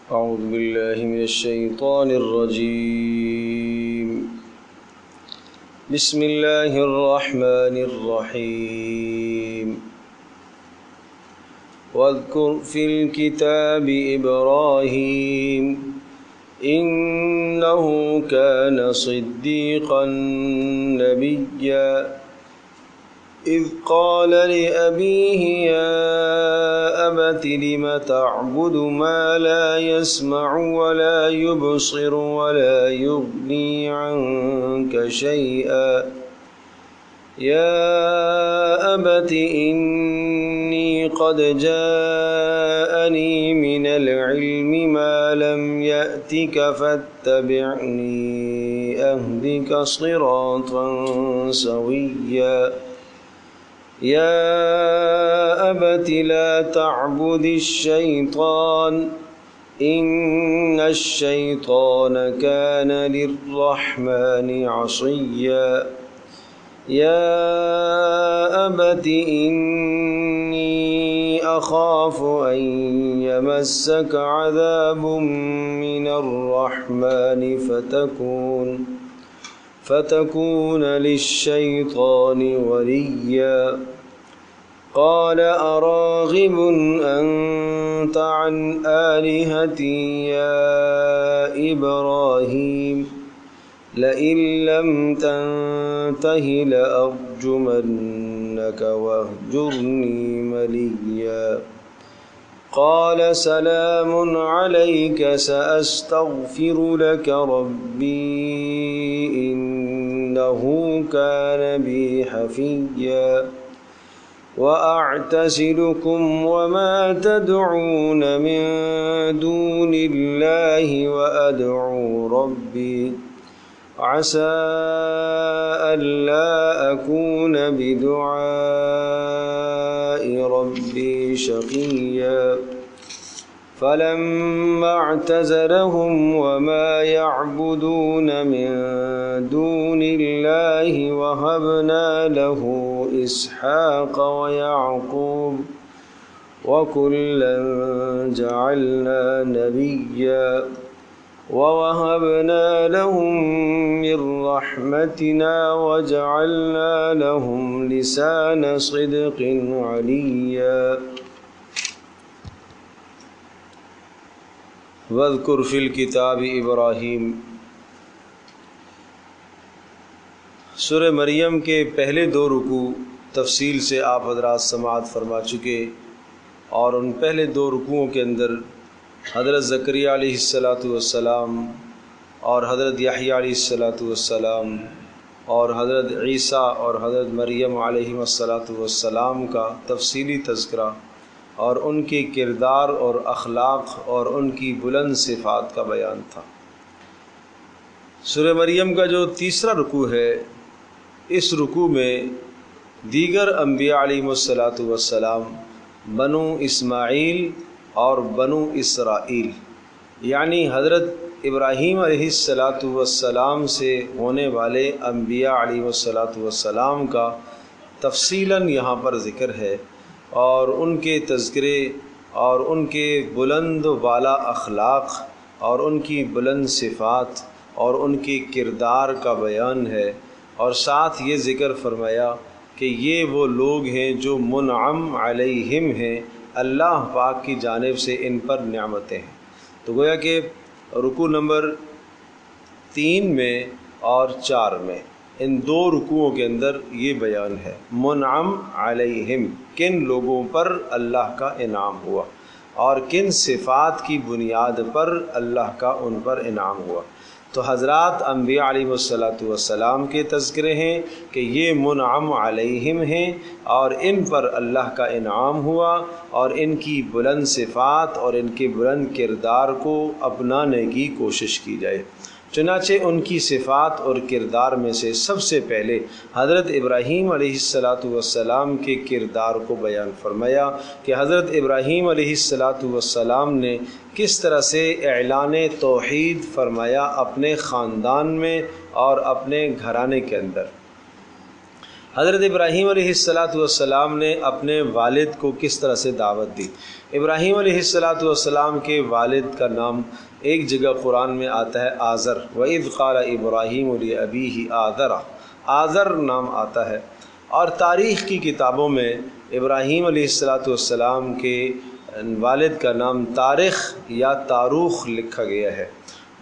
أعوذ بالله من الشيطان الرجيم. بسم الله الرحمن الرحيم. واذكر في الكتاب إبراهيم إنه كان صديقا نبيا إذ قال لأبيه يا أبت لم تعبد ما لا يسمع ولا يبصر ولا يغني عنك شيئا يا أبت إني قد جاءني من العلم ما لم يأتك فاتبعني أهدك صراطا سويا يا أبت لا تعبد الشيطان إن الشيطان كان للرحمن عصيا يا أبت إني أخاف أن يمسك عذاب من الرحمن فتكون للشيطان وليا قال أراغب أنت عن آلهتي يا إبراهيم لئن لم تنته لأرجمنك واهجرني مليا قال سلام عليك سأستغفر لك ربي إنه كان بي حفيا وأعتزلكم وما تدعون من دون الله وأدعو ربي عسى ألا أكون بدعاء ربي شقيا فلما اعتزلهم وما يعبدون من دون الله وهبنا له إسحاق ويعقوب وكلا جعلنا نبيا ووهبنا لهم من رحمتنا وجعلنا لهم لسان صدق عليا واذکر فی الکتاب ابراہیم. سورہ مریم کے پہلے دو رکوع تفصیل سے آپ حضرات سماعت فرما چکے، اور ان پہلے دو رکوعوں کے اندر حضرت زکریا علیہ السلام اور حضرت یحییٰ علیہ السلام اور حضرت عیسیٰ اور حضرت مریم علیہ السلام کا تفصیلی تذکرہ اور ان کے کردار اور اخلاق اور ان کی بلند صفات کا بیان تھا. سورہ مریم کا جو تیسرا رکوع ہے، اس رکوع میں دیگر انبیاء علیہ السلام بنو اسماعیل اور بنو اسرائیل یعنی حضرت ابراہیم علیہ السلام سے ہونے والے انبیاء علیہ السلام کا تفصیلاً یہاں پر ذکر ہے، اور ان کے تذکرے اور ان کے بلند و بالا اخلاق اور ان کی بلند صفات اور ان کے کردار کا بیان ہے، اور ساتھ یہ ذکر فرمایا کہ یہ وہ لوگ ہیں جو منعم علیہم ہیں، اللہ پاک کی جانب سے ان پر نعمتیں ہیں. تو گویا کہ رکوع نمبر 3 میں اور 4 میں ان دو رکوعوں کے اندر یہ بیان ہے منعم علیہم، کن لوگوں پر اللہ کا انعام ہوا اور کن صفات کی بنیاد پر اللہ کا ان پر انعام ہوا. تو حضرات انبیاء علیہ السلام کے تذکرے ہیں کہ یہ منعم علیہم ہیں اور ان پر اللہ کا انعام ہوا، اور ان کی بلند صفات اور ان کے بلند کردار کو اپنانے کی کوشش کی جائے. چنانچہ ان کی صفات اور کردار میں سے سب سے پہلے حضرت ابراہیم علیہ السلام کے کردار کو بیان فرمایا کہ حضرت ابراہیم علیہ السلام نے کس طرح سے اعلان توحید فرمایا اپنے خاندان میں اور اپنے گھرانے کے اندر. حضرت ابراہیم علیہ السلام نے اپنے والد کو کس طرح سے دعوت دی؟ ابراہیم علیہ السلام کے والد کا نام ایک جگہ قرآن میں آتا ہے آزر، وَإِذْ قَالَ إِبْرَاهِيمُ لِأَبِيهِ آزَرَ، آزر نام آتا ہے، اور تاریخ کی کتابوں میں ابراہیم علیہ السلام کے والد کا نام تارخ یا تاروخ لکھا گیا ہے۔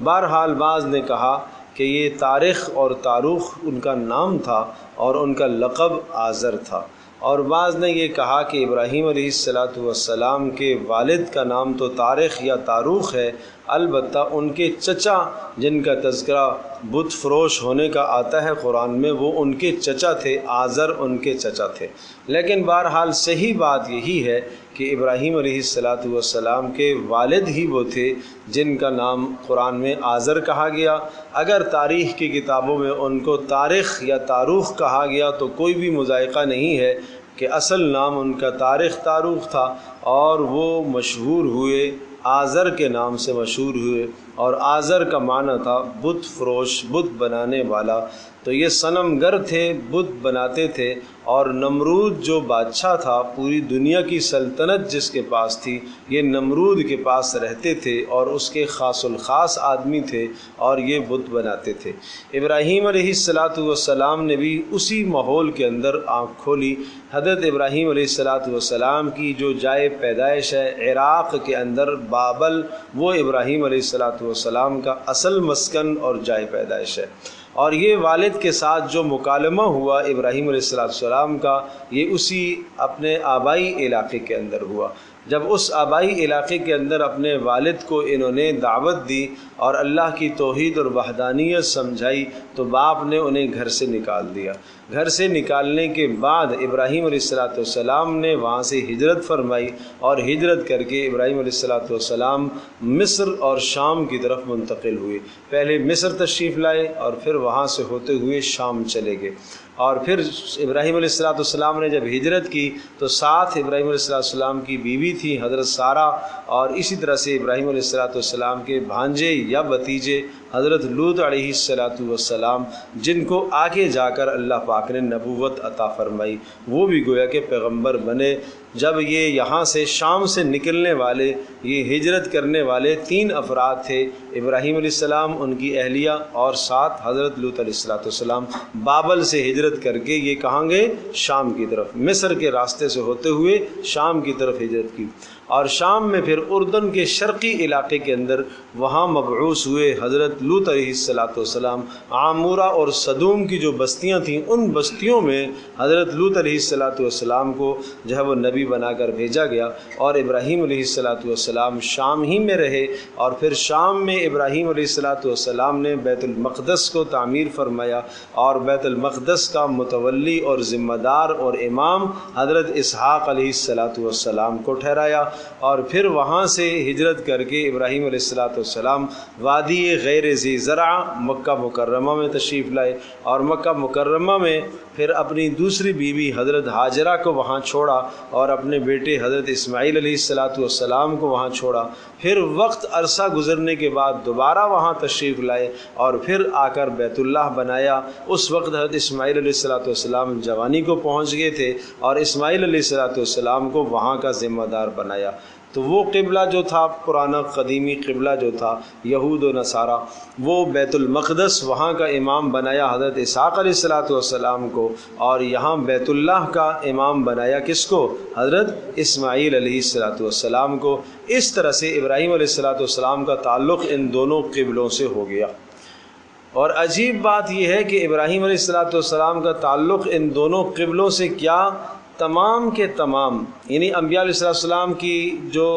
بہرحال بعض نے کہا کہ یہ تارخ اور تاروخ ان کا نام تھا اور ان کا لقب آزر تھا، اور بعض نے یہ کہا کہ ابراہیم علیہ السلام کے والد کا نام تو تارخ یا تاروخ ہے، البتہ ان کے چچا جن کا تذکرہ بت فروش ہونے کا آتا ہے قرآن میں، وہ ان کے چچا تھے، آزر ان کے چچا تھے۔ لیکن بہرحال صحیح بات یہی ہے کہ ابراہیم علیہ السلام کے والد ہی وہ تھے جن کا نام قرآن میں آزر کہا گیا۔ اگر تاریخ کی کتابوں میں ان کو تارخ یا تاروخ کہا گیا تو کوئی بھی مضائقہ نہیں ہے کہ اصل نام ان کا تارخ تاروخ تھا، اور وہ مشہور ہوئے آزر کے نام سے مشہور ہوئے، اور آزر کا معنی تھا بت فروش، بت بنانے والا۔ تو یہ صنم گر تھے، بت بناتے تھے، اور نمرود جو بادشاہ تھا، پوری دنیا کی سلطنت جس کے پاس تھی، یہ نمرود کے پاس رہتے تھے اور اس کے خاص الخاص آدمی تھے، اور یہ بت بناتے تھے۔ ابراہیم علیہ السلام نے بھی اسی ماحول کے اندر آنکھ کھولی۔ حضرت ابراہیم علیہ السلام کی جو جائے پیدائش ہے عراق کے اندر بابل، وہ ابراہیم علیہ السلام کا اصل مسکن اور جائے پیدائش ہے، اور یہ والد کے ساتھ جو مکالمہ ہوا ابراہیم علیہ السلام کا، یہ اسی اپنے آبائی علاقے کے اندر ہوا۔ جب اس آبائی علاقے کے اندر اپنے والد کو انہوں نے دعوت دی اور اللہ کی توحید اور وحدانیت سمجھائی، تو باپ نے انہیں گھر سے نکال دیا۔ گھر سے نکالنے کے بعد ابراہیم علیہ السلام نے وہاں سے ہجرت فرمائی، اور ہجرت کر کے ابراہیم علیہ السلام مصر اور شام کی طرف منتقل ہوئے۔ پہلے مصر تشریف لائے اور پھر وہاں سے ہوتے ہوئے شام چلے گئے، اور پھر ابراہیم علیہ السلام نے جب ہجرت کی تو ساتھ ابراہیم علیہ السلام کی بیوی تھی حضرت سارہ، اور اسی طرح سے ابراہیم علیہ السلام کے بھانجے یا بھتیجے حضرت لوط علیہ السلام، جن کو آگے جا کر اللہ پاک نے نبوت عطا فرمائی، وہ بھی گویا کہ پیغمبر بنے۔ جب یہ یہاں سے شام سے نکلنے والے، یہ ہجرت کرنے والے 3 افراد تھے، ابراہیم علیہ السلام، ان کی اہلیہ، اور ساتھ حضرت لوط علیہ السلام۔ بابل سے ہجرت کر کے یہ کہاں گئے؟ شام کی طرف، مصر کے راستے سے ہوتے ہوئے شام کی طرف ہجرت کی، اور شام میں پھر اردن کے شرقی علاقے کے اندر وہاں مبعوث ہوئے حضرت لوط علیہ السلام۔ عامورہ اور صدوم کی جو بستیاں تھیں، ان بستیوں میں حضرت لوط علیہ السلام کو جو ہے وہ نبی بنا کر بھیجا گیا، اور ابراہیم علیہ السلام شام ہی میں رہے، اور پھر شام میں ابراہیم علیہ السلام نے بیت المقدس کو تعمیر فرمایا، اور بیت المقدس کا متولی اور ذمہ دار اور امام حضرت اسحاق علیہ السلام کو ٹھہرایا، اور پھر وہاں سے ہجرت کر کے ابراہیم علیہ السلام وادی غیر ذی زرع مکہ مکرمہ میں تشریف لائے، اور مکہ مکرمہ میں پھر اپنی دوسری بیوی حضرت ہاجرہ کو وہاں چھوڑا، اور اپنے بیٹے حضرت اسماعیل علیہ السلام کو وہاں چھوڑا۔ پھر وقت عرصہ گزرنے کے بعد دوبارہ وہاں تشریف لائے، اور پھر آ کر بیت اللہ بنایا۔ اس وقت حضرت اسماعیل علیہ السلام جوانی کو پہنچ گئے تھے، اور اسماعیل علیہ السلام کو وہاں کا ذمہ دار بنایا۔ تو وہ قبلہ جو تھا، پرانا قدیمی قبلہ جو تھا یہود و نصارہ، وہ بیت المقدس، وہاں کا امام بنایا حضرت اسحاق علیہ السلام کو، اور یہاں بیت اللہ کا امام بنایا کس کو؟ حضرت اسماعیل علیہ السلام کو۔ اس طرح سے ابراہیم علیہ السلام کا تعلق ان دونوں قبلوں سے ہو گیا۔ اور عجیب بات یہ ہے کہ ابراہیم علیہ السلام کا تعلق ان دونوں قبلوں سے کیا، تمام کے تمام، یعنی انبیاء علیہ السلام کی جو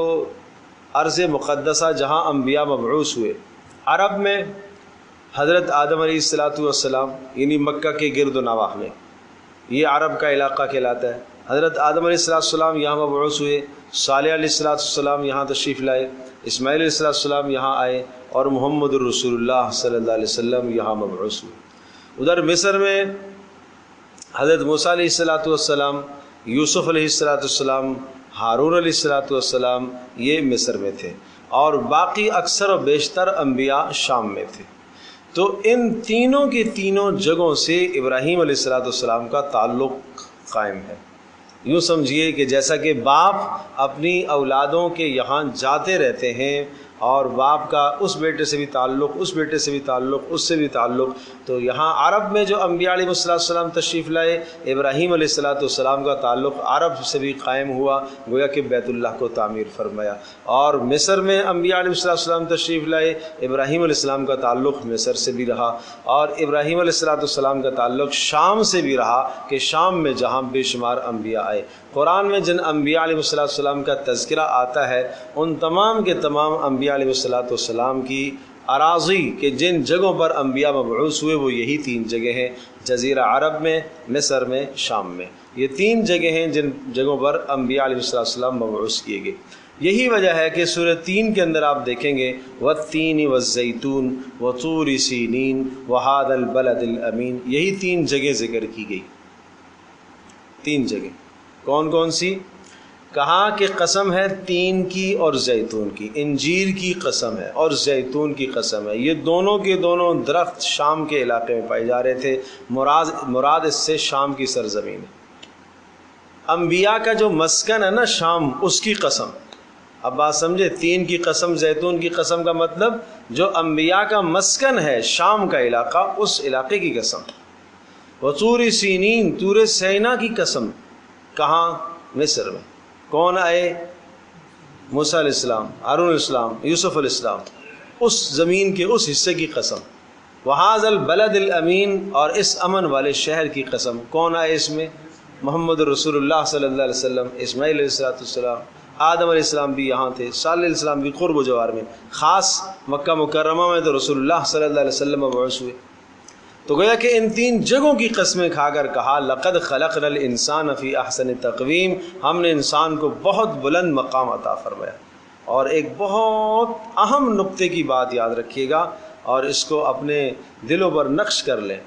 ارض مقدسہ جہاں انبیاء مبعوث ہوئے، عرب میں حضرت آدم علیہ السلام، یعنی مکہ کے گرد و نواح میں، یہ عرب کا علاقہ کہلاتا ہے۔ حضرت آدم علیہ السلام یہاں مبعوث ہوئے، صالح علیہ السلام یہاں تشریف لائے، اسماعیل علیہ السلام یہاں آئے، اور محمد الرسول اللہ صلی اللہ علیہ وسلم یہاں مبعوث ہوئے۔ ادھر مصر میں حضرت موسیٰ علیہ السلام، یوسف علیہ السلام، ہارون علیہ السلام، یہ مصر میں تھے، اور باقی اکثر و بیشتر انبیاء شام میں تھے۔ تو ان تینوں کی تینوں جگہوں سے ابراہیم علیہ السلام کا تعلق قائم ہے۔ یوں سمجھیے کہ جیسا کہ باپ اپنی اولادوں کے یہاں جاتے رہتے ہیں اور باپ کا اس بیٹے سے بھی تعلق، اس بیٹے سے بھی تعلق، اس سے بھی تعلق، تو یہاں عرب میں جو انبیاء علیہ السلام تشریف لائے، ابراہیم علیہ السلام کا تعلق عرب سے بھی قائم ہوا، گویا کہ بیت اللہ کو تعمیر فرمایا۔ اور مصر میں انبیاء علیہ السلام تشریف لائے، ابراہیم علیہ السلام کا تعلق مصر سے بھی رہا، اور ابراہیم علیہ السلام کا تعلق شام سے بھی رہا کہ شام میں جہاں بے شمار انبیاء آئے۔ قرآن میں جن انبیاء علیہ السلام کا تذکرہ آتا ہے، ان تمام کے تمام انبیاء علیہ السلام کی اراضی کے جن جگہوں پر انبیاء مبعوث ہوئے وہ یہی تین جگہ ہیں، جزیرہ عرب میں، مصر میں، شام میں۔ یہ تین جگہ ہیں جن جگہوں پر انبیاء علیہ السلام مبعوث کیے گئے۔ یہی وجہ ہے کہ سورہ 3 کے اندر آپ دیکھیں گے والتین والزیتون وطور سینین وہذا البلد الامین، یہی تین جگہ ذکر کی گئی۔ تین جگہ کون کون سی؟ کہا کہ قسم ہے تین کی اور زیتون کی، انجیر کی قسم ہے اور زیتون کی قسم ہے، یہ دونوں کے دونوں درخت شام کے علاقے میں پائے جا رہے تھے، مراد اس سے شام کی سرزمین ہے۔ انبیاء کا جو مسکن ہے نا شام، اس کی قسم۔ اب بات سمجھے، تین کی قسم، زیتون کی قسم کا مطلب جو انبیاء کا مسکن ہے شام کا علاقہ، اس علاقے کی قسم۔ وطور سینین، طور سینا کی قسم، کہاں؟ مصر میں۔ کون آئے؟ موسیٰ علیہ السلام، ہارون علیہ السلام، یوسف علیہ السلام، اس زمین کے اس حصے کی قسم۔ وہذا البلد الامین، اور اس امن والے شہر کی قسم۔ کون آئے اس میں؟ محمد رسول اللہ صلی اللہ علیہ وسلم، اسماعیل علیہ السلام، آدم علیہ السلام بھی یہاں تھے، صالح علیہ السلام بھی قرب و جوار میں، خاص مکہ مکرمہ میں تو رسول اللہ صلی اللہ علیہ وسلم مبعوث ہوئے۔ تو گویا کہ ان تین جگہوں کی قسمیں کھا کر کہا لقد خلقنا الانسان فی احسن تقویم، ہم نے انسان کو بہت بلند مقام عطا فرمایا۔ اور ایک بہت اہم نقطے کی بات یاد رکھیے گا اور اس کو اپنے دلوں پر نقش کر لیں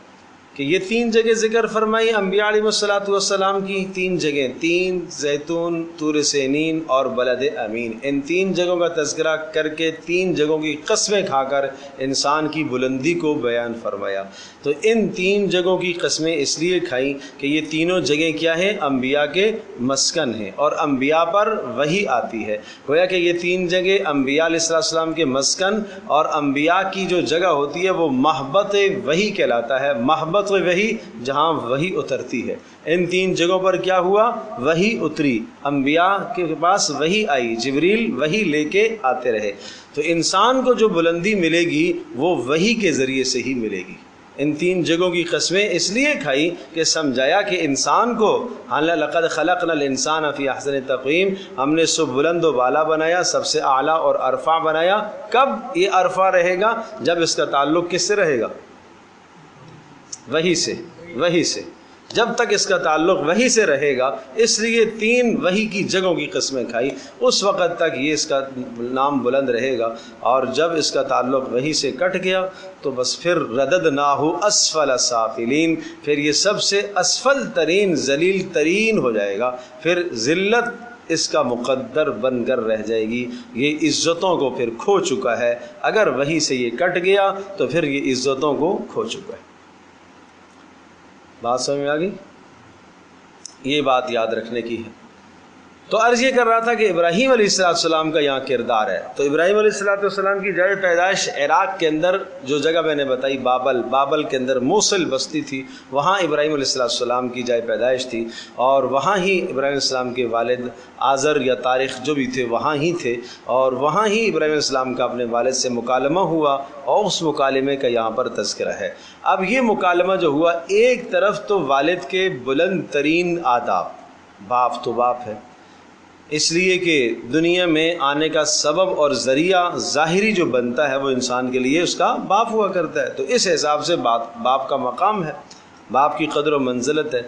کہ یہ تین جگہ ذکر فرمائی انبیاء علیہ السلام کی، تین جگہ، تین، زیتون، طور سینین اور بلد امین، ان تین جگہوں کا تذکرہ کر کے تین جگہوں کی قسمیں کھا کر انسان کی بلندی کو بیان فرمایا۔ تو ان تین جگہوں کی قسمیں اس لیے کھائیں کہ یہ تینوں جگہیں کیا ہیں؟ انبیاء کے مسکن ہیں اور انبیاء پر وحی آتی ہے۔ گویا کہ یہ تین جگہ انبیاء علیہ السلام کے مسکن اور انبیاء کی جو جگہ ہوتی ہے وہ محبت وحی کہلاتا ہے، محبت وحی جہاں وحی اترتی ہے۔ ان تین جگہوں پر کیا ہوا؟ وحی اتری، انبیاء کے پاس وحی آئی، جبریل وحی لے کے آتے رہے۔ تو انسان کو جو بلندی ملے گی وہ وحی کے ذریعے سے ہی ملے گی۔ ان تین جگہوں کی قسمیں اس لیے کھائی کہ سمجھایا کہ انسان کو لقد خلقنا الانسان فی احسن تقویم، ہم نے سب بلند و بالا بنایا، سب سے اعلیٰ اور ارفع بنایا۔ کب یہ ارفع رہے گا؟ جب اس کا تعلق کس سے رہے گا؟ وحی سے، وحی سے۔ جب تک اس کا تعلق وحی سے رہے گا، اس لیے تین وحی کی جگہوں کی قسمیں کھائی، اس وقت تک یہ اس کا نام بلند رہے گا۔ اور جب اس کا تعلق وحی سے کٹ گیا تو بس پھر رددناہ اسفل سافلین، پھر یہ سب سے اسفل ترین، ذلیل ترین ہو جائے گا، پھر ذلت اس کا مقدر بن کر رہ جائے گی، یہ عزتوں کو پھر کھو چکا ہے۔ اگر وحی سے یہ کٹ گیا تو پھر یہ عزتوں کو کھو چکا ہے۔ بات سمجھ میں آ گئی؟ یہ بات یاد رکھنے کی ہے۔ تو عرض یہ کر رہا تھا کہ ابراہیم علیہ السلام کا یہاں کردار ہے۔ تو ابراہیم علیہ السلام کی جائے پیدائش عراق کے اندر جو جگہ میں نے بتائی، بابل کے اندر موصل بستی تھی، وہاں ابراہیم علیہ السلام کی جائے پیدائش تھی، اور وہاں ہی ابراہیم علیہ السلام کے والد آزر یا طارق جو بھی تھے وہاں ہی تھے، اور وہاں ہی ابراہیم علیہ السلام کا اپنے والد سے مکالمہ ہوا، اور اس مکالمے کا یہاں پر تذکرہ ہے۔ اب یہ مکالمہ جو ہوا، ایک طرف تو والد کے بلند ترین آداب، باپ تو باپ ہے، اس لیے کہ دنیا میں آنے کا سبب اور ذریعہ ظاہری جو بنتا ہے وہ انسان کے لیے اس کا باپ ہوا کرتا ہے، تو اس حساب سے باپ کا مقام ہے، باپ کی قدر و منزلت ہے۔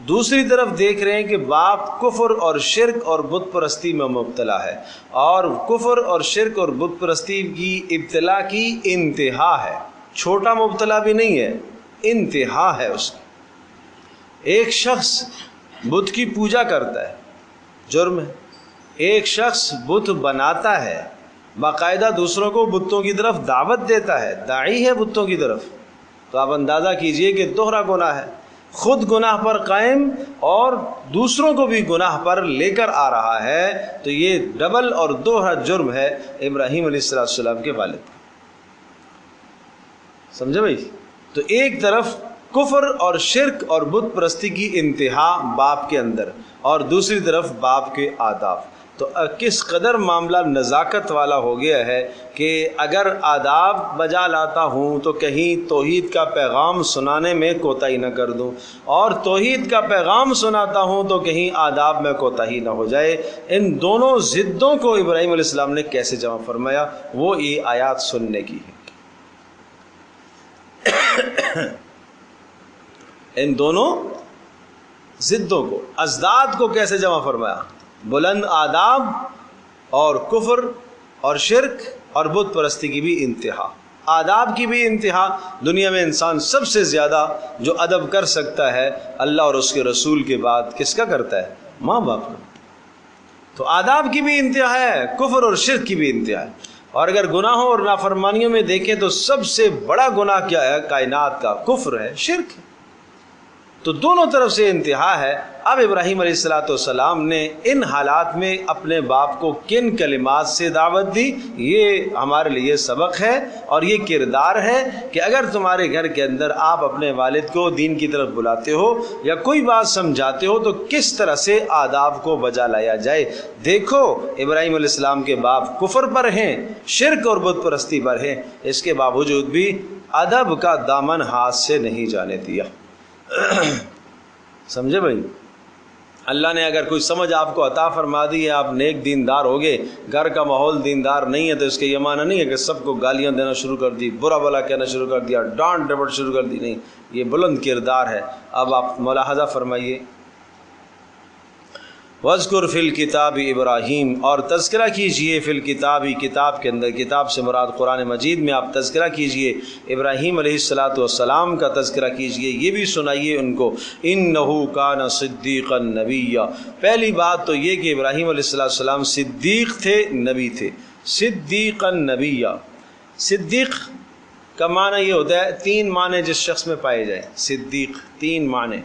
دوسری طرف دیکھ رہے ہیں کہ باپ کفر اور شرک اور بت پرستی میں مبتلا ہے، اور کفر اور شرک اور بت پرستی کی ابتلا کی انتہا ہے، چھوٹا مبتلا بھی نہیں ہے، انتہا ہے اس کی۔ ایک شخص بت کی پوجا کرتا ہے، جرم ہے۔ ایک شخص بت بناتا ہے، باقاعدہ دوسروں کو بتوں کی طرف دعوت دیتا ہے، داعی ہے بتوں کی طرف، تو آپ اندازہ کیجئے کہ دوہرا گناہ ہے، خود گناہ پر قائم اور دوسروں کو بھی گناہ پر لے کر آ رہا ہے، تو یہ ڈبل اور دوہرا جرم ہے ابراہیم علیہ السلام کے والد۔ سمجھے بھائی؟ تو ایک طرف کفر اور شرک اور بت پرستی کی انتہا باپ کے اندر، اور دوسری طرف باپ کے آداب۔ تو کس قدر معاملہ نزاکت والا ہو گیا ہے کہ اگر آداب بجا لاتا ہوں تو کہیں توحید کا پیغام سنانے میں کوتاہی نہ کر دوں، اور توحید کا پیغام سناتا ہوں تو کہیں آداب میں کوتاہی نہ ہو جائے۔ ان دونوں ضدوں کو ابراہیم علیہ السلام نے کیسے جمع فرمایا، وہ یہ آیات سننے کی ہے۔ ان دونوں ضدوں کو، ازداد کو کیسے جمع فرمایا؟ بلند آداب اور کفر اور شرک اور بت پرستی کی بھی انتہا، آداب کی بھی انتہا۔ دنیا میں انسان سب سے زیادہ جو ادب کر سکتا ہے اللہ اور اس کے رسول کے بعد کس کا کرتا ہے؟ ماں باپ کا۔ تو آداب کی بھی انتہا ہے، کفر اور شرک کی بھی انتہا ہے۔ اور اگر گناہوں اور نافرمانیوں میں دیکھیں تو سب سے بڑا گناہ کیا ہے؟ کائنات کا کفر ہے، شرک ہے۔ تو دونوں طرف سے انتہا ہے۔ اب ابراہیم علیہ السلام نے ان حالات میں اپنے باپ کو کن کلمات سے دعوت دی، یہ ہمارے لیے سبق ہے اور یہ کردار ہے کہ اگر تمہارے گھر کے اندر آپ اپنے والد کو دین کی طرف بلاتے ہو یا کوئی بات سمجھاتے ہو تو کس طرح سے آداب کو بجا لایا جائے۔ دیکھو ابراہیم علیہ السلام کے باپ کفر پر ہیں، شرک اور بت پرستی پر ہیں، اس کے باوجود بھی ادب کا دامن ہاتھ سے نہیں جانے دیا۔ سمجھے بھائی؟ اللہ نے اگر کوئی سمجھ آپ کو عطا فرما دی ہے، آپ نیک دیندار ہو گئے، گھر کا ماحول دیندار نہیں ہے، تو اس کے یہ معنی نہیں ہے کہ سب کو گالیاں دینا شروع کر دی، برا بلا کہنا شروع کر دیا، ڈانٹ ڈپٹ شروع کر دی، نہیں، یہ بلند کردار ہے۔ اب آپ ملاحظہ فرمائیے، وَاذْكُرْ فِي الْكِتَابِ ابراہیم، اور تذکرہ کیجئے فی الکتاب، کتاب کے اندر، کتاب سے مراد قرآن مجید میں آپ تذکرہ کیجئے، ابراہیم علیہ السلام کا تذکرہ کیجئے، یہ بھی سنائیے ان کو، إِنَّهُ كَانَ صِدِّيقًا نَبِيًّا۔ پہلی بات تو یہ کہ ابراہیم علیہ السلام صدیق تھے، نبی تھے۔ صدیقا نبیًّا، صدیق کا معنی یہ ہوتا ہے، تین معنی جس شخص میں پائے جائیں، صدیق تین معنی،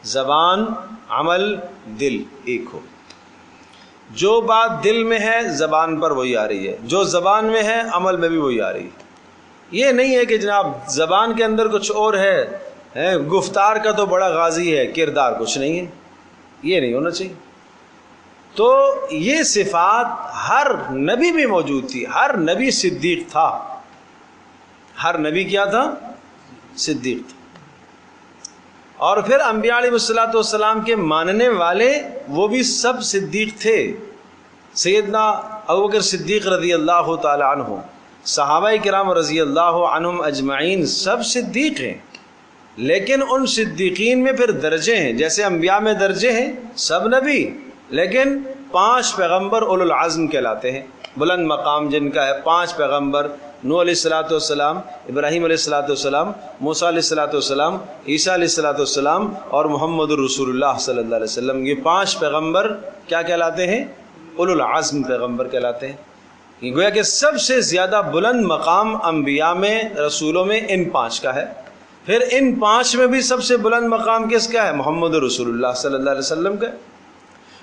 زبان، عمل، دل ایک ہو۔ جو بات دل میں ہے زبان پر وہی آ رہی ہے، جو زبان میں ہے عمل میں بھی وہی آ رہی ہے۔ یہ نہیں ہے کہ جناب زبان کے اندر کچھ اور ہے، گفتار کا تو بڑا غازی ہے، کردار کچھ نہیں ہے، یہ نہیں ہونا چاہیے۔ تو یہ صفات ہر نبی میں موجود تھی، ہر نبی صدیق تھا، ہر نبی کیا تھا؟ صدیق تھا۔ اور پھر انبیاء علیہ السلام کے ماننے والے وہ بھی سب صدیق تھے۔ سیدنا ابوبکر صدیق رضی اللہ تعالی عنہ، صحابہ کرام رضی اللہ عنہم اجمعین سب صدیق ہیں، لیکن ان صدیقین میں پھر درجے ہیں، جیسے انبیاء میں درجے ہیں، سب نبی، لیکن 5 پیغمبر اولو العزم کہلاتے ہیں، بلند مقام جن کا ہے، 5 پیغمبر، نوح علیہ السلام، ابراہیم علیہ السلام، موسیٰ علیہ السلام، عیسیٰ علیہ السلام اور محمد الرسول اللہ صلی اللہ علیہ وسلم۔ یہ 5 پیغمبر کیا کہلاتے ہیں؟ اولو العزم پیغمبر کہلاتے ہیں۔ یہ گویا کہ سب سے زیادہ بلند مقام انبیاء میں، رسولوں میں ان 5 کا ہے۔ پھر ان 5 میں بھی سب سے بلند مقام کس کا ہے؟ محمد الرسول اللہ صلی اللہ علیہ وسلم کا ہے۔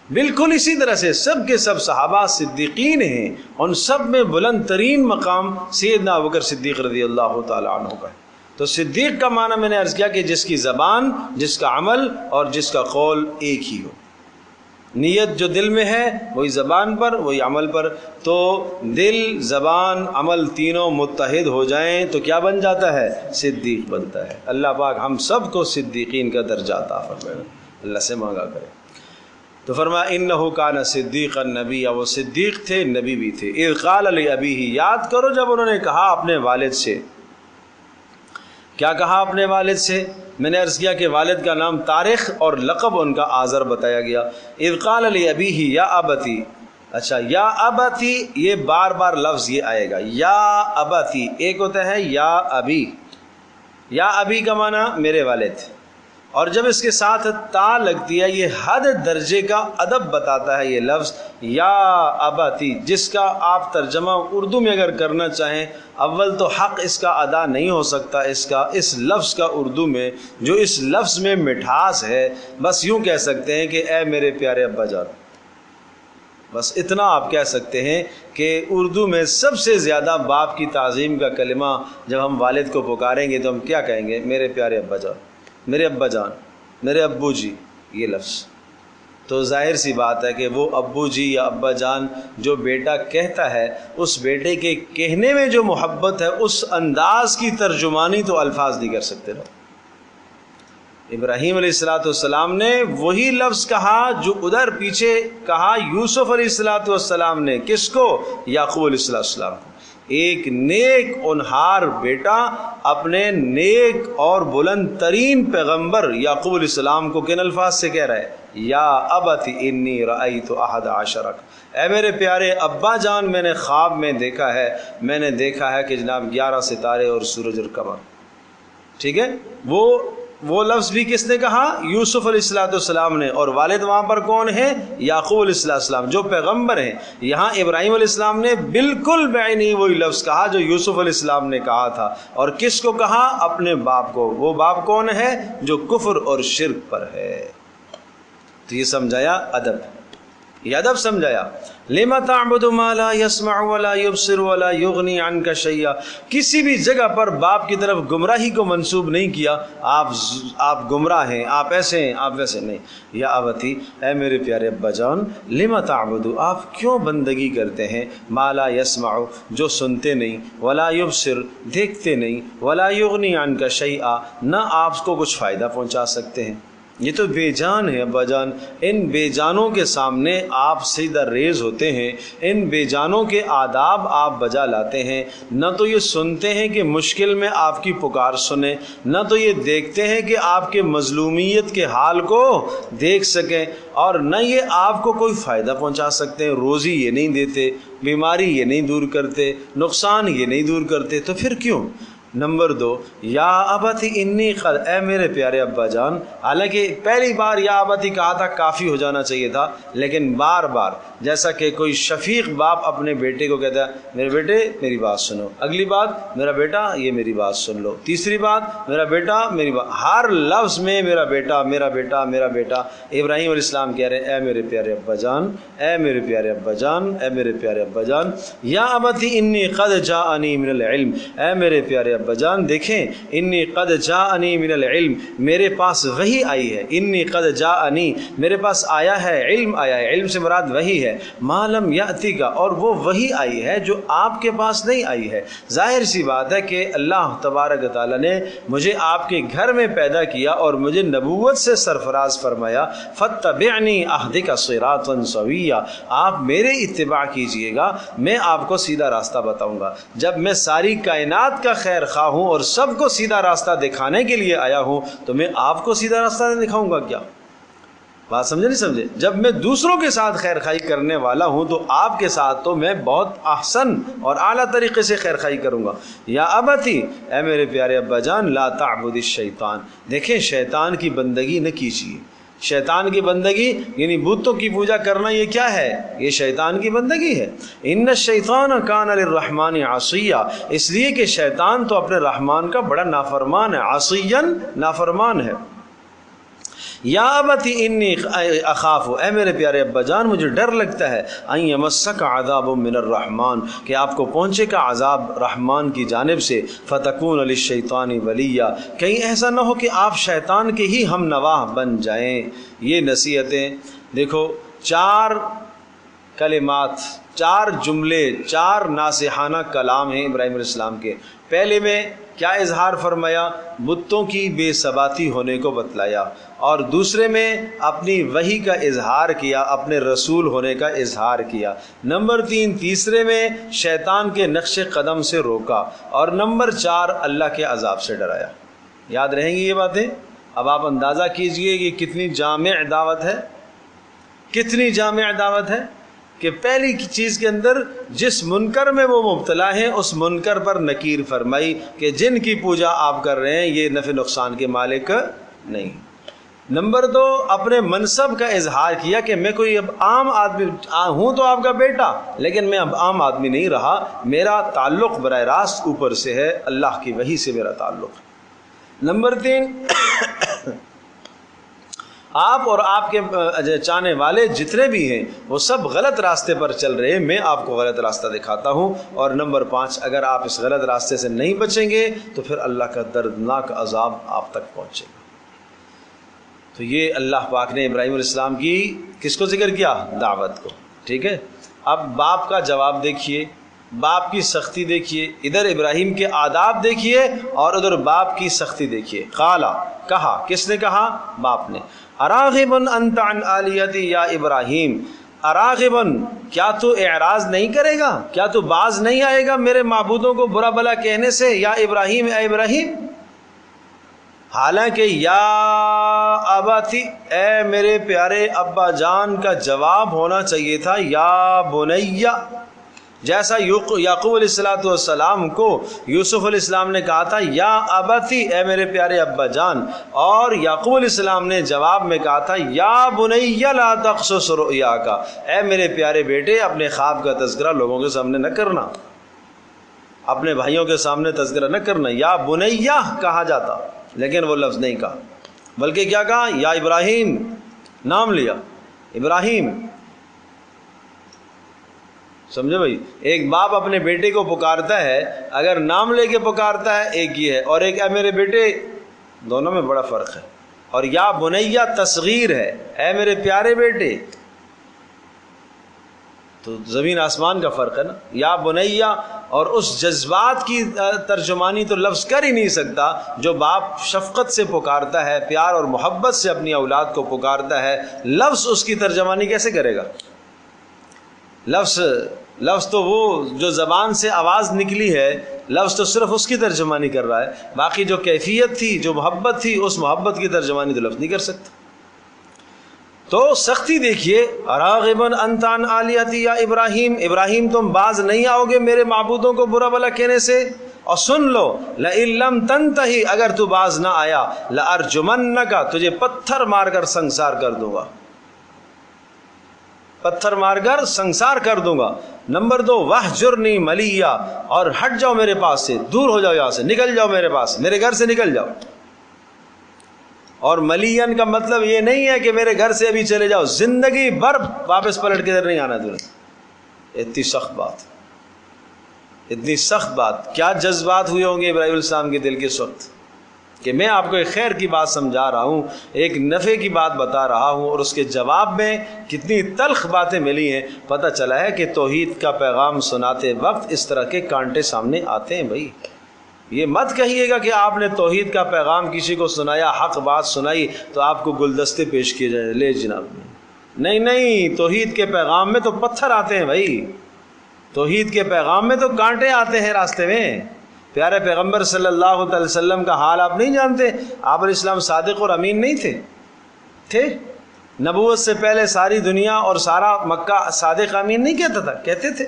بالکل اسی طرح سے سب کے سب صحابہ صدیقین ہیں، ان سب میں بلند ترین مقام سیدنا ابوبکر صدیق رضی اللہ تعالی عنہ کا ہے۔ تو صدیق کا معنی میں نے عرض کیا کہ جس کی زبان، جس کا عمل اور جس کا قول ایک ہی ہو، نیت جو دل میں ہے وہی زبان پر وہی عمل پر۔ تو دل، زبان، عمل تینوں متحد ہو جائیں تو کیا بن جاتا ہے؟ صدیق بنتا ہے۔ اللہ پاک ہم سب کو صدیقین کا درجہ عطا فرمائے، اللہ سے مانگا کرے۔ تو فرمایا انہو کان صدیقا نبیّا، وہ صدیق تھے، نبی بھی تھے۔ اذ قال لابیہ، یاد کرو جب انہوں نے کہا اپنے والد سے، کیا کہا اپنے والد سے؟ میں نے عرض کیا کہ والد کا نام طارق اور لقب ان کا آذر بتایا گیا۔ اذ قال لابیہ یا ابتی، اچھا یا ابتی، یہ بار بار لفظ یہ آئے گا، یا ابتی، ایک ہوتا ہے یا ابی، یا ابی کا معنی میرے والد، اور جب اس کے ساتھ تا لگتی ہے یہ حد درجے کا ادب بتاتا ہے یہ لفظ یا اباتی، جس کا آپ ترجمہ اردو میں اگر کرنا چاہیں، اول تو حق اس کا ادا نہیں ہو سکتا اس لفظ کا اردو میں، جو اس لفظ میں مٹھاس ہے، بس یوں کہہ سکتے ہیں کہ اے میرے پیارے ابا جان، بس اتنا آپ کہہ سکتے ہیں کہ اردو میں سب سے زیادہ باپ کی تعظیم کا کلمہ جب ہم والد کو پکاریں گے تو ہم کیا کہیں گے؟ میرے پیارے ابا جان، میرے ابا جان، میرے ابو جی، یہ لفظ۔ تو ظاہر سی بات ہے کہ وہ ابو جی یا ابا جان جو بیٹا کہتا ہے، اس بیٹے کے کہنے میں جو محبت ہے، اس انداز کی ترجمانی تو الفاظ نہیں کر سکتے لوگ۔ ابراہیم علیہ السلام نے وہی لفظ کہا جو ادھر پیچھے کہا یوسف علیہ السلام نے، کس کو؟ یعقوب علیہ السلام کو۔ ایک نیک اونہار بیٹا اپنے نیک اور بلند ترین پیغمبر یعقوب علیہ السلام کو کن الفاظ سے کہہ رہا ہے؟ یا ابت انی رأیت احد عشر، اے میرے پیارے ابا جان، میں نے خواب میں دیکھا ہے، میں نے دیکھا ہے کہ جناب 11 ستارے اور سورج اور قمر۔ ٹھیک ہے، وہ لفظ بھی کس نے کہا؟ یوسف علیہ السلام نے، اور والد وہاں پر کون ہیں؟ یعقوب علیہ السلام جو پیغمبر ہیں۔ یہاں ابراہیم علیہ السلام نے بالکل بعینی وہی لفظ کہا جو یوسف علیہ السلام نے کہا تھا، اور کس کو کہا؟ اپنے باپ کو۔ وہ باپ کون ہے؟ جو کفر اور شرک پر ہے۔ تو یہ سمجھایا ادب، یہ ادب سمجھایا۔ لما تعبد ما لا يسمع ولا يبصر ولا يغني عنك شيئا، کسی بھی جگہ پر باپ کی طرف گمراہی کو منسوب نہیں کیا، آپ گمراہ ہیں، آپ ایسے ہیں، آپ ویسے نہیں۔ یا ابتی، اے میرے پیارے ابا جان، لما تعبد، آپ کیوں بندگی کرتے ہیں؟ ما لا يسمع، جو سنتے نہیں، ولا يبصر، دیکھتے نہیں، ولا يغني عنك شيئا، نہ آپ کو کچھ فائدہ پہنچا سکتے ہیں۔ یہ تو بے جان ہے ابا جان، ان بے جانوں کے سامنے آپ سیدھا ریز ہوتے ہیں، ان بے جانوں کے آداب آپ بجا لاتے ہیں۔ نہ تو یہ سنتے ہیں کہ مشکل میں آپ کی پکار سنیں، نہ تو یہ دیکھتے ہیں کہ آپ کے مظلومیت کے حال کو دیکھ سکیں، اور نہ یہ آپ کو کوئی فائدہ پہنچا سکتے ہیں۔ روزی یہ نہیں دیتے، بیماری یہ نہیں دور کرتے، نقصان یہ نہیں دور کرتے، تو پھر کیوں؟ نمبر 2، یا ابتی انی قد، اے میرے پیارے ابا جان، حالانکہ پہلی بار یا ابتی کہا تھا کافی ہو جانا چاہیے تھا، لیکن بار بار جیسا کہ کوئی شفیق باپ اپنے بیٹے کو کہتا ہے میرے بیٹے میری بات سنو، اگلی بات میرا بیٹا یہ میری بات سن لو، تیسری بات میرا بیٹا میری بات، ہر لفظ میں میرا بیٹا میرا بیٹا میرا بیٹا۔ ابراہیم علیہ السلام کہہ رہے ہیں اے میرے پیارے ابا جان، اے میرے پیارے ابا جان، اے میرے پیارے ابا جان، یا ابتی انی قد جاءنی من العلم، اے میرے پیارے ابا جان دیکھیں، انی قد جاءنی من العلم، میرے پاس وحی آئی ہے، انی قد جاءنی، میرے پاس آیا ہے، علم آیا ہے، علم سے مراد وحی ہے، ما لم یأتی کا، اور وہ وحی آئی ہے جو آپ کے پاس نہیں آئی ہے۔ ظاہر سی بات ہے کہ اللہ تبارک و تعالیٰ نے مجھے آپ کے گھر میں پیدا کیا اور مجھے نبوت سے سرفراز فرمایا، فاتبعنی اہدک صراطا سویا، آپ میرے اتباع کیجئے گا، میں آپ کو سیدھا راستہ بتاؤں گا۔ جب میں ساری کائنات کا خیر خواہ ہوں اور سب کو سیدھا راستہ دکھانے کے لیے آیا ہوں، تو میں آپ کو سیدھا راستہ نہیں دکھاؤں گا کیا؟ بات سمجھے نہیں سمجھے؟ جب میں دوسروں کے ساتھ خیر خواہی کرنے والا ہوں تو آپ کے ساتھ تو میں بہت احسن اور اعلیٰ طریقے سے خیر خواہی کروں گا۔ یا ابتی، اے میرے پیارے ابا جان، لا تعبد الشیطان، دیکھیں شیطان کی بندگی نہ کیجیے۔ شیطان کی بندگی یعنی بتوں کی پوجا کرنا، یہ کیا ہے؟ یہ شیطان کی بندگی ہے۔ ان الشیطان کان للرحمن عصیا، اس لیے کہ شیطان تو اپنے رحمان کا بڑا نافرمان ہے، عصیا نافرمان ہے۔ یا ابتی انی اخاف، اے میرے پیارے ابا جان مجھے ڈر لگتا ہے، ان یمسک عذاب من الرحمن، کہ آپ کو پہنچے گا عذاب رحمان کی جانب سے، فتکون للشیطان ولیا، کہیں ایسا نہ ہو کہ آپ شیطان کے ہی ہم نواہ بن جائیں۔ یہ نصیحتیں دیکھو، 4 کلمات، 4 جملے، 4 ناصحانہ کلام ہیں ابراہیم علیہ السلام کے۔ پہلے میں کیا اظہار فرمایا؟ بتوں کی بے ثباتی ہونے کو بتلایا، اور دوسرے میں اپنی وحی کا اظہار کیا، اپنے رسول ہونے کا اظہار کیا۔ نمبر 3 تیسرے میں شیطان کے نقش قدم سے روکا، اور نمبر 4 اللہ کے عذاب سے ڈرایا۔ یاد رہیں گی یہ باتیں؟ اب آپ اندازہ کیجئے کہ کتنی جامع دعوت ہے، کتنی جامع دعوت ہے کہ پہلی چیز کے اندر جس منکر میں وہ مبتلا ہیں اس منکر پر نکیر فرمائی کہ جن کی پوجا آپ کر رہے ہیں یہ نفع نقصان کے مالک نہیں۔ نمبر 2 اپنے منصب کا اظہار کیا کہ میں کوئی اب عام آدمی ہوں، تو آپ کا بیٹا، لیکن میں اب عام آدمی نہیں رہا، میرا تعلق براہ راست اوپر سے ہے، اللہ کی وحی سے میرا تعلق ہے۔ نمبر 3 آپ اور آپ کے چاہنے والے جتنے بھی ہیں وہ سب غلط راستے پر چل رہے ہیں، میں آپ کو غلط راستہ دکھاتا ہوں۔ اور نمبر 5 اگر آپ اس غلط راستے سے نہیں بچیں گے تو پھر اللہ کا دردناک عذاب آپ تک پہنچے گا۔ تو یہ اللہ پاک نے ابراہیم علیہ السلام کی کس کو ذکر کیا؟ دعوت کو، ٹھیک ہے۔ اب باپ کا جواب دیکھیے، باپ کی سختی دیکھیے، ادھر ابراہیم کے آداب دیکھیے اور ادھر باپ کی سختی دیکھیے۔ قالا، کہا، کس نے کہا؟ باپ نے۔ اراغب انت عن آلیتی یا ابراہیم، اراغب، کیا تو اعراض نہیں کرے گا، کیا تو باز نہیں آئے گا میرے معبودوں کو برا بلا کہنے سے؟ یا ابراہیم، اے ابراہیم، حالانکہ یا اباتی، اے میرے پیارے ابا جان کا جواب ہونا چاہیے تھا یا بنیا، جیسا یعقوب علیہ السلام کو یوسف علیہ السلام نے کہا تھا یا اباتی، اے میرے پیارے ابا جان، اور یعقوب علیہ السلام نے جواب میں کہا تھا یا بنیا لا تقصص رؤیاک، اے میرے پیارے بیٹے اپنے خواب کا تذکرہ لوگوں کے سامنے نہ کرنا، اپنے بھائیوں کے سامنے تذکرہ نہ کرنا۔ یا بنیا کہا جاتا لیکن وہ لفظ نہیں کہا، بلکہ کیا کہا؟ یا ابراہیم، نام لیا ابراہیم۔ سمجھے بھائی؟ ایک باپ اپنے بیٹے کو پکارتا ہے، اگر نام لے کے پکارتا ہے ایک یہ ہے، اور ایک اے میرے بیٹے، دونوں میں بڑا فرق ہے۔ اور یا بنیا تصغیر ہے، اے میرے پیارے بیٹے، تو زمین آسمان کا فرق ہے نا۔ یا بنیا، اور اس جذبات کی ترجمانی تو لفظ کر ہی نہیں سکتا جو باپ شفقت سے پکارتا ہے، پیار اور محبت سے اپنی اولاد کو پکارتا ہے، لفظ اس کی ترجمانی کیسے کرے گا؟ لفظ تو وہ جو زبان سے آواز نکلی ہے، لفظ تو صرف اس کی ترجمانی کر رہا ہے، باقی جو کیفیت تھی، جو محبت تھی، اس محبت کی ترجمانی تو لفظ نہیں کر سکتا۔ تو سختی دیکھیے، اراغبن انت عن آلیتی یا ابراہیم، ابراہیم تم باز نہیں آؤ گے میرے معبودوں کو برا بلا کہنے سے؟ اور سن لو، لئن لم تنتہی، اگر تو باز نہ آیا، لارجمنک، تجھے پتھر مار کر سنسار کر دوں گا، پتھر مار کر سنسار کر دوں گا۔ نمبر 2 وہجرنی ملیا، اور ہٹ جاؤ میرے پاس سے، دور ہو جاؤ یہاں سے، نکل جاؤ میرے پاس، میرے گھر سے نکل جاؤ۔ اور ملین کا مطلب یہ نہیں ہے کہ میرے گھر سے ابھی چلے جاؤ، زندگی بھر واپس پلٹ کے ادھر نہیں آنا تمہیں۔ اتنی سخت بات، اتنی سخت بات، کیا جذبات ہوئے ہوں گے ابراہیم علیہ السلام کے دل کے اس وقت کہ میں آپ کو ایک خیر کی بات سمجھا رہا ہوں، ایک نفع کی بات بتا رہا ہوں، اور اس کے جواب میں کتنی تلخ باتیں ملی ہیں۔ پتہ چلا ہے کہ توحید کا پیغام سناتے وقت اس طرح کے کانٹے سامنے آتے ہیں۔ بھائی یہ مت کہیے گا کہ آپ نے توحید کا پیغام کسی کو سنایا، حق بات سنائی تو آپ کو گلدستے پیش کیے جائیں، لے جناب، نہیں، توحید کے پیغام میں تو پتھر آتے ہیں بھائی، توحید کے پیغام میں تو کانٹے آتے ہیں راستے میں۔ پیارے پیغمبر صلی اللہ علیہ وسلم کا حال آپ نہیں جانتے؟ آپ علیہ السلام صادق اور امین نہیں تھے؟ نبوت سے پہلے ساری دنیا اور سارا مکہ صادق امین نہیں کہتا تھا؟ کہتے تھے۔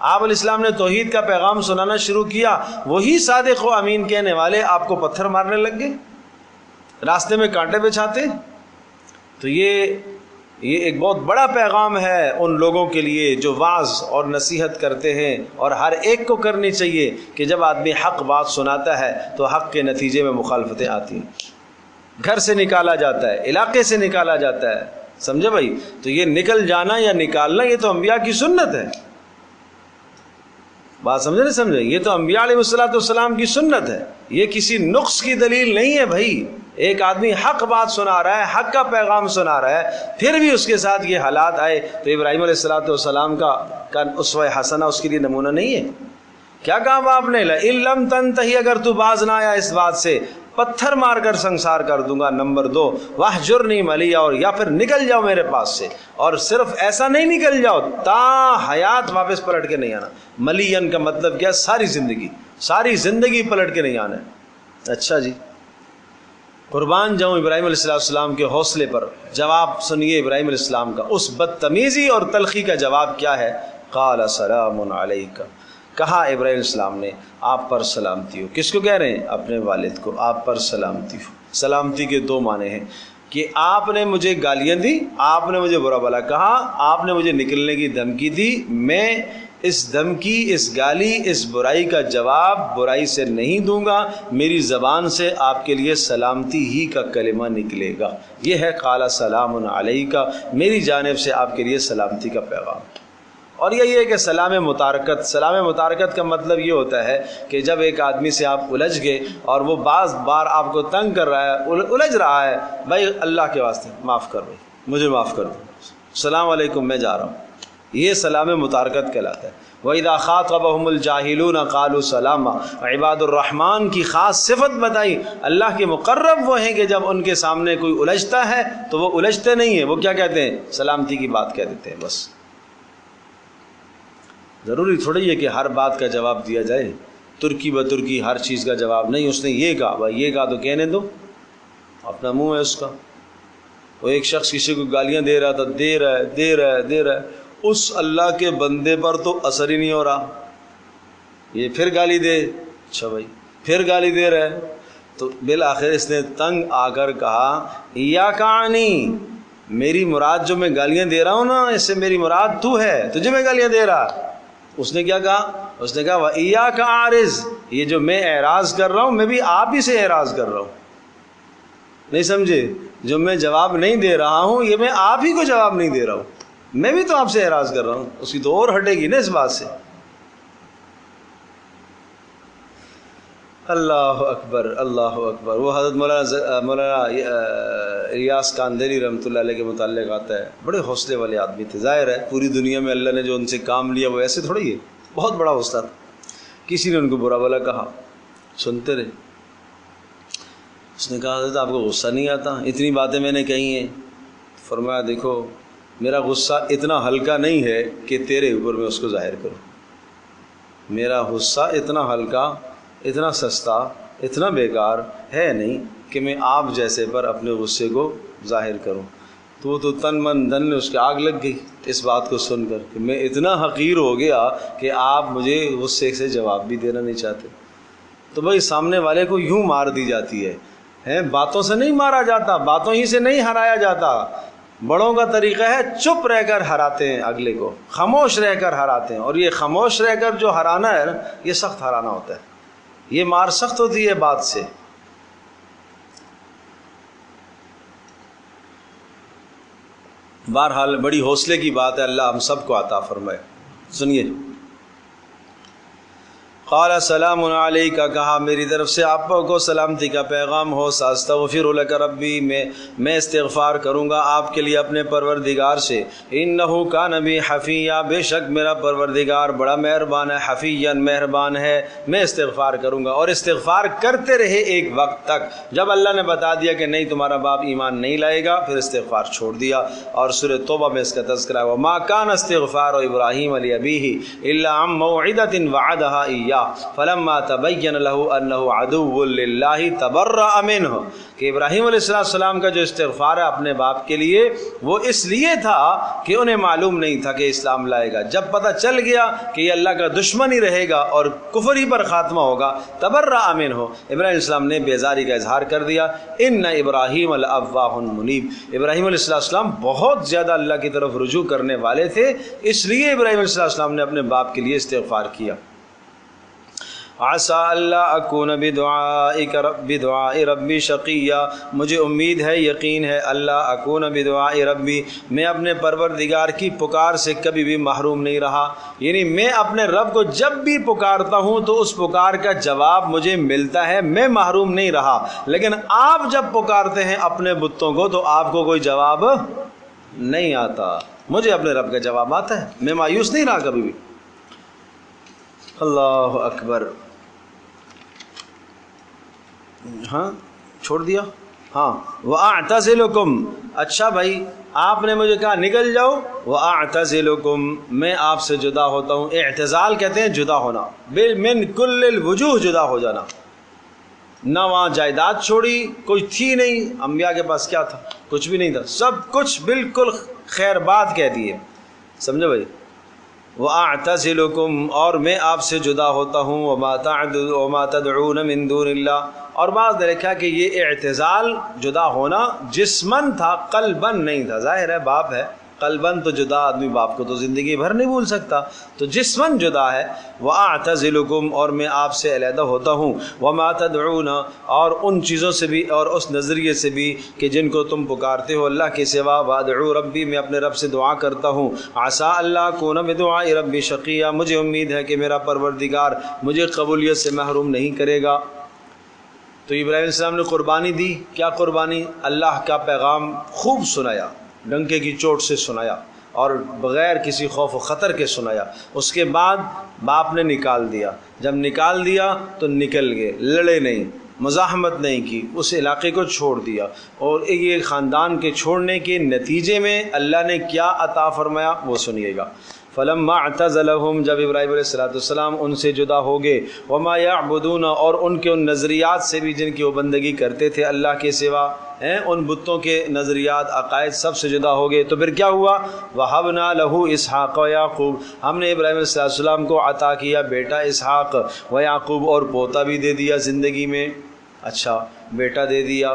آپ علیہ السلام نے توحید کا پیغام سنانا شروع کیا، وہی صادق و امین کہنے والے آپ کو پتھر مارنے لگ گئے، راستے میں کانٹے بچھاتے۔ تو یہ ایک بہت بڑا پیغام ہے ان لوگوں کے لیے جو وعظ اور نصیحت کرتے ہیں، اور ہر ایک کو کرنی چاہیے کہ جب آدمی حق بات سناتا ہے تو حق کے نتیجے میں مخالفتیں آتی ہیں، گھر سے نکالا جاتا ہے، علاقے سے نکالا جاتا ہے، سمجھے بھائی؟ تو یہ نکل جانا یا نکالنا یہ تو انبیاء کی سنت ہے، بات سمجھے نہیں سمجھے؟ یہ تو انبیاء علیہ السلام کی سنت ہے، یہ کسی نقص کی دلیل نہیں ہے بھائی۔ ایک آدمی حق بات سنا رہا ہے، حق کا پیغام سنا رہا ہے، پھر بھی اس کے ساتھ یہ حالات آئے تو ابراہیم علیہ السلام کا اسوہ حسنہ اس کے لیے نمونہ نہیں ہے؟ کیا کہا باپ نے؟ لئن لم تنتہی، اگر تو باز نہ آیا اس بات سے، پتھر مار کر سنسار کر دوں گا۔ نمبر 2 وہجرنی ملیا، اور یا پھر نکل جاؤ میرے پاس سے، اور صرف ایسا نہیں نکل جاؤ، تا حیات واپس پلٹ کے نہیں آنا۔ ملین کا مطلب کیا؟ ساری زندگی پلٹ کے نہیں آنا ہے۔ اچھا جی، قربان جاؤں ابراہیم علیہ السلام کے حوصلے پر۔ جواب سنیے ابراہیم علیہ السلام کا، اس بدتمیزی اور تلخی کا جواب کیا ہے؟ قال سلام علیک، کہا ابراہیم علیہ السلام نے آپ پر سلامتی ہو۔ کس کو کہہ رہے ہیں؟ اپنے والد کو، آپ پر سلامتی ہو۔ سلامتی کے 2 معنی ہیں، کہ آپ نے مجھے گالیاں دی، آپ نے مجھے برا بھلا کہا، آپ نے مجھے نکلنے کی دھمکی دی، میں اس دھمکی، اس گالی، اس برائی کا جواب برائی سے نہیں دوں گا، میری زبان سے آپ کے لیے سلامتی ہی کا کلمہ نکلے گا۔ یہ ہے قال سلام علیک، میری جانب سے آپ کے لیے سلامتی کا پیغام۔ اور یہی ہے کہ سلام متارکت، سلام متارکت کا مطلب یہ ہوتا ہے کہ جب ایک آدمی سے آپ الجھ گئے اور وہ بعض بار آپ کو تنگ کر رہا ہے، الجھ رہا ہے، بھائی اللہ کے واسطے معاف کر دو، مجھے معاف کر دو، السلام علیکم میں جا رہا ہوں، یہ سلام متارکت کہلاتا ہے۔ وَإِذَا خَاطَبَهُمُ الْجَاهِلُونَ قَالُوا سَلَامًا، عباد الرحمن کی خاص صفت بتائی، اللہ کے مقرب وہ ہیں کہ جب ان کے سامنے کوئی الجھتا ہے تو وہ الجھتے نہیں ہیں، وہ کیا کہتے ہیں؟ سلامتی کی بات کہہ دیتے ہیں۔ بس ضروری تھوڑی ہے کہ ہر بات کا جواب دیا جائے، ترکی بترکی ہر چیز کا جواب نہیں۔ اس نے یہ کہا، بھائی یہ کہا تو کہنے دو، اپنا منہ ہے اس کا۔ وہ ایک شخص کسی کو گالیاں دے رہا تھا، دے رہا ہے، اس اللہ کے بندے پر تو اثر ہی نہیں ہو رہا، یہ پھر گالی دے، اچھا بھائی پھر گالی دے رہا ہے، تو بالآخر اس نے تنگ آ کر کہا یا کہانی، میری مراد جو میں گالیاں دے رہا ہوں نا، اس سے میری مراد تو ہے، تجھے میں گالیاں دے رہا۔ اس نے کیا کہا؟ اس نے کہا وَإِيَّاكَ عَارِض، یہ جو میں اعراض کر رہا ہوں میں بھی آپ ہی سے اعراض کر رہا ہوں، نہیں سمجھے؟ جو میں جواب نہیں دے رہا ہوں یہ میں آپ ہی کو جواب نہیں دے رہا ہوں، میں بھی تو آپ سے اعراض کر رہا ہوں، اس کی تو اور ہٹے گی نا اس بات سے۔ اللہ اکبر، اللہ اکبر۔ وہ حضرت مولانا ریاض کاندھری رحمۃ اللہ علیہ کے متعلق آتا ہے، بڑے حوصلے والے آدمی تھے۔ ظاہر ہے پوری دنیا میں اللہ نے جو ان سے کام لیا وہ ایسے تھوڑی ہے، بہت بڑا حوصلہ تھا۔ کسی نے ان کو برا بھلا کہا، سنتے رہے۔ اس نے کہا حضرت آپ کو غصہ نہیں آتا؟ اتنی باتیں میں نے کہی ہیں۔ فرمایا دیکھو میرا غصہ اتنا ہلکا نہیں ہے کہ تیرے اوپر میں اس کو ظاہر کروں، میرا غصہ اتنا ہلکا، اتنا سستا، اتنا بیکار ہے نہیں کہ میں آپ جیسے پر اپنے غصے کو ظاہر کروں۔ تو تن من دھن اس کی آگ لگ گئی اس بات کو سن کر کہ میں اتنا حقیر ہو گیا کہ آپ مجھے غصے سے جواب بھی دینا نہیں چاہتے۔ تو بھائی سامنے والے کو یوں مار دی جاتی ہے، باتوں سے نہیں مارا جاتا، باتوں ہی سے نہیں ہرایا جاتا۔ بڑوں کا طریقہ ہے چپ رہ کر ہراتے ہیں اگلے کو، خاموش رہ کر ہراتے ہیں، اور یہ خاموش رہ کر جو ہرانا ہے نا، یہ سخت ہرانا ہوتا ہے، یہ مار سخت ہوتی ہے بات سے۔ بہرحال بڑی حوصلے کی بات ہے، اللہ ہم سب کو عطا فرمائے۔ سنیے، قال سلام علیک، کہا میری طرف سے آپ کو سلامتی کا پیغام ہو، ساستغفر لک ربی، میں استغفار کروں گا آپ کے لیے اپنے پروردگار سے، انہ کان بی حفیا، بے شک میرا پروردگار بڑا مہربان ہے، حفیا مہربان ہے، میں استغفار کروں گا۔ اور استغفار کرتے رہے ایک وقت تک، جب اللہ نے بتا دیا کہ نہیں تمہارا باپ ایمان نہیں لائے گا، پھر استغفار چھوڑ دیا۔ اور سورہ توبہ میں اس کا تذکرہ ہے، وما کان استغفار ابراہیم لابیہ الا عن موعدۃ وعدها ایاہ فلما تبین له انه عدو للہ تبرأ منہ، کہ ابراہیم علیہ السلام کا جو استغفار ہے اپنے باپ کے لیے، وہ اس لیے تھا کہ انہیں معلوم نہیں تھا کہ اسلام لائے گا۔ جب پتہ چل گیا کہ یہ اللہ کا دشمن ہی رہے گا اور کفر ہی پر خاتمہ ہوگا، تبرأ منہ، ابراہیم علیہ السلام نے بیزاری کا اظہار کر دیا۔ ان ابراہیم لأواہ منیب، ابراہیم علیہ السلام بہت زیادہ اللہ کی طرف رجوع کرنے والے تھے، اس لیے ابراہیم علیہ السلام نے اپنے باپ کے لیے استغفار کیا۔ عسى اللہ اکون بدعاء ربی شقیا، مجھے امید ہے، یقین ہے، اللہ اکون بدعاء ربی، میں اپنے پروردگار کی پکار سے کبھی بھی محروم نہیں رہا، یعنی میں اپنے رب کو جب بھی پکارتا ہوں تو اس پکار کا جواب مجھے ملتا ہے، میں محروم نہیں رہا۔ لیکن آپ جب پکارتے ہیں اپنے بتوں کو تو آپ کو کوئی جواب نہیں آتا، مجھے اپنے رب کا جواب آتا ہے، میں مایوس نہیں رہا کبھی بھی۔ اللہ اکبر۔ ہاں چھوڑ دیا، ہاں وَأَعْتَزِلُكُمْ، اچھا بھائی آپ نے مجھے کہا نکل جاؤ، وَأَعْتَزِلُكُمْ، میں آپ سے جدا ہوتا ہوں۔ اعتزال کہتے ہیں جدا ہونا، من کل الوجوہ، جدا ہو جانا۔ نہ وہاں جائیداد چھوڑی، کوئی تھی نہیں، انبیاء کے پاس کیا تھا؟ کچھ بھی نہیں تھا، سب کچھ بالکل خیر بات کہہ دیے، سمجھے بھائی؟ وَأَعْتَزِلُكُمْ اور میں آپ سے جدا ہوتا ہوں، وَمَا تَدْعُونَ مِن دُونِ اللَّهِ اور بعض نے لکھا کہ یہ اعتزال جدا ہونا جسماً تھا، قلباً نہیں تھا۔ ظاہر ہے باپ ہے، قلباً تو جدا آدمی باپ کو تو زندگی بھر نہیں بھول سکتا، تو جسماً جدا ہے۔ وَأَعْتَزِلُكُمْ اور میں آپ سے علیحدہ ہوتا ہوں، وَمَا تَدْعُونَ اور ان چیزوں سے بھی اور اس نظریے سے بھی کہ جن کو تم پکارتے ہو اللہ کے سوا۔ وَأَدْعُو ربی میں اپنے رب سے دعا کرتا ہوں، عَسَىٰ اللہ أَكُونَ بِدُعَاءِ ربی شقیّا مجھے امید ہے کہ میرا پروردگار مجھے قبولیت سے محروم نہیں کرے گا۔ تو ابراہیم علیہ السلام نے قربانی دی، کیا قربانی؟ اللہ کا پیغام خوب سنایا، ڈنکے کی چوٹ سے سنایا اور بغیر کسی خوف و خطر کے سنایا۔ اس کے بعد باپ نے نکال دیا، جب نکال دیا تو نکل گئے، لڑے نہیں، مزاحمت نہیں کی، اس علاقے کو چھوڑ دیا۔ اور یہ خاندان کے چھوڑنے کے نتیجے میں اللہ نے کیا عطا فرمایا وہ سنیے گا۔ فلما اعتزلهم جب ابراہیم علیہ السلام ان سے جدا ہو گئے، وما یعبدون اور ان کے ان نظریات سے بھی جن کی وہ بندگی کرتے تھے اللہ کے سوا، ان بتوں کے نظریات عقائد سب سے جدا ہو گئے، تو پھر کیا ہوا؟ وَهَبْنَا لَهُ إِسْحَاقَ وَيَعْقُوبَ ہم نے ابراہیم علیہ السلام کو عطا کیا بیٹا اسحاق و یعقوب اور پوتا بھی دے دیا زندگی میں۔ اچھا بیٹا دے دیا،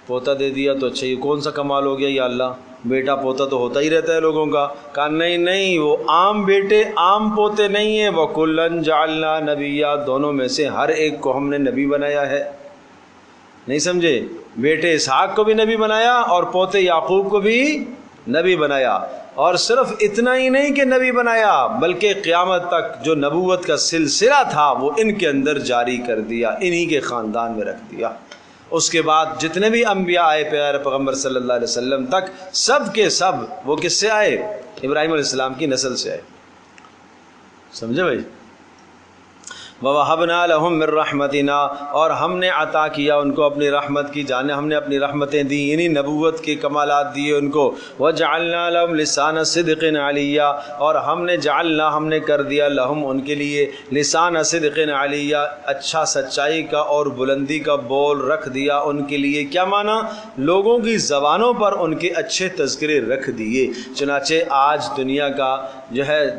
پوتا دے دیا تو اچھا یہ کون سا کمال ہو گیا یا اللہ؟ بیٹا پوتا تو ہوتا ہی رہتا ہے لوگوں کا۔ کہا نہیں وہ عام بیٹے عام پوتے نہیں ہیں، وَكُلًّا جَعَلْنَا نَبِيًّا دونوں میں سے ہر ایک کو ہم نے نبی بنایا ہے۔ نہیں سمجھے؟ بیٹے اسحاق کو بھی نبی بنایا اور پوتے یعقوب کو بھی نبی بنایا، اور صرف اتنا ہی نہیں کہ نبی بنایا بلکہ قیامت تک جو نبوت کا سلسلہ تھا وہ ان کے اندر جاری کر دیا، انہی کے خاندان میں رکھ دیا۔ اس کے بعد جتنے بھی انبیاء آئے پیارے پیغمبر صلی اللہ علیہ وسلم تک، سب کے سب وہ کس سے آئے؟ ابراہیم علیہ السلام کی نسل سے آئے۔ سمجھے بھائی؟ وَوَهَبْنَا لَهُم مِّن رَحْمَتِنَا اور ہم نے عطا کیا ان کو اپنی رحمت کی جانب، ہم نے اپنی رحمتیں دی، یعنی نبوت کے کمالات دیے ان کو۔ وَجَعَلْنَا لَهُمْ لِسَانَ صِدْقٍ عَلِيًّا اور ہم نے کر دیا لہم ان کے لیے لسان صدق علیہ اچھا سچائی کا اور بلندی کا بول رکھ دیا ان کے لیے۔ کیا معنی؟ لوگوں کی زبانوں پر ان کے اچھے تذکرے رکھ دیے۔ چنانچہ آج دنیا کا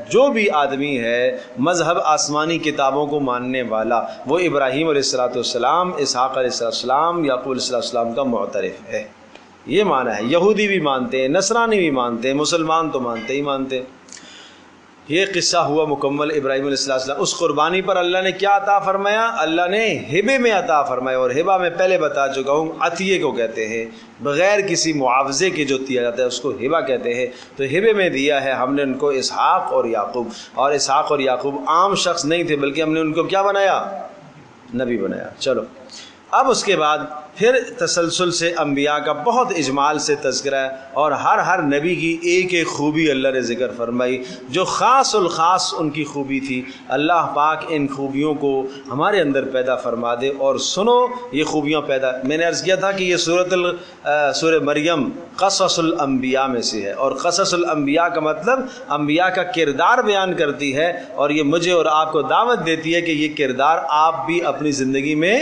جو بھی آدمی ہے مذہب آسمانی کتابوں کو ماننے والا، وہ ابراہیم علیہ السلام، اسحاق علیہ السلام، یعقوب علیہ السلام کا معترف ہے۔ یہ معنی ہے۔ یہودی بھی مانتے ہیں، نصرانی بھی مانتے ہیں، مسلمان تو مانتے ہی مانتے ہیں۔ یہ قصہ ہوا مکمل ابراہیم علیہ السلام۔ اس قربانی پر اللہ نے کیا عطا فرمایا؟ اللہ نے ہبے میں عطا فرمایا، اور ہبہ میں پہلے بتا چکا ہوں عطیے کو کہتے ہیں، بغیر کسی معاوضے کے جو دیا جاتا ہے اس کو ہبہ کہتے ہیں۔ تو ہبے میں دیا ہے ہم نے ان کو اسحاق اور یعقوب، اور اسحاق اور یعقوب عام شخص نہیں تھے بلکہ ہم نے ان کو کیا بنایا؟ نبی بنایا۔ چلو اب اس کے بعد پھر تسلسل سے انبیاء کا بہت اجمال سے تذکرہ ہے، اور ہر نبی کی ایک ایک خوبی اللہ نے ذکر فرمائی جو خاص الخاص ان کی خوبی تھی۔ اللہ پاک ان خوبیوں کو ہمارے اندر پیدا فرما دے، اور سنو یہ خوبیاں پیدا، میں نے عرض کیا تھا کہ یہ سورہ مریم قصص الانبیاء میں سے ہے، اور قصص الانبیاء کا مطلب انبیاء کا کردار بیان کرتی ہے، اور یہ مجھے اور آپ کو دعوت دیتی ہے کہ یہ کردار آپ بھی اپنی زندگی میں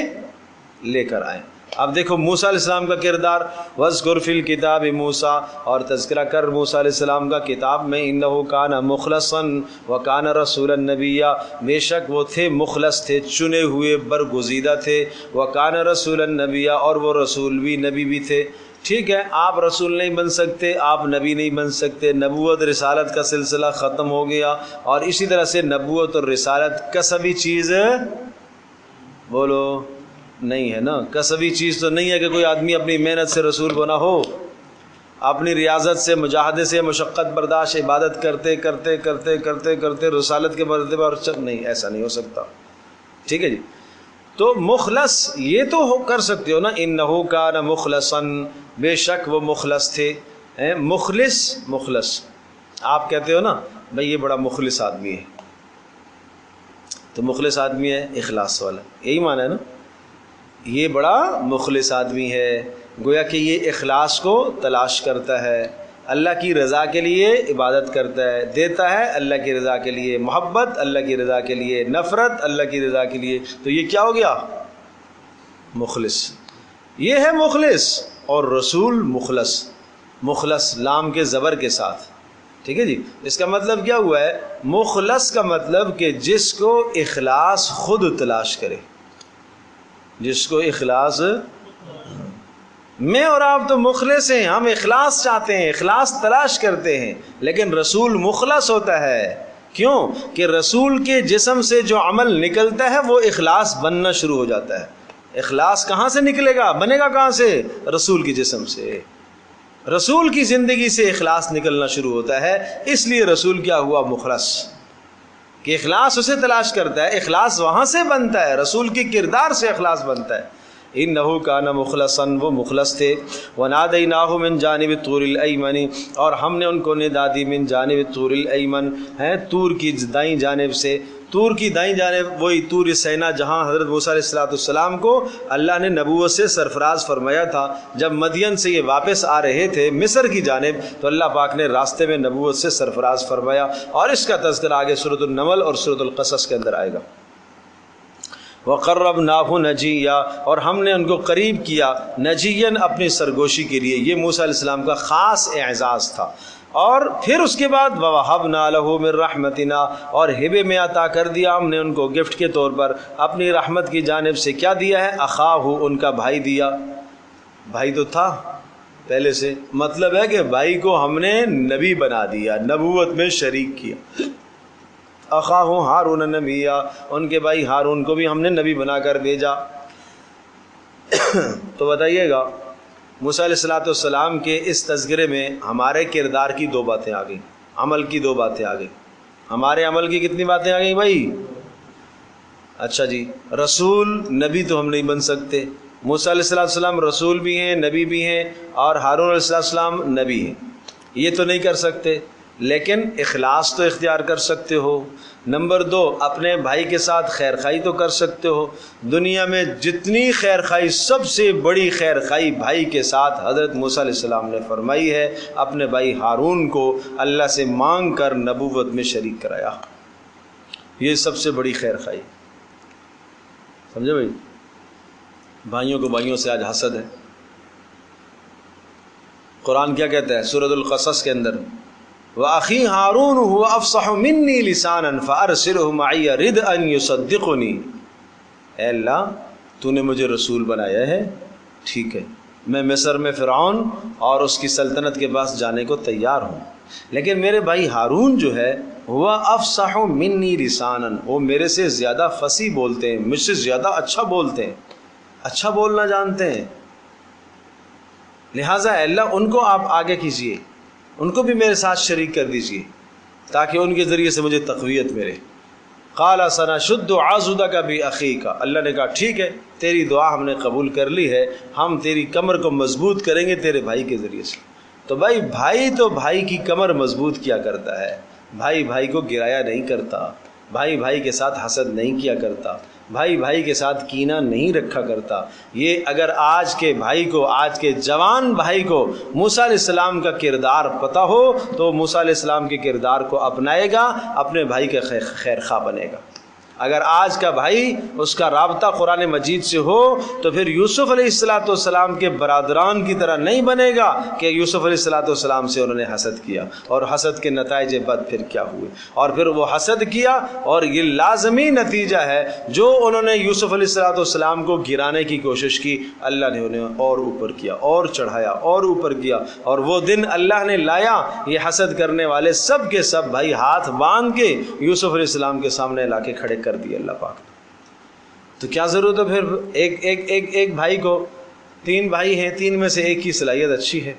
لے کر آئیں۔ اب دیکھو موسیٰ علیہ السلام کا کردار، وَاذْكُرْ فِي الْكِتَابِ موسیٰ اور تذکرہ کر موسیٰ علیہ السلام کا کتاب میں، إِنَّهُ كَانَ مُخْلَصًا وَكَانَ رَسُولًا نَبِيًّا بے شک وہ تھے مخلص تھے، چنے ہوئے برگزیدہ تھے، وَكَانَ رَسُولًا نَبِيًّا اور وہ رسول بھی نبی بھی تھے۔ ٹھیک ہے، آپ رسول نہیں بن سکتے، آپ نبی نہیں بن سکتے، نبوت رسالت کا سلسلہ ختم ہو گیا، اور اسی طرح سے نبوت اور رسالت کسبی چیز بولو نہیں ہے نا، کسبی چیز تو نہیں ہے کہ کوئی آدمی اپنی محنت سے رسول بنا ہو، اپنی ریاضت سے، مجاہدے سے، مشقت برداشت، عبادت کرتے کرتے کرتے کرتے کرتے رسالت کے مرتبے پر نہیں، ایسا نہیں ہو سکتا۔ ٹھیک ہے جی، تو مخلص یہ تو کر سکتے ہو نا، انہو کان مخلصاً بے شک وہ مخلص تھے، مخلص آپ کہتے ہو نا بھئی یہ بڑا مخلص آدمی ہے، تو مخلص آدمی ہے اخلاص والا، یہی معنی ہے نا، یہ بڑا مخلص آدمی ہے، گویا کہ یہ اخلاص کو تلاش کرتا ہے، اللہ کی رضا کے لیے عبادت کرتا ہے، دیتا ہے اللہ کی رضا کے لیے، محبت اللہ کی رضا کے لیے، نفرت اللہ کی رضا کے لیے، تو یہ کیا ہو گیا؟ مخلص۔ یہ ہے مخلص، اور رسول مخلص، مخلص لام کے زبر کے ساتھ، ٹھیک ہے جی. اس کا مطلب کیا ہوا ہے؟ مخلص کا مطلب کہ جس کو اخلاص خود تلاش کرے، جس کو اخلاص. میں اور آپ تو مخلص ہیں، ہم اخلاص چاہتے ہیں، اخلاص تلاش کرتے ہیں، لیکن رسول مخلص ہوتا ہے. کیوں کہ رسول کے جسم سے جو عمل نکلتا ہے وہ اخلاص بننا شروع ہو جاتا ہے. اخلاص کہاں سے نکلے گا، بنے گا کہاں سے؟ رسول کی جسم سے. رسول کی زندگی سے اخلاص نکلنا شروع ہوتا ہے. اس لیے رسول کیا ہوا؟ مخلص. کہ اخلاص اسے تلاش کرتا ہے، اخلاص وہاں سے بنتا ہے، رسول کی کردار سے اخلاص بنتا ہے. انہو کان مخلصا، وہ مخلص تھے. ونادیناہ من جانب الطور الایمن، اور ہم نے ان کو ندا دی من جانب الطور الایمن، ہے طور کی دائیں جانب سے. طور کی دائیں جانب وہی طور سینا جہاں حضرت موسیٰ علیہ السلام کو اللہ نے نبوت سے سرفراز فرمایا تھا. جب مدین سے یہ واپس آ رہے تھے مصر کی جانب تو اللہ پاک نے راستے میں نبوت سے سرفراز فرمایا، اور اس کا تذکرہ آگے سورۃ النمل اور سورۃ القصص کے اندر آئے گا. وَقَرَّبْنَاهُ نَجِيًّا، اور ہم نے ان کو قریب کیا نجیًا اپنی سرگوشی کے لیے. یہ موسیٰ علیہ السلام کا خاص اعزاز تھا. اور پھر اس کے بعد وَوَهَبْنَا لَهُ مِن رَحْمَتِنَا، اور ہبے میں عطا کر دیا ہم نے ان کو گفٹ کے طور پر اپنی رحمت کی جانب سے. کیا دیا ہے؟ اخاہ، ان کا بھائی دیا. بھائی تو تھا پہلے سے، مطلب ہے کہ بھائی کو ہم نے نبی بنا دیا، نبوت میں شریک کیا. اخاہ ہارون نبیا، ان کے بھائی ہارون کو بھی ہم نے نبی بنا کر بھیجا. تو بتائیے گا موسیٰ علیہ السلام کے اس تذکرے میں ہمارے کردار کی دو باتیں آ گئیں، عمل کی دو باتیں آ گئیں. ہمارے عمل کی کتنی باتیں آ گئیں بھائی؟ اچھا جی، رسول نبی تو ہم نہیں بن سکتے. موسیٰ علیہ السلام رسول بھی ہیں، نبی بھی ہیں، اور ہارون علیہ السلام نبی ہیں. یہ تو نہیں کر سکتے، لیکن اخلاص تو اختیار کر سکتے ہو. نمبر 2، اپنے بھائی کے ساتھ خیر خواہی تو کر سکتے ہو. دنیا میں جتنی خیر خواہی، سب سے بڑی خیر خواہی بھائی کے ساتھ حضرت موسیٰ علیہ السلام نے فرمائی ہے. اپنے بھائی ہارون کو اللہ سے مانگ کر نبوت میں شریک کرایا. یہ سب سے بڑی خیر خواہی. سمجھے بھائی؟ بھائیوں کو بھائیوں سے آج حسد ہے. قرآن کیا کہتا ہے سورۃ القصص کے اندر؟ وَأَخِي هَارُونُ هُوَ أَفْصَحُ مِنِّي لِسَانًا فَأَرْسِلْهُ مَعِيَ رِدْءًا يُصَدِّقُنِي. اے اللہ، تو نے مجھے رسول بنایا ہے، ٹھیک ہے، میں مصر میں فرعون اور اس کی سلطنت کے پاس جانے کو تیار ہوں، لیکن میرے بھائی ہارون جو ہے ہوا افصح منی لسانا، وہ میرے سے زیادہ فصیح بولتے ہیں، مجھ سے زیادہ اچھا بولتے ہیں، اچھا بولنا جانتے ہیں. لہٰذا اے اللہ ان کو آپ آگے کیجئے، ان کو بھی میرے ساتھ شریک کر دیجئے تاکہ ان کے ذریعے سے مجھے تقویت ملے. قال سنشد عضدک باخیک، اللہ نے کہا ٹھیک ہے، تیری دعا ہم نے قبول کر لی ہے، ہم تیری کمر کو مضبوط کریں گے تیرے بھائی کے ذریعے سے. تو بھائی تو بھائی کی کمر مضبوط کیا کرتا ہے، بھائی بھائی کو گرایا نہیں کرتا، بھائی بھائی کے ساتھ حسد نہیں کیا کرتا، بھائی بھائی کے ساتھ کینہ نہیں رکھا کرتا. یہ اگر آج کے بھائی کو، آج کے جوان بھائی کو موسیٰ علیہ السلام کا کردار پتہ ہو تو موسیٰ علیہ السلام کے کردار کو اپنائے گا، اپنے بھائی کے خیر خواہ بنے گا. اگر آج کا بھائی اس کا رابطہ قرآن مجید سے ہو تو پھر یوسف علیہ السلام کے برادران کی طرح نہیں بنے گا کہ یوسف علیہ السلام سے انہوں نے حسد کیا، اور حسد کے نتائج بد پھر کیا ہوئے، اور پھر وہ حسد کیا، اور یہ لازمی نتیجہ ہے جو انہوں نے یوسف علیہ السلام کو گرانے کی کوشش کی، اللہ نے انہیں اور اوپر کیا، اور چڑھایا، اور اوپر کیا. اور وہ دن اللہ نے لایا، یہ حسد کرنے والے سب کے سب بھائی ہاتھ باندھ کے یوسف علیہ السلام کے سامنے لا کے کھڑے کر دیا اللہ پاک. تو کیا ضرورت ہے پھر ایک بھائی کو، 3 بھائی ہیں، 3 میں سے ایک کی صلاحیت اچھی ہے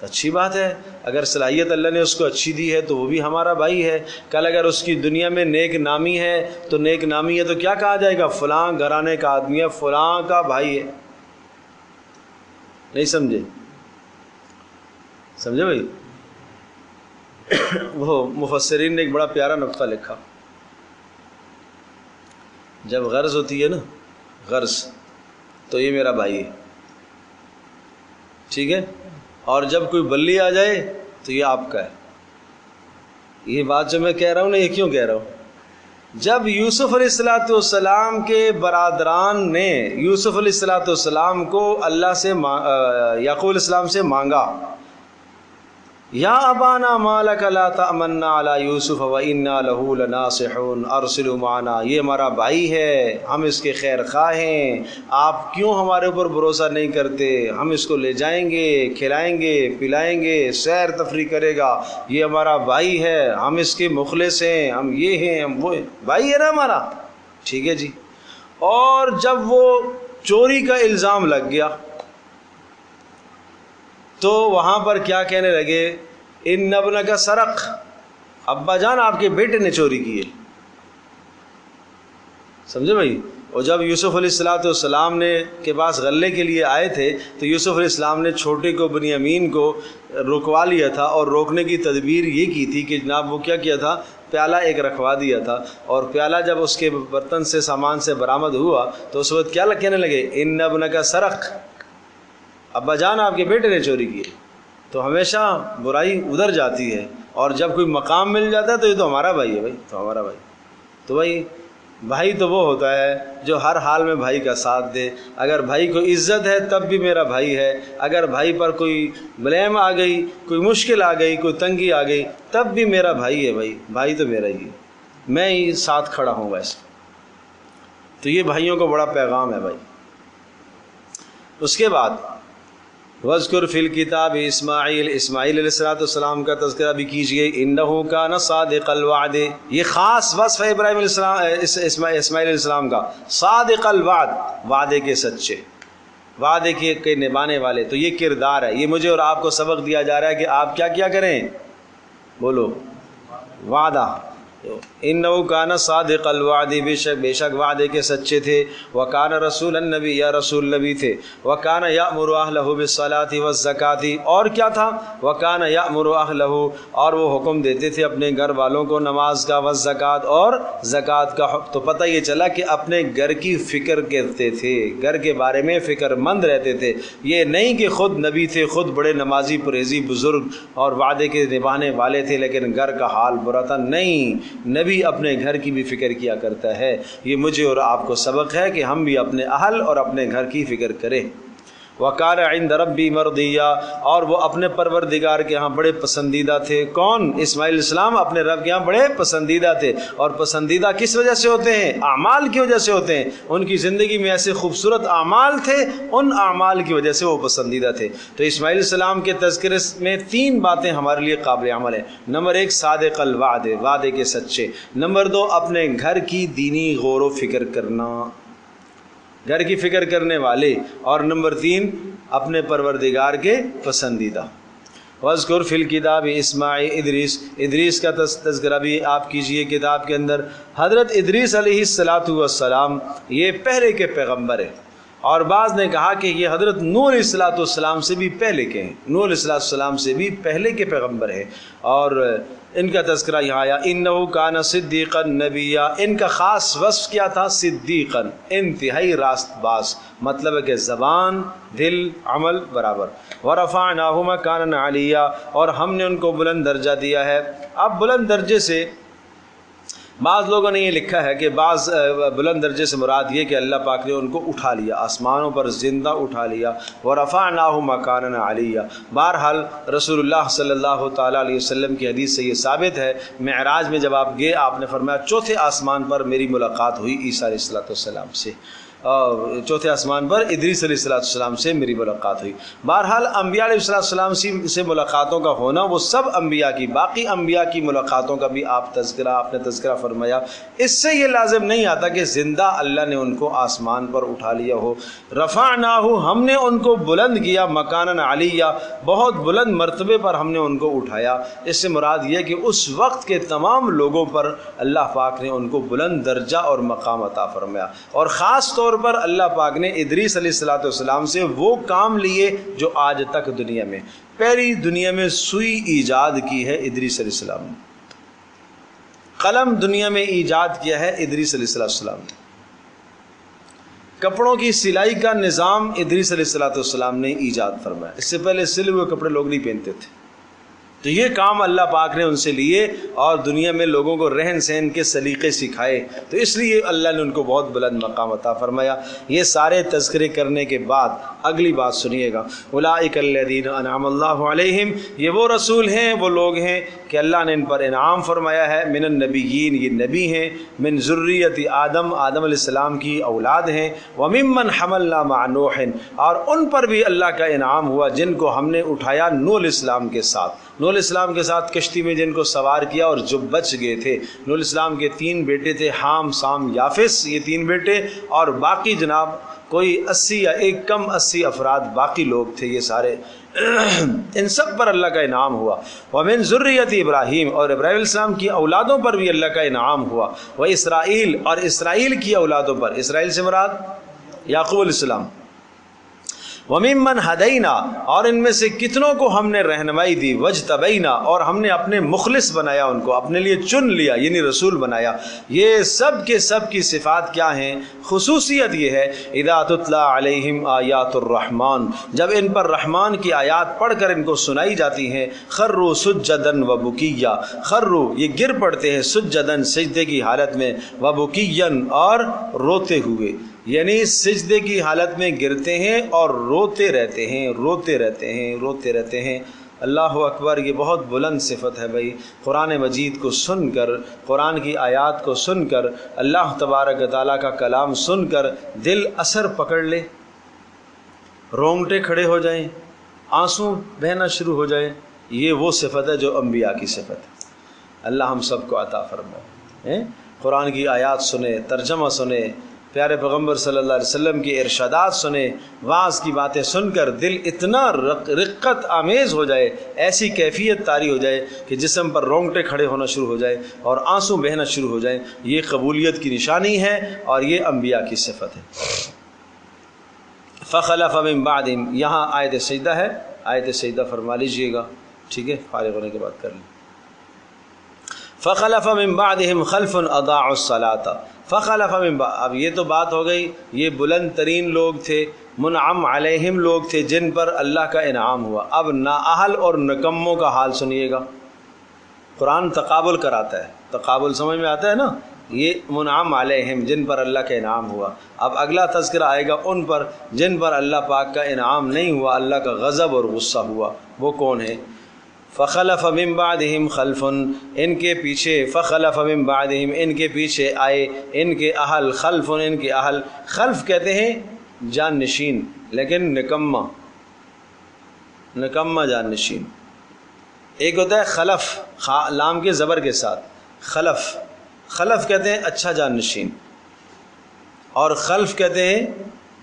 تو اچھی بات ہے. اگر صلاحیت اللہ نے اس کو اچھی دی ہے تو وہ بھی ہمارا بھائی ہے. کل اگر اس کی دنیا میں نیک نامی ہے تو نیک نامی ہے تو کیا کہا جائے گا؟ فلاں گھرانے کا آدمی ہے، فلاں کا بھائی ہے. نہیں سمجھے بھائی؟ وہ مفسرین نے ایک بڑا پیارا نقطہ لکھا، جب غرض ہوتی ہے نا، غرض، تو یہ میرا بھائی ہے، ٹھیک ہے، اور جب کوئی بلی آ جائے تو یہ آپ کا ہے. یہ بات جو میں کہہ رہا ہوں نا، یہ کیوں کہہ رہا ہوں؟ جب یوسف علیہ السلام کے برادران نے یوسف علیہ السلام کو اللہ سے یعقوب علیہ السلام سے مانگا، یا ابانا ما لک لا تأمنا علی یوسف و انا لہ لناصحون ارسلوا معنا، یہ ہمارا بھائی ہے، ہم اس کے خیر خواہ ہیں، آپ کیوں ہمارے اوپر بھروسہ نہیں کرتے؟ ہم اس کو لے جائیں گے، کھلائیں گے، پلائیں گے، سیر تفریح کرے گا، یہ ہمارا بھائی ہے، ہم اس کے مخلص ہیں، ہم یہ ہیں، ہم وہ ہیں، بھائی ہے نا ہمارا، ٹھیک ہے جی۔ اور جب وہ چوری کا الزام لگ گیا تو وہاں پر کیا کہنے لگے؟ ان ابنک سرق، ابا جان آپ کے بیٹے نے چوری کی ہے، سمجھے بھائی؟ اور جب یوسف علیہ السلام نے کے پاس غلے کے لیے آئے تھے تو یوسف علیہ السلام نے چھوٹے کو بنیامین کو رکوا لیا تھا، اور روکنے کی تدبیر یہ کی تھی کہ جناب وہ کیا کیا تھا، پیالہ ایک رکھوا دیا تھا، اور پیالہ جب اس کے برتن سے سامان سے برآمد ہوا تو اس وقت کیا کہنے لگے؟ ان ابنک سرق، ابا جان آپ کے بیٹے نے چوری کی ہے۔ تو ہمیشہ برائی ادھر جاتی ہے، اور جب کوئی مقام مل جاتا ہے تو یہ تو ہمارا بھائی ہے بھائی، تو ہمارا بھائی، تو بھائی تو وہ ہوتا ہے جو ہر حال میں بھائی کا ساتھ دے۔ اگر بھائی کو عزت ہے تب بھی میرا بھائی ہے، اگر بھائی پر کوئی بلیم آ گئی، کوئی مشکل آ گئی، کوئی تنگی آ گئی، تب بھی میرا بھائی ہے بھائی، بھائی تو میرا ہی ہے، میں ہی ساتھ کھڑا ہوں گا اس کو۔ تو یہ بھائیوں کو بڑا پیغام ہے بھائی۔ اس کے بعد وَاذْكُرْ فِي الْكِتَابِ اسماعیل، اسماعیل علیہ السلام کا تذکرہ بھی کیجئے، إِنَّهُ كَانَ صَادِقَ الْوَعْدِ، یہ خاص وصف ہے ابراہیم علیہ السلام، اسماعیل علیہ السلام کا، صادق الوعد، وعدے کے سچے، وعدے کے نبھانے والے۔ تو یہ کردار ہے، یہ مجھے اور آپ کو سبق دیا جا رہا ہے کہ آپ کیا کیا کریں، بولو، وعدہ۔ انہو کان صادق الوعد، بے شک وعدے کے سچے تھے، وکان رسول النبی، یا رسول نبی تھے، وکان یأمر اہلہ بالصلاۃ والزکاۃ، اور کیا تھا، وکان یأمر اہلہ، اور وہ حکم دیتے تھے اپنے گھر والوں کو نماز کا، والزکاۃ، اور زکوٰۃ کا۔ تو پتہ یہ چلا کہ اپنے گھر کی فکر کرتے تھے، گھر کے بارے میں فکر مند رہتے تھے، یہ نہیں کہ خود نبی تھے، خود بڑے نمازی پرہیزی بزرگ اور وعدے کے نبھانے والے تھے لیکن گھر کا حال برا تھا، نہیں، نبی اپنے گھر کی بھی فکر کیا کرتا ہے۔ یہ مجھے اور آپ کو سبق ہے کہ ہم بھی اپنے اہل اور اپنے گھر کی فکر کریں۔ وَقَالَ عِنْدَ رَبِّي مَرْضِيًّا، اور وہ اپنے پروردگار کے ہاں بڑے پسندیدہ تھے۔ کون؟ اسماعیل علیہ السلام اپنے رب کے ہاں بڑے پسندیدہ تھے، اور پسندیدہ کس وجہ سے ہوتے ہیں؟ اعمال کی وجہ سے ہوتے ہیں۔ ان کی زندگی میں ایسے خوبصورت اعمال تھے، ان اعمال کی وجہ سے وہ پسندیدہ تھے۔ تو اسماعیل علیہ السلام کے تذکرے میں 3 باتیں ہمارے لیے قابل عمل ہیں۔ نمبر 1 صادق الوعد، وعدے کے سچے۔ نمبر 2 اپنے گھر کی دینی غور و فکر کرنا، گھر کی فکر کرنے والے، اور نمبر 3 اپنے پروردگار کے پسندیدہ۔ وَاذْكُرْ فِي الْكِتَابِ اسماعیل، ادریس کا تذکرہ بھی آپ کیجئے کتاب کے اندر۔ حضرت ادریس علیہ السلام یہ پہلے کے پیغمبر ہیں، اور بعض نے کہا کہ یہ حضرت نوح علیہ السلام سے بھی پہلے کے ہیں، نوح علیہ السلام سے بھی پہلے کے پیغمبر ہیں، اور ان کا تذکرہ یہاں آیا۔ انہو کان صدیقا نبیا، ان کا خاص وصف کیا تھا؟ صدیقا، انتہائی راست باز، مطلب ہے کہ زبان دل عمل برابر۔ ورفعناہ مکانا علیا، اور ہم نے ان کو بلند درجہ دیا ہے۔ اب بلند درجے سے بعض لوگوں نے یہ لکھا ہے کہ بعض بلند درجے سے مراد یہ کہ اللہ پاک نے ان کو اٹھا لیا، آسمانوں پر زندہ اٹھا لیا، وَرَفَعْنَاهُ مَكَانًا عَلِيًّا۔ بہرحال رسول اللہ صلی اللہ تعالیٰ علیہ وسلم کی حدیث سے یہ ثابت ہے، معراج میں جب آپ گئے آپ نے فرمایا 4تھے آسمان پر میری ملاقات ہوئی عیسیٰ علیہ السلام سے، 4تھے آسمان پر ادریس علیہ السلام سے میری ملاقات ہوئی۔ بہرحال انبیاء علیہ السلام سے ملاقاتوں کا ہونا وہ سب انبیاء کی، باقی انبیاء کی ملاقاتوں کا بھی آپ نے تذکرہ فرمایا۔ اس سے یہ لازم نہیں آتا کہ زندہ اللہ نے ان کو آسمان پر اٹھا لیا ہو۔ رفعناہ، ہم نے ان کو بلند کیا، مکانا علیہ، بہت بلند مرتبے پر ہم نے ان کو اٹھایا۔ اس سے مراد یہ کہ اس وقت کے تمام لوگوں پر اللہ پاک نے ان کو بلند درجہ اور مقام عطا فرمایا، اور خاص طور پر اللہ پاک نے ادریس علیہ السلام سے وہ کام لیے جو آج تک دنیا میں، پہلی دنیا میں سوئی ایجاد کی ہے ادریس علیہ السلام نے، قلم دنیا میں ایجاد کیا ہے ادریس علیہ السلام نے، کپڑوں کی سلائی کا نظام ادریس علیہ السلام نے ایجاد فرمایا۔ اس سے پہلے سلے ہوئے کپڑے لوگ نہیں پہنتے تھے، تو یہ کام اللہ پاک نے ان سے لیے اور دنیا میں لوگوں کو رہن سہن کے سلیقے سکھائے، تو اس لیے اللہ نے ان کو بہت بلند مقام عطا فرمایا۔ یہ سارے تذکرے کرنے کے بعد اگلی بات سنیے گا، اولئک الذین انعم اللہ علیہم، یہ وہ رسول ہیں، وہ لوگ ہیں کہ اللہ نے ان پر انعام فرمایا ہے، من النبیین، یہ نبی ہیں، من ذریت آدم، آدم علیہ السلام کی اولاد ہیں، وممن حملنا مع نوح، اور ان پر بھی اللہ کا انعام ہوا جن کو ہم نے اٹھایا نوح علیہ السلام کے ساتھ، نوح علیہ السلام کے ساتھ کشتی میں جن کو سوار کیا اور جو بچ گئے تھے۔ نوح علیہ السلام کے 3 بیٹے تھے، حام، سام، یافس، یہ 3 بیٹے، اور باقی جناب کوئی 80 یا ایک کم 80 افراد باقی لوگ تھے، یہ سارے ان سب پر اللہ کا انعام ہوا۔ ومن ذریت ابراہیم، اور ابراہیم علیہ السلام کی اولادوں پر بھی اللہ کا انعام ہوا، وہ اسرائیل، اور اسرائیل کی اولادوں پر، اسرائیل سے مراد یعقوب علیہ السلام، وَمِمَّنْ هَدَيْنَا، اور ان میں سے کتنوں کو ہم نے رہنمائی دی، وَاجْتَبَيْنَا، اور ہم نے اپنے مخلص بنایا، ان کو اپنے لیے چن لیا، یعنی رسول بنایا۔ یہ سب کے سب کی صفات کیا ہیں؟ خصوصیت یہ ہے، اِذَا تُتْلَى عَلَيْهِمْ آیات الرحمن، جب ان پر رحمان کی آیات پڑھ کر ان کو سنائی جاتی ہیں، خروا سجداً وبکیا، خروا یہ گر پڑتے ہیں، سجداً سجدے کی حالت میں، وبکیا اور روتے ہوئے، یعنی سجدے کی حالت میں گرتے ہیں اور روتے رہتے ہیں، روتے رہتے ہیں، روتے رہتے ہیں۔ اللہ اکبر، یہ بہت بلند صفت ہے بھائی۔ قرآن مجید کو سن کر، قرآن کی آیات کو سن کر، اللہ تبارک و تعالیٰ کا کلام سن کر دل اثر پکڑ لے، رونگٹے کھڑے ہو جائیں، آنسو بہنا شروع ہو جائیں، یہ وہ صفت ہے جو انبیاء کی صفت ہے۔ اللہ ہم سب کو عطا فرمائے۔ قرآن کی آیات سنیں، ترجمہ سنیں، پیارے پیغمبر صلی اللہ علیہ وسلم کی ارشادات سنیں، وعظ کی باتیں سن کر دل اتنا رقت آمیز ہو جائے، ایسی کیفیت طاری ہو جائے کہ جسم پر رونگٹے کھڑے ہونا شروع ہو جائے اور آنسو بہنا شروع ہو جائیں، یہ قبولیت کی نشانی ہے اور یہ انبیاء کی صفت ہے۔ فخلف من بعدہم، یہاں آیت سجدہ ہے، آیت سجدہ فرما لیجئے گا، ٹھیک ہے، فارغ ہونے کے بعد کر لیں۔ فخلف من بعدہم خلف اضاعوا الصلاۃ، فخلف من بعد، اب یہ تو بات ہو گئی، یہ بلند ترین لوگ تھے، منعم علیہم لوگ تھے جن پر اللہ کا انعام ہوا۔ اب نااہل اور نکموں کا حال سنیے گا۔ قرآن تقابل کراتا ہے، تقابل سمجھ میں آتا ہے نا، یہ منعم علیہم جن پر اللہ کا انعام ہوا، اب اگلا تذکرہ آئے گا ان پر جن پر اللہ پاک کا انعام نہیں ہوا، اللہ کا غضب اور غصہ ہوا، وہ کون ہے؟ فخلف من بعدہم خلف، ان کے پیچھے، فخلف من بعدہم ان کے پیچھے آئے ان کے اہل، خلف ان کے اہل، خلف کہتے ہیں جان نشین، لیکن نکمہ، نکمہ جان نشین۔ ایک ہوتا ہے خلف، لام کے زبر کے ساتھ، خلف، خلف کہتے ہیں اچھا جان نشین، اور خلف کہتے ہیں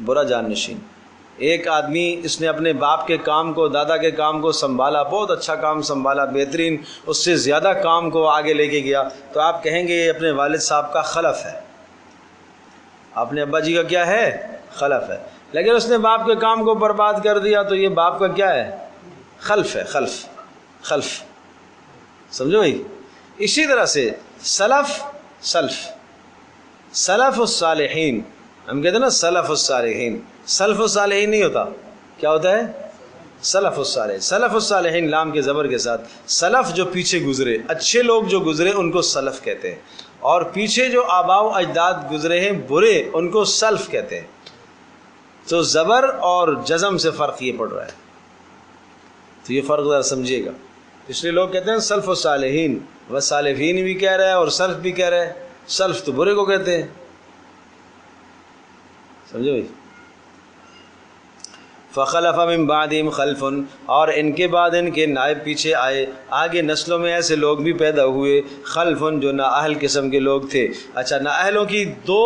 برا جان نشین۔ ایک آدمی، اس نے اپنے باپ کے کام کو، دادا کے کام کو سنبھالا، بہت اچھا کام سنبھالا، بہترین، اس سے زیادہ کام کو آگے لے کے گیا، تو آپ کہیں گے یہ اپنے والد صاحب کا خلف ہے، اپنے ابا جی کا کیا ہے؟ خلف ہے۔ لیکن اس نے باپ کے کام کو برباد کر دیا تو یہ باپ کا کیا ہے؟ خلف ہے، خلف، خلف، سمجھو بھائی۔ اسی طرح سے سلف، سلف، سلف الصالحین، ہم کہتے ہیں نا سلف الصالحین، سلف الصالحین نہیں ہوتا، کیا ہوتا ہے؟ سلف الصالح، سلف الصالحین لام کے زبر کے ساتھ، سلف جو پیچھے گزرے، اچھے لوگ جو گزرے ان کو سلف کہتے ہیں، اور پیچھے جو آباء و اجداد گزرے ہیں برے، ان کو سلف کہتے ہیں۔ تو زبر اور جزم سے فرق یہ پڑ رہا ہے، تو یہ فرق ذرا سمجھیے گا۔ اس لیے لوگ کہتے ہیں سلف الصالحین، وہ صالحین بھی کہہ رہا ہے اور سلف بھی کہہ رہا ہے، سلف تو برے کو کہتے ہیں، سمجھو بھائی۔ فخلف من بعدہم خلف، اور ان کے بعد ان کے نائب پیچھے آئے، آگے نسلوں میں ایسے لوگ بھی پیدا ہوئے، خلف جو نااہل قسم کے لوگ تھے۔ اچھا، نااہلوں کی 2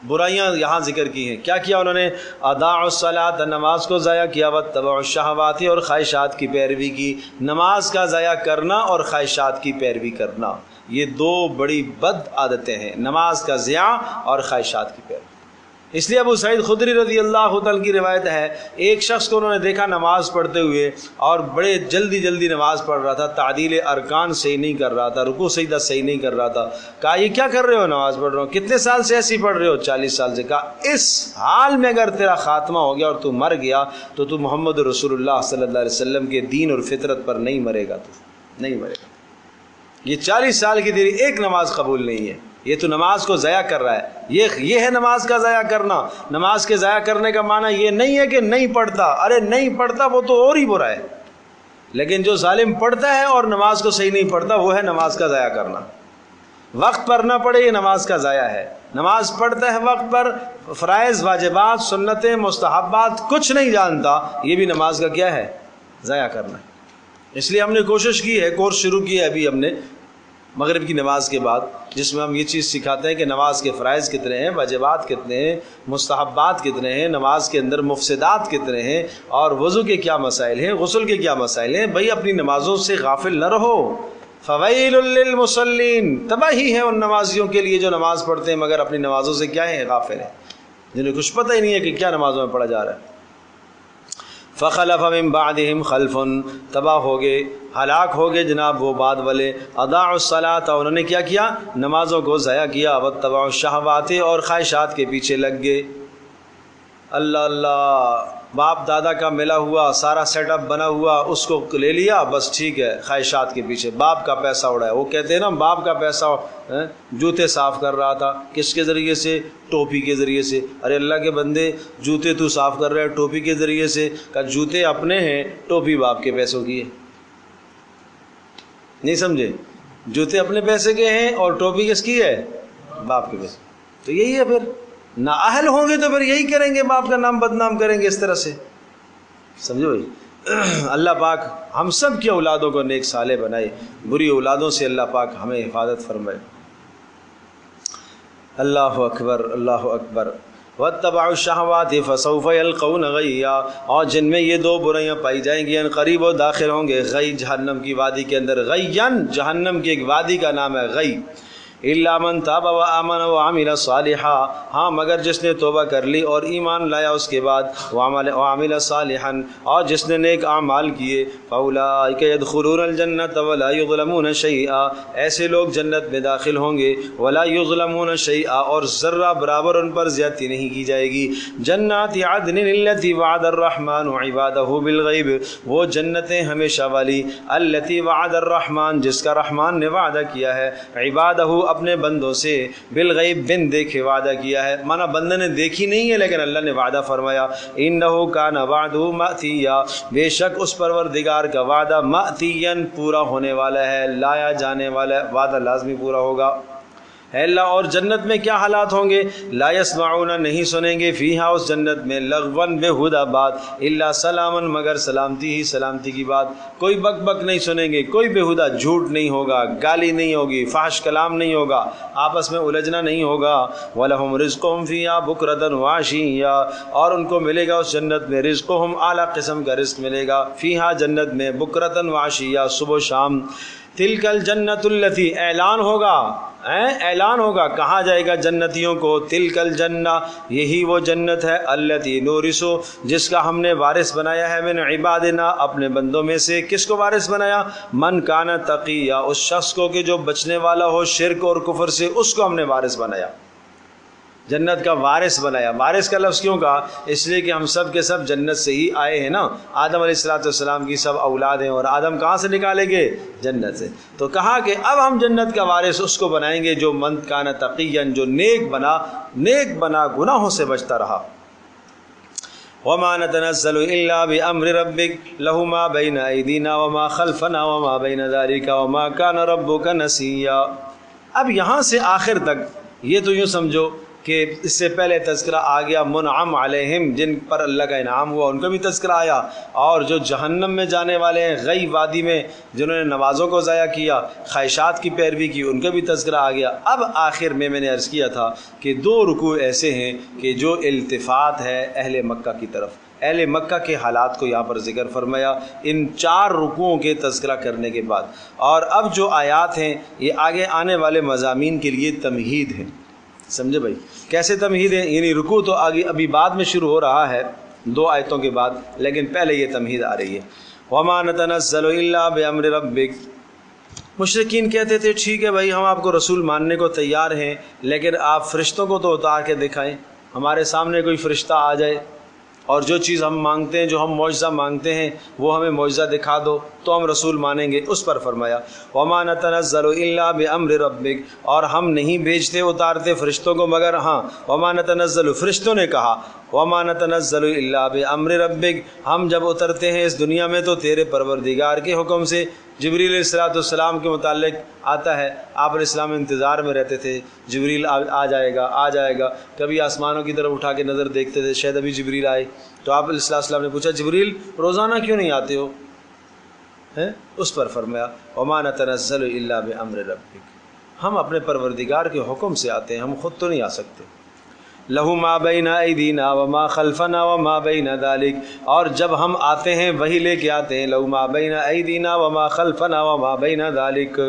برائیاں یہاں ذکر کی ہیں۔ کیا کیا انہوں نے؟ اضاعوا الصلاۃ، نماز کو ضائع کیا، واتبعوا الشہوات، اور خواہشات کی پیروی کی۔ نماز کا ضائع کرنا اور خواہشات کی پیروی کرنا، یہ 2 بڑی بد عادتیں ہیں، نماز کا ضیاع اور خواہشات کی پیروی۔ اس لیے ابو سعید خدری رضی اللہ تعالیٰ کی روایت ہے، ایک شخص کو انہوں نے دیکھا نماز پڑھتے ہوئے، اور بڑے جلدی جلدی نماز پڑھ رہا تھا، تعدیل ارکان صحیح نہیں کر رہا تھا، رکوع سجدہ صحیح نہیں کر رہا تھا۔ کہا یہ کیا کر رہے ہو؟ نماز پڑھ رہا ہوں۔ کتنے سال سے ایسی پڑھ رہے ہو؟ 40 سال سے۔ کہا اس حال میں اگر تیرا خاتمہ ہو گیا اور تو مر گیا تو تو محمد رسول اللہ صلی اللہ علیہ وسلم کے دین اور فطرت پر نہیں مرے گا، تو نہیں مرے گا. یہ 40 سال کی تیری ایک نماز قبول نہیں ہے. یہ تو نماز کو ضائع کر رہا ہے. یہ ہے نماز کا ضائع کرنا. نماز کے ضائع کرنے کا معنی یہ نہیں ہے کہ نہیں پڑھتا. ارے نہیں پڑھتا وہ تو اور ہی برا ہے. لیکن جو ظالم پڑھتا ہے اور نماز کو صحیح نہیں پڑھتا وہ ہے نماز کا ضائع کرنا. وقت پر نہ پڑھے یہ نماز کا ضائع ہے. نماز پڑھتا ہے وقت پر, فرائض واجبات سنتیں مستحبات کچھ نہیں جانتا, یہ بھی نماز کا کیا ہے؟ ضائع کرنا ہے. اس لیے ہم نے کوشش کی ہے, کورس شروع کیا ہے ابھی ہم نے مغرب کی نماز کے بعد, جس میں ہم یہ چیز سکھاتے ہیں کہ نماز کے فرائض کتنے ہیں, واجبات کتنے ہیں, مستحبات کتنے ہیں, نماز کے اندر مفسدات کتنے ہیں, اور وضو کے کیا مسائل ہیں, غسل کے کیا مسائل ہیں. بھائی اپنی نمازوں سے غافل نہ رہو. فویل للمصلین, تباہی ہے ان نمازیوں کے لیے جو نماز پڑھتے ہیں مگر اپنی نمازوں سے کیا ہے؟ غافل ہیں, جنہیں کچھ پتہ ہی نہیں ہے کہ کیا نمازوں میں پڑھا جا رہا ہے. فخلف من بعدهم خلف, تباہ ہو گئے, ہلاک ہو گئے جناب وہ بعد والے. اضاعوا الصلاۃ, انہوں نے کیا کیا؟ نمازوں کو ضائع کیا. واتبعوا الشہوات, اور خواہشات کے پیچھے لگ گئے. اللہ اللہ, باپ دادا کا ملا ہوا سارا سیٹ اپ بنا ہوا اس کو لے لیا, بس ٹھیک ہے, خواہشات کے پیچھے. باپ کا پیسہ اڑایا. وہ کہتے ہیں نا باپ کا پیسہ, جوتے صاف کر رہا تھا, کس کے ذریعے سے؟ ٹوپی کے ذریعے سے. ارے اللہ کے بندے, جوتے تو صاف کر رہے ہیں ٹوپی کے ذریعے سے. کہ جوتے اپنے ہیں, ٹوپی باپ کے پیسوں کی ہے. نہیں سمجھے؟ جوتے اپنے پیسے کے ہیں اور ٹوپی کس کی ہے؟ باپ کے پیسے. تو یہی ہے, پھر نااہل ہوں گے تو پھر یہی کریں گے, باپ کا نام بدنام کریں گے اس طرح سے. سمجھو بھائی, اللہ پاک ہم سب کی اولادوں کو نیک صالح بنائے, بری اولادوں سے اللہ پاک ہمیں حفاظت فرمائے. اللہ اکبر اللہ اکبر. واتبعوا الشہوات فسوف یلقون غیا, اور جن میں یہ دو برائیاں پائی جائیں گی ان قریب وہ داخل ہوں گے غی, جہنم کی وادی کے اندر. غیاً, جہنم کی ایک وادی کا نام ہے غی. الا من تاب وآمن وعمل صالحا, ہاں مگر جس نے توبہ کر لی اور ایمان لایا اس کے بعد, وعمل صالحا, اور جس نے نیک اعمال کیے. فاولئک يدخلون الجنة ولا يظلمون شیئا, ایسے لوگ جنت میں داخل ہوں گے. ولا يظلمون شیئا, اور ذرہ برابر ان پر زیادتی نہیں کی جائے گی. جنات عدن التي وعد الرحمن عباده بالغیب, وہ جنتیں ہمیشہ والی. التي وعد الرحمن, جس کا رحمان نے وعدہ کیا ہے. عبادہ, اپنے بندوں سے. بالغیب, بن دیکھے وعدہ کیا ہے, مانا بندے نے دیکھی نہیں ہے لیکن اللہ نے وعدہ فرمایا. انہ کان وعدہ مأتیا, بے شک اس پروردگار کا وعدہ مأتیا, پورا ہونے والا ہے, لایا جانے والا ہے, وعدہ لازمی پورا ہوگا. ہے اللہ. اور جنت میں کیا حالات ہوں گے؟ لا یسمعون, نہیں سنیں گے, فیہا, اس جنت میں, لغون, بےہودہ بات, الا سلاما, مگر سلامتی ہی سلامتی کی بات. کوئی بک بک نہیں سنیں گے, کوئی بےہودہ جھوٹ نہیں ہوگا, گالی نہیں ہوگی, فحش کلام نہیں ہوگا, آپس میں الجھنا نہیں ہوگا. وَلَهُمْ رِزْقُهُمْ فِيهَا بُكْرَةً وَعَشِيًّا, اور ان کو ملے گا اس جنت میں رزقہم, اعلیٰ قسم کا رزق ملے گا. فیہا, جنت میں, بُكْرَةً وَعَشِيًّا, صبح و شام. تلک الجنت التی, اعلان ہوگا, اعلان ہوگا, کہا جائے گا جنتیوں کو. تلک الجنہ, یہی وہ جنت ہے. التی نورثو, جس کا ہم نے وارث بنایا ہے. من عبادنا, اپنے بندوں میں سے. کس کو وارث بنایا؟ من کان تقیا, اس شخص کو کہ جو بچنے والا ہو شرک اور کفر سے, اس کو ہم نے وارث بنایا, جنت کا وارث بنایا. وارث کا لفظ کیوں کہا؟ اس لیے کہ ہم سب کے سب جنت سے ہی آئے ہیں نا. آدم علیہ السلام کی سب اولاد ہیں, اور آدم کہاں سے نکالیں گے؟ جنت سے. تو کہا کہ اب ہم جنت کا وارث اس کو بنائیں گے جو من کان تقیا, جو نیک بنا, گناہوں سے بچتا رہا. وما نتنزل الا بامر ربك له ما بين ايدينا وما خلفنا وما بين ذلك وما كان ربك نسيا. اب یہاں سے آخر تک یہ تو یوں سمجھو کہ اس سے پہلے تذکرہ آ گیا منعم علیہم, جن پر اللہ کا انعام ہوا ان کا بھی تذکرہ آیا, اور جو جہنم میں جانے والے ہیں غی وادی میں, جنہوں نے نمازوں کو ضائع کیا, خواہشات کی پیروی کی, ان کا بھی تذکرہ آ گیا. اب آخر میں نے عرض کیا تھا کہ 2 رکوع ایسے ہیں کہ جو التفات ہے اہل مکہ کی طرف. اہل مکہ کے حالات کو یہاں پر ذکر فرمایا ان 4 رکوعوں کے تذکرہ کرنے کے بعد. اور اب جو آیات ہیں یہ آگے آنے والے مضامین کے لیے تمہید ہیں. سمجھے بھائی کیسے تمہید ہے؟ یعنی رکوع تو آگے ابھی بعد میں شروع ہو رہا ہے 2 آیتوں کے بعد, لیکن پہلے یہ تمہید آ رہی ہے. وما نتنزل الا بامر ربک. مشرکین کہتے تھے ٹھیک ہے بھائی, ہم آپ کو رسول ماننے کو تیار ہیں, لیکن آپ فرشتوں کو تو اتار کے دکھائیں, ہمارے سامنے کوئی فرشتہ آ جائے اور جو چیز ہم مانگتے ہیں, جو ہم معجزہ مانگتے ہیں وہ ہمیں معجزہ دکھا دو, تو ہم رسول مانیں گے اس پر فرمایا وما نتنزل الا بامر ربک، اور ہم نہیں بھیجتے اتارتے فرشتوں کو مگر ہاں وما نتنزل، فرشتوں نے کہا وما نتنزل الا بامر ربک، ہم جب اترتے ہیں اس دنیا میں تو تیرے پروردگار کے حکم سے۔ جبریل علیہ السلام کے متعلق آتا ہے آپ علیہ السلام انتظار میں رہتے تھے، جبریل آ جائے گا، کبھی آسمانوں کی طرف اٹھا کے نظر دیکھتے تھے شاید ابھی جبریل آئے، تو آپ علیہ السلام نے پوچھا جبریل روزانہ کیوں نہیں آتے ہو؟ اس پر فرمایا وما نتنزل الا بامر ربک، ہم اپنے پروردگار کے حکم سے آتے ہیں، ہم خود تو نہیں آ سکتے۔ لہو ما بین ایدینا وما خلفنا وما بین ذلک، اور جب ہم آتے ہیں وہی لے کے آتے ہیں لہو ما بین ایدینا وما خلفنا وما بین ذلک،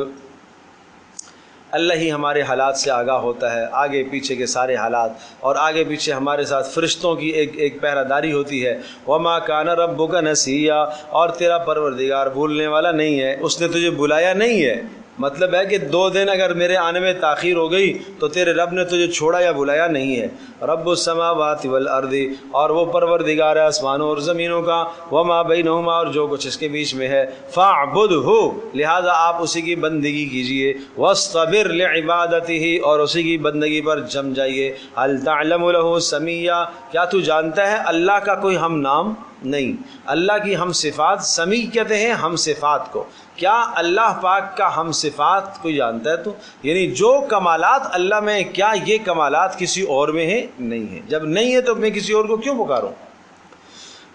اللہ ہی ہمارے حالات سے آگاہ ہوتا ہے، آگے پیچھے کے سارے حالات، اور آگے پیچھے ہمارے ساتھ فرشتوں کی ایک پہرہ داری ہوتی ہے۔ وما کان ربک نسیا، اور تیرا پروردگار بھولنے والا نہیں ہے، اس نے تجھے بلایا نہیں ہے، مطلب ہے کہ 2 دن اگر میرے آنے میں تاخیر ہو گئی تو تیرے رب نے تجھے چھوڑا یا بلایا نہیں ہے۔ رب السماوات والارض، اور وہ پروردگار ہے آسمانوں اور زمینوں کا، وما بینہما، اور جو کچھ اس کے بیچ میں ہے، فاعبدہ، لہذا آپ اسی کی بندگی کیجئے، واصطبر لعبادتہ، اور اسی کی بندگی پر جم جائیے۔ هل تعلم له سمیہ، کیا تو جانتا ہے اللہ کا کوئی ہم نام؟ نہیں، اللہ کی ہم صفات، سمیع کہتے ہیں ہم صفات کو، کیا اللہ پاک کا ہم صفات کوئی جانتا ہے؟ تو یعنی جو کمالات اللہ میں، کیا یہ کمالات کسی اور میں ہیں؟ نہیں ہے، جب نہیں ہے تو میں کسی اور کو کیوں پکاروں؟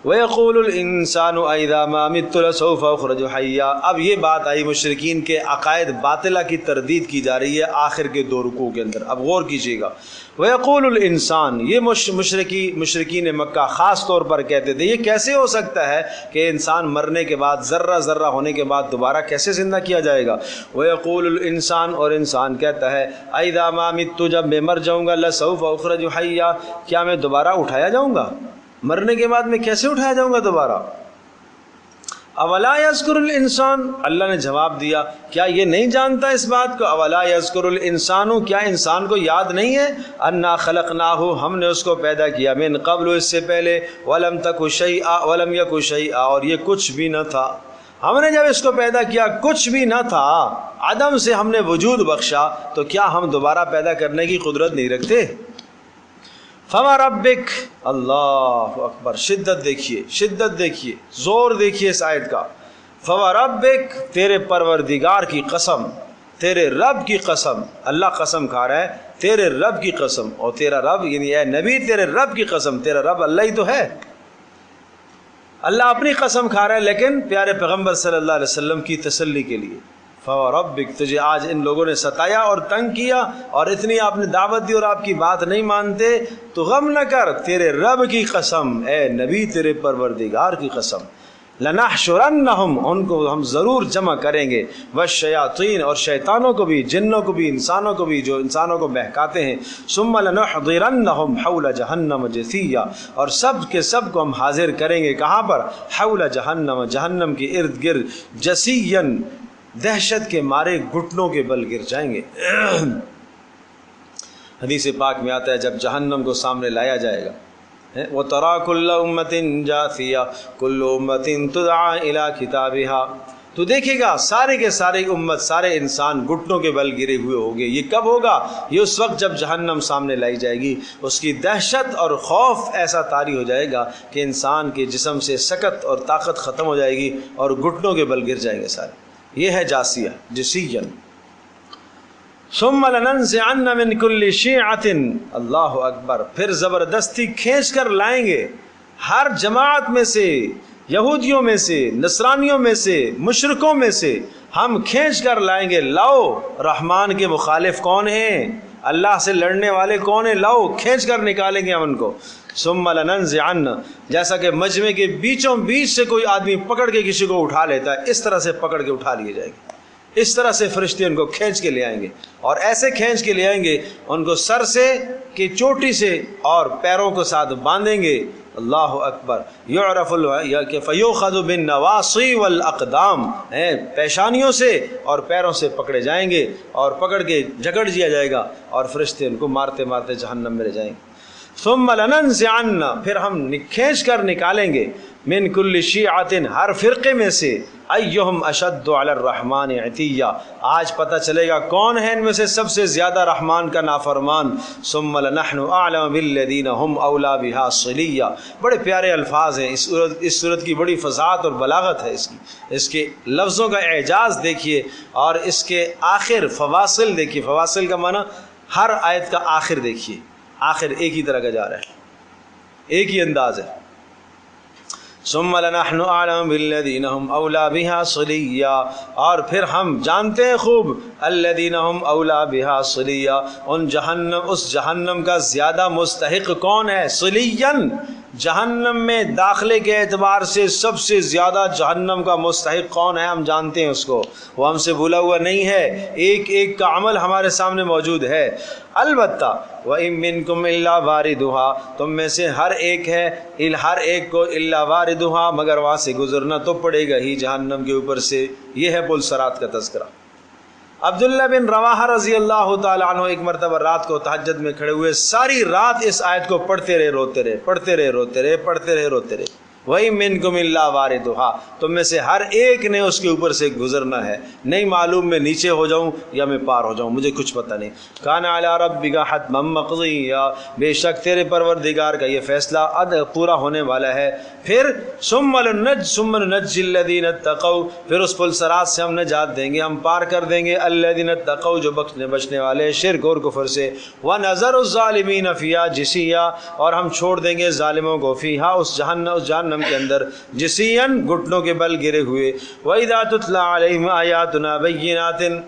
وَيَقُولُ الْإِنسَانُ أَإِذَا مَا مِتُّ لَسَوْفَ أُخْرَجُ حَيًّا، اب یہ بات آئی مشرکین کے عقائد باطلہ کی تردید کی جا رہی ہے آخر کے 2 رکوع کے اندر، اب غور کیجیے گا۔ وَيَقُولُ الْإِنسَانُ، یہ مشرکین مکہ خاص طور پر کہتے تھے یہ کیسے ہو سکتا ہے کہ انسان مرنے کے بعد، ذرہ ذرہ ہونے کے بعد دوبارہ کیسے زندہ کیا جائے گا؟ وَيَقُولُ الْإِنسَانُ، اور انسان کہتا ہے أَإِذَا مَا مِتُّ، جب میں مر جاؤں گا، لَسَوْفَ أُخْرَجُ حَيًّا، کیا میں دوبارہ اٹھایا جاؤں گا؟ مرنے کے بعد میں کیسے اٹھایا جاؤں گا دوبارہ؟ اولا یذکر الانسان، اللہ نے جواب دیا کیا یہ نہیں جانتا اس بات کو؟ اولا یذکر الانسان، کیا انسان کو یاد نہیں ہے؟ انا خلقناہ، ہم نے اس کو پیدا کیا، من قبل، اس سے پہلے، ولم تک شیئا ولم یک شیئا، اور یہ کچھ بھی نہ تھا۔ ہم نے جب اس کو پیدا کیا کچھ بھی نہ تھا، عدم سے ہم نے وجود بخشا، تو کیا ہم دوبارہ پیدا کرنے کی قدرت نہیں رکھتے؟ فما ربک، اللہ اکبر، شدت دیکھیے، زور دیکھیے اس آیت کا۔ فما ربک، تیرے پروردگار کی قسم، تیرے رب کی قسم، اللہ قسم کھا رہا ہے، تیرے رب کی قسم، اور تیرا رب یعنی اے نبی تیرے رب کی قسم، تیرا رب اللہ ہی تو ہے۔ اللہ اپنی قسم کھا رہا ہے لیکن پیارے پیغمبر صلی اللہ علیہ وسلم کی تسلی کے لیے۔ فَوَرَبِّكَ، تجھے آج ان لوگوں نے ستایا اور تنگ کیا اور اتنی آپ نے دعوت دی اور آپ کی بات نہیں مانتے، تو غم نہ کر، تیرے رب کی قسم، اے نبی تیرے پروردگار کی قسم، لَنَحْشُرَنَّهُمْ، ان کو ہم ضرور جمع کریں گے، وَالشَّيَاطِينَ، اور شیطانوں کو بھی، جنوں کو بھی، انسانوں کو بھی جو انسانوں کو بہکاتے ہیں، ثُمَّ لَنُحْضِرَنَّهُمْ حَوْلَ جَهَنَّمَ جِثِيًّا، اور سب کے سب کو ہم حاضر کریں گے کہاں پر؟ حول جہنم، جہنم کے ارد گرد، جسیًّا، دہشت کے مارے گھٹنوں کے بل گر جائیں گے۔ حدیث پاک میں آتا ہے جب جہنم کو سامنے لایا جائے گا، وَتَرَىٰ كُلَّ أُمَّةٍ جَاثِيَةٍ كُلُّ أُمَّةٍ تُدْعَىٰ إِلَىٰ كِتَابِهَا، تو دیکھے گا سارے کے سارے امت، سارے انسان گھٹنوں کے بل گرے ہوئے ہوں گے۔ یہ کب ہوگا؟ یہ اس وقت جب جہنم سامنے لائی جائے گی، اس کی دہشت اور خوف ایسا طاری ہو جائے گا کہ انسان کے جسم سے سکت اور طاقت ختم ہو جائے گی اور گھٹنوں کے بل گر جائیں گے سارے۔ یہ ہے جاسیہ، جسیًا۔ ثم لننزعن من كل شيعة، اللہ اکبر، پھر زبردستی کھینچ کر لائیں گے ہر جماعت میں سے، یہودیوں میں سے، نصرانیوں میں سے، مشرکوں میں سے، ہم کھینچ کر لائیں گے۔ لاؤ، رحمان کے مخالف کون ہیں؟ اللہ سے لڑنے والے کون ہیں؟ لاؤ، کھینچ کر نکالیں گے ہم ان کو۔ ثم لننزعن، جیسا کہ مجمع کے بیچوں بیچ سے کوئی آدمی پکڑ کے کسی کو اٹھا لیتا ہے، اس طرح سے پکڑ کے اٹھا لیے جائیں گے، اس طرح سے فرشتے ان کو کھینچ کے لے آئیں گے، اور ایسے کھینچ کے لے آئیں گے ان کو سر سے کہ چوٹی سے اور پیروں کو ساتھ باندھیں گے۔ اللہ اکبر، یعرف فیؤخذ بالنواصی والاقدام، پیشانیوں سے اور پیروں سے پکڑے جائیں گے اور پکڑ کے جکڑ دیا جائے گا، اور فرشتے ان کو مارتے مارتے جہنم میں لے جائیں گے۔ ثم لننزعن، پھر ہم کھینچ کر نکالیں گے، من کل شیعۃ، ہر فرقے میں سے، ایہم اشد علی الرحمن عتیہ، آج پتہ چلے گا کون ہے ان میں سے سب سے زیادہ رحمان کا نافرمان، ثم لنحن اعلم بالذین هم اولی بها صلیہ۔ بڑے پیارے الفاظ ہیں، اس صورت کی بڑی فصاحت اور بلاغت ہے، اس کے لفظوں کا اعجاز دیکھیے، اور اس کے آخر فواصل دیکھیے، فواصل کا معنی ہر آیت کا آخر دیکھیے، آخر ایک ہی طرح کا جا رہا ہے، ایک ہی انداز ہے۔ ثم لنحن اعلم بالذین هم اولی بها صلیہ، اور پھر ہم جانتے ہیں خوب، الذین هم اولی بها صلیہ، اس جہنم کا زیادہ مستحق کون ہے، صلیًا، جہنم میں داخلے کے اعتبار سے سب سے زیادہ جہنم کا مستحق کون ہے، ہم جانتے ہیں اس کو، وہ ہم سے بھولا ہوا نہیں ہے، ایک ایک کا عمل ہمارے سامنے موجود ہے۔ البتہ وَإِن مِّنكُمْ إِلَّا وَارِدُهَا، تم میں سے ہر ایک ہے، ہر ایک کو إِلَّا وَارِدُهَا، مگر وہاں سے گزرنا تو پڑے گا ہی جہنم کے اوپر سے۔ یہ ہے پل صراط کا تذکرہ۔ عبداللہ بن رواحہ رضی اللہ تعالیٰ عنہ ایک مرتبہ رات کو تہجد میں کھڑے ہوئے، ساری رات اس آیت کو پڑھتے رہے، روتے رہے، پڑھتے رہے، روتے رہے، پڑھتے رہے، روتے رہے۔ وَإِن مِّنكُمْ إِلَّا وَارِدُهَا، تم میں سے ہر ایک نے اس کے اوپر سے گزرنا ہے، نہیں معلوم میں نیچے ہو جاؤں یا میں پار ہو جاؤں، مجھے کچھ پتہ نہیں۔ كَانَ عَلَىٰ رَبِّكَ حَتْمًا مَّقْضِيًّا، بے شک تیرے پروردگار کا یہ فیصلہ پورا ہونے والا ہے۔ پھر ثُمَّ نُنَجِّي الَّذِينَ اتَّقَوْا، پھر اس پل صراط سے ہم نجات دیں گے، ہم پار کر دیں گے، الَّذِينَ اتَّقَوْا، جو بچنے والے شرک اور کفر سے، وَنَذَرُ الظَّالِمِينَ فِيهَا جِثِيًّا، اور ہم چھوڑ دیں گے ظالموں کو، فیہا، اس جہنم کے اندر، جسین، گھٹنوں کے بل گرے ہوئے۔ وَإِذَا تُتْلَىٰ عَلَيْهِمْ آيَاتُنَا بَيِّنَاتٍ،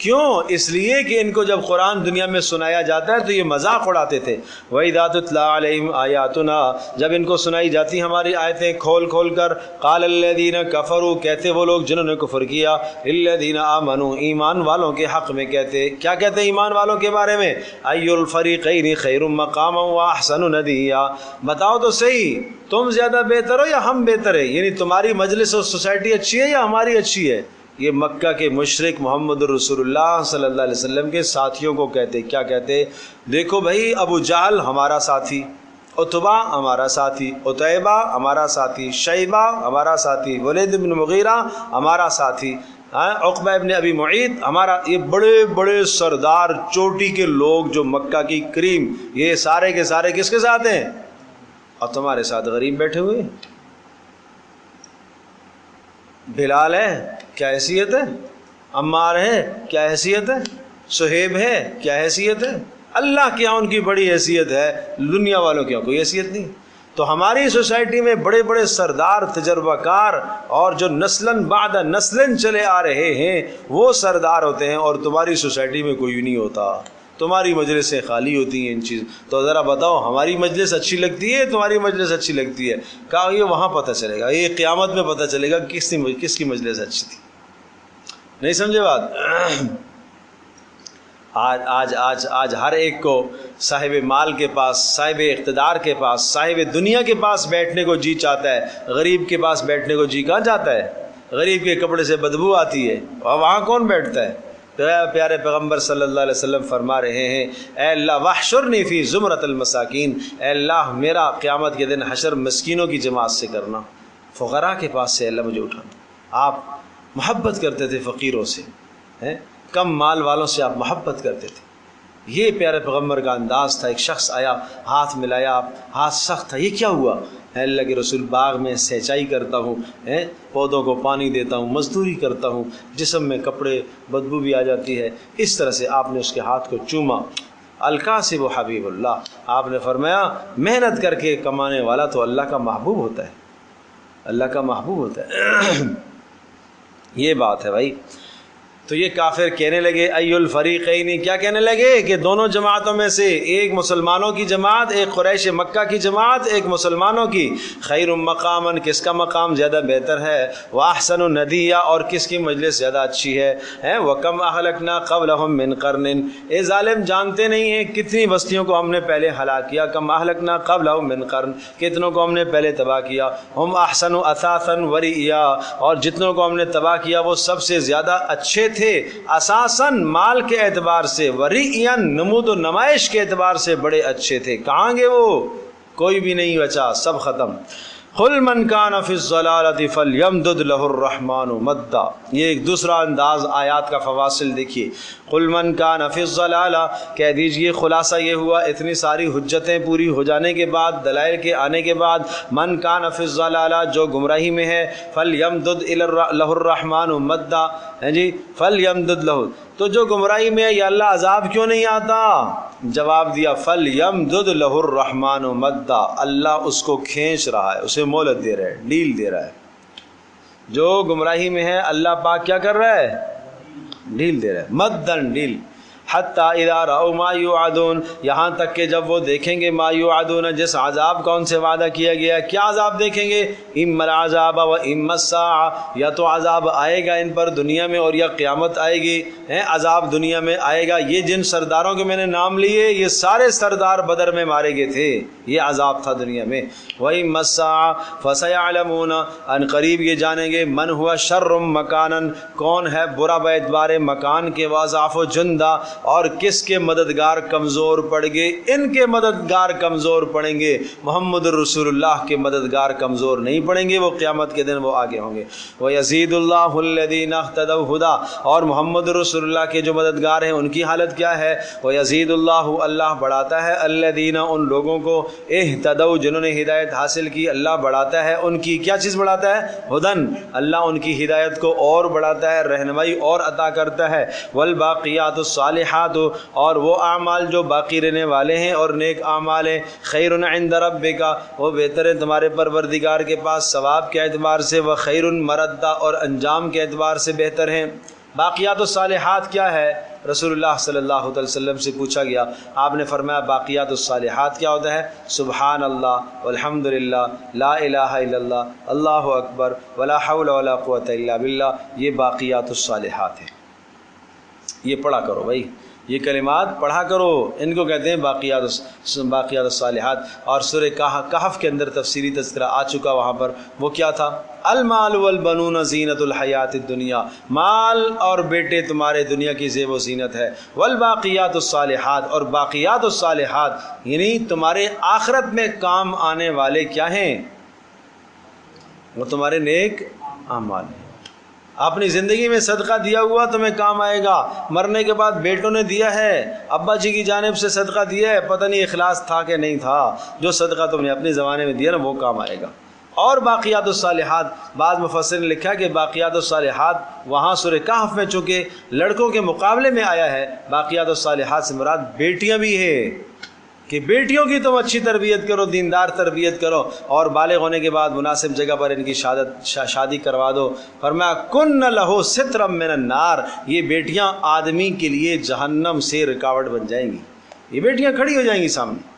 کیوں؟ اس لیے کہ ان کو جب قرآن دنیا میں سنایا جاتا ہے تو یہ مذاق اڑاتے تھے۔ وَإِذَا تُتْلَىٰ عَلَيْهِمْ آيَاتُنَا، جب ان کو سنائی جاتی ہماری آیتیں کھول کھول کر، قَالَ الَّذِينَ كَفَرُوا، کہتے وہ لوگ جنہوں نے کفر کیا، لِلَّذِينَ آمَنُوا، ایمان والوں کے حق میں کہتے، کیا کہتے ایمان والوں کے بارے میں؟ أَيُّ الْفَرِيقَيْنِ خَيْرٌ مَّقَامًا وَأَحْسَنُ نَدِيًّا، بتاؤ تو صحیح، تم زیادہ بہتر ہو یا ہم بہتر ہیں، یعنی تمہاری مجلس اور سوسائٹی اچھی ہے یا ہماری اچھی ہے؟ یہ مکہ کے مشرک محمد رسول اللہ صلی اللہ علیہ وسلم کے ساتھیوں کو کہتے، کیا کہتے؟ دیکھو بھائی، ابو جہل ہمارا ساتھی، عتبہ ہمارا ساتھی، عتیبہ ہمارا ساتھی، شیبہ ہمارا ساتھی، ولید بن مغیرہ ہمارا ساتھی، عقبہ ابن ابی معیط ہمارا، یہ بڑے بڑے سردار چوٹی کے لوگ جو مکہ کی کریم، یہ سارے کے سارے کس کے ساتھ ہیں؟ اور تمہارے ساتھ غریب بیٹھے ہوئے۔ بلال ہے، کیا حیثیت ہے؟ عمار ہے، کیا حیثیت ہے؟ صہیب ہے، کیا حیثیت ہے؟ اللہ کے یہاں ان کی بڑی حیثیت ہے، دنیا والوں کے یہاں کوئی حیثیت نہیں۔ تو ہماری سوسائٹی میں بڑے بڑے سردار، تجربہ کار، اور جو نسلاً بعد نسلاً چلے آ رہے ہیں وہ سردار ہوتے ہیں، اور تمہاری سوسائٹی میں کوئی نہیں ہوتا، تمہاری مجلسیں خالی ہوتی ہیں ان چیز۔ تو ذرا بتاؤ، ہماری مجلس اچھی لگتی ہے، تمہاری مجلس اچھی لگتی ہے؟ کہا یہ وہاں پتہ چلے گا، یہ قیامت میں پتہ چلے گا کس کی مجلس اچھی تھی۔ نہیں سمجھے بات؟ آج ہر ایک کو صاحب مال کے پاس، صاحب اقتدار کے پاس، صاحب دنیا کے پاس بیٹھنے کو جی چاہتا ہے، غریب کے پاس بیٹھنے کو جی کہاں چاہتا ہے؟ غریب کے کپڑے سے بدبو آتی ہے، اور وہاں کون بیٹھتا ہے؟ تو پیارے پیغمبر صلی اللہ علیہ وسلم فرما رہے ہیں، اے اللہ وحشرنی فی زمرۃ المساکین، اے اللہ میرا قیامت کے دن حشر مسکینوں کی جماعت سے کرنا، فقراء کے پاس سے اللہ مجھے اٹھانا۔ آپ محبت کرتے تھے فقیروں سے، کم مال والوں سے آپ محبت کرتے تھے، یہ پیارے پیغمبر کا انداز تھا۔ ایک شخص آیا، ہاتھ ملایا، ہاتھ سخت تھا، یہ کیا ہوا؟ اے اللہ کے رسول، باغ میں سینچائی کرتا ہوں، پودوں کو پانی دیتا ہوں، مزدوری کرتا ہوں، جسم میں کپڑے بدبو بھی آ جاتی ہے۔ اس طرح سے آپ نے اس کے ہاتھ کو چوما۔ الکاسب حبیب اللہ، آپ نے فرمایا محنت کر کے کمانے والا تو اللہ کا محبوب ہوتا ہے، اللہ کا محبوب ہوتا ہے۔ یہ بات ہے بھائی۔ تو یہ کافر کہنے لگے ای الفریقین، کیا کہنے لگے؟ کہ دونوں جماعتوں میں سے ایک مسلمانوں کی جماعت، ایک قریش مکہ کی جماعت، ایک مسلمانوں کی، خیر مقامن، کس کا مقام زیادہ بہتر ہے، واحسن ندیہ، اور کس کی مجلس زیادہ اچھی ہے، وکم اہلکنا قبلہم من قرن، اے ظالم جانتے نہیں ہیں کتنی بستیوں کو ہم نے پہلے ہلاک کیا، کم اہلکنا قبلہم من قرن، کتنوں کو ہم نے پہلے تباہ کیا، ہم احسن اثاثا ورئیا، اور جتنوں کو ہم نے تباہ کیا وہ سب سے زیادہ اچھے تھے تھے اساساً مال کے اعتبار سے، ورئین نمود و نمائش کے اعتبار سے بڑے اچھے تھے، کہاں گے وہ؟ کوئی بھی نہیں بچا، سب ختم۔ قل من کان فی الضلالۃ فلیمدد لہ الرحمن مدا، یہ ایک دوسرا انداز آیات کا فواصل دیکھیے۔ قل من کان فی الضلالہ، کہہ دیجئے، خلاصہ یہ ہوا اتنی ساری حجتیں پوری ہو جانے کے بعد، دلائل کے آنے کے بعد، من کان فی الضلالہ، جو گمراہی میں ہے، فلیمدد لہ الرحمن مدا، ہیں جی، فلیمدد لہ، تو جو گمراہی میں ہے یا اللہ عذاب کیوں نہیں آتا؟ جواب دیا فلیمدد لہ الرحمن مدا، اللہ اس کو کھینچ رہا ہے، اسے مہلت دے رہا ہے، ڈیل دے رہا ہے۔ جو گمراہی میں ہے اللہ پاک کیا کر رہا ہے؟ ڈیل دے رہا ہے، مدن ڈیل۔ حتی اذا رأوا ما یوعدون، یہاں تک کہ جب وہ دیکھیں گے ما یوعدون، جس عذاب کا ان سے وعدہ کیا گیا، کیا عذاب دیکھیں گے؟ اما العذاب و اما الساعہ، یا تو عذاب آئے گا ان پر دنیا میں اور یا قیامت آئے گی، عذاب دنیا میں آئے گا۔ یہ جن سرداروں کے میں نے نام لیے یہ سارے سردار بدر میں مارے گئے تھے، یہ عذاب تھا دنیا میں۔ وَإِمَّا السَّاعَةُ فَسَيَعْلَمُونَ، ان قریب یہ جانیں گے، من ہوا شر مکانن، کون ہے برا باعتبار مکان کے، واضعف و جندہ، اور کس کے مددگار کمزور پڑ گئے، ان کے مددگار کمزور پڑیں گے، محمد رسول اللہ کے مددگار کمزور نہیں پڑیں گے، وہ قیامت کے دن وہ آگے ہوں گے۔ وَيَزِيدُ اللَّهُ الَّذِينَ اهْتَدَوْا هُدًى، اور محمد رسول اللہ کے جو مددگار ہیں ان کی حالت کیا ہے؟ وَيَزِيدُ اللَّهُ، اللہ بڑھاتا ہے، الَّذِينَ، ان لوگوں کو، اهْتَدَوْا، جنہوں نے ہدایت حاصل کی، اللہ بڑھاتا ہے ان کی کیا چیز بڑھاتا ہے؟ ہدن، اللہ ان کی ہدایت کو اور بڑھاتا ہے، رہنمائی اور عطا کرتا ہے۔ والباقیات الصالحات، اور وہ اعمال جو باقی رہنے والے ہیں اور نیک اعمال ہیں، خیر عند ربک، وہ بہتر ہے تمہارے پروردگار کے پاس ثواب کے اعتبار سے، وہ خیر مردہ، اور انجام کے اعتبار سے بہتر ہیں۔ باقیات الصالحات کیا ہے؟ رسول اللہ صلی اللہ علیہ وسلم سے پوچھا گیا، آپ نے فرمایا باقیات الصالحات کیا ہوتا ہے؟ سبحان اللہ والحمد للہ، لا الہ الا اللہ، اللہ اکبر، ولا حول ولا قوۃ الا باللہ، یہ باقیات الصالحات ہیں۔ یہ پڑھا کرو بھائی، یہ کلمات پڑھا کرو، ان کو کہتے ہیں باقیات الصالحات۔ اور سورہ کہف کے اندر تفصیلی تذکرہ آ چکا، وہاں پر وہ کیا تھا؟ المال والبنون زینت الحیات الدنیا، مال اور بیٹے تمہارے دنیا کی زیب و زینت ہے۔ والباقیات الصالحات، اور باقیات الصالحات یعنی تمہارے آخرت میں کام آنے والے کیا ہیں؟ وہ تمہارے نیک اعمال ہیں۔ اپنی زندگی میں صدقہ دیا ہوا تمہیں کام آئے گا، مرنے کے بعد بیٹوں نے دیا ہے، ابا جی کی جانب سے صدقہ دیا ہے، پتہ نہیں اخلاص تھا کہ نہیں تھا، جو صدقہ تم نے اپنے زمانے میں دیا نا وہ کام آئے گا۔ اور باقیات الصالحات، بعض مفسر نے لکھا کہ باقیات الصالحات وہاں سورہ کہف میں چونکہ لڑکوں کے مقابلے میں آیا ہے، باقیات الصالحات سے مراد بیٹیاں بھی ہیں، کہ بیٹیوں کی تم اچھی تربیت کرو، دیندار تربیت کرو، اور بالغ ہونے کے بعد مناسب جگہ پر ان کی شادی کروا دو۔ فرمایا کن لہو سترا من النار، یہ بیٹیاں آدمی کے لیے جہنم سے رکاوٹ بن جائیں گی، یہ بیٹیاں کھڑی ہو جائیں گی سامنے۔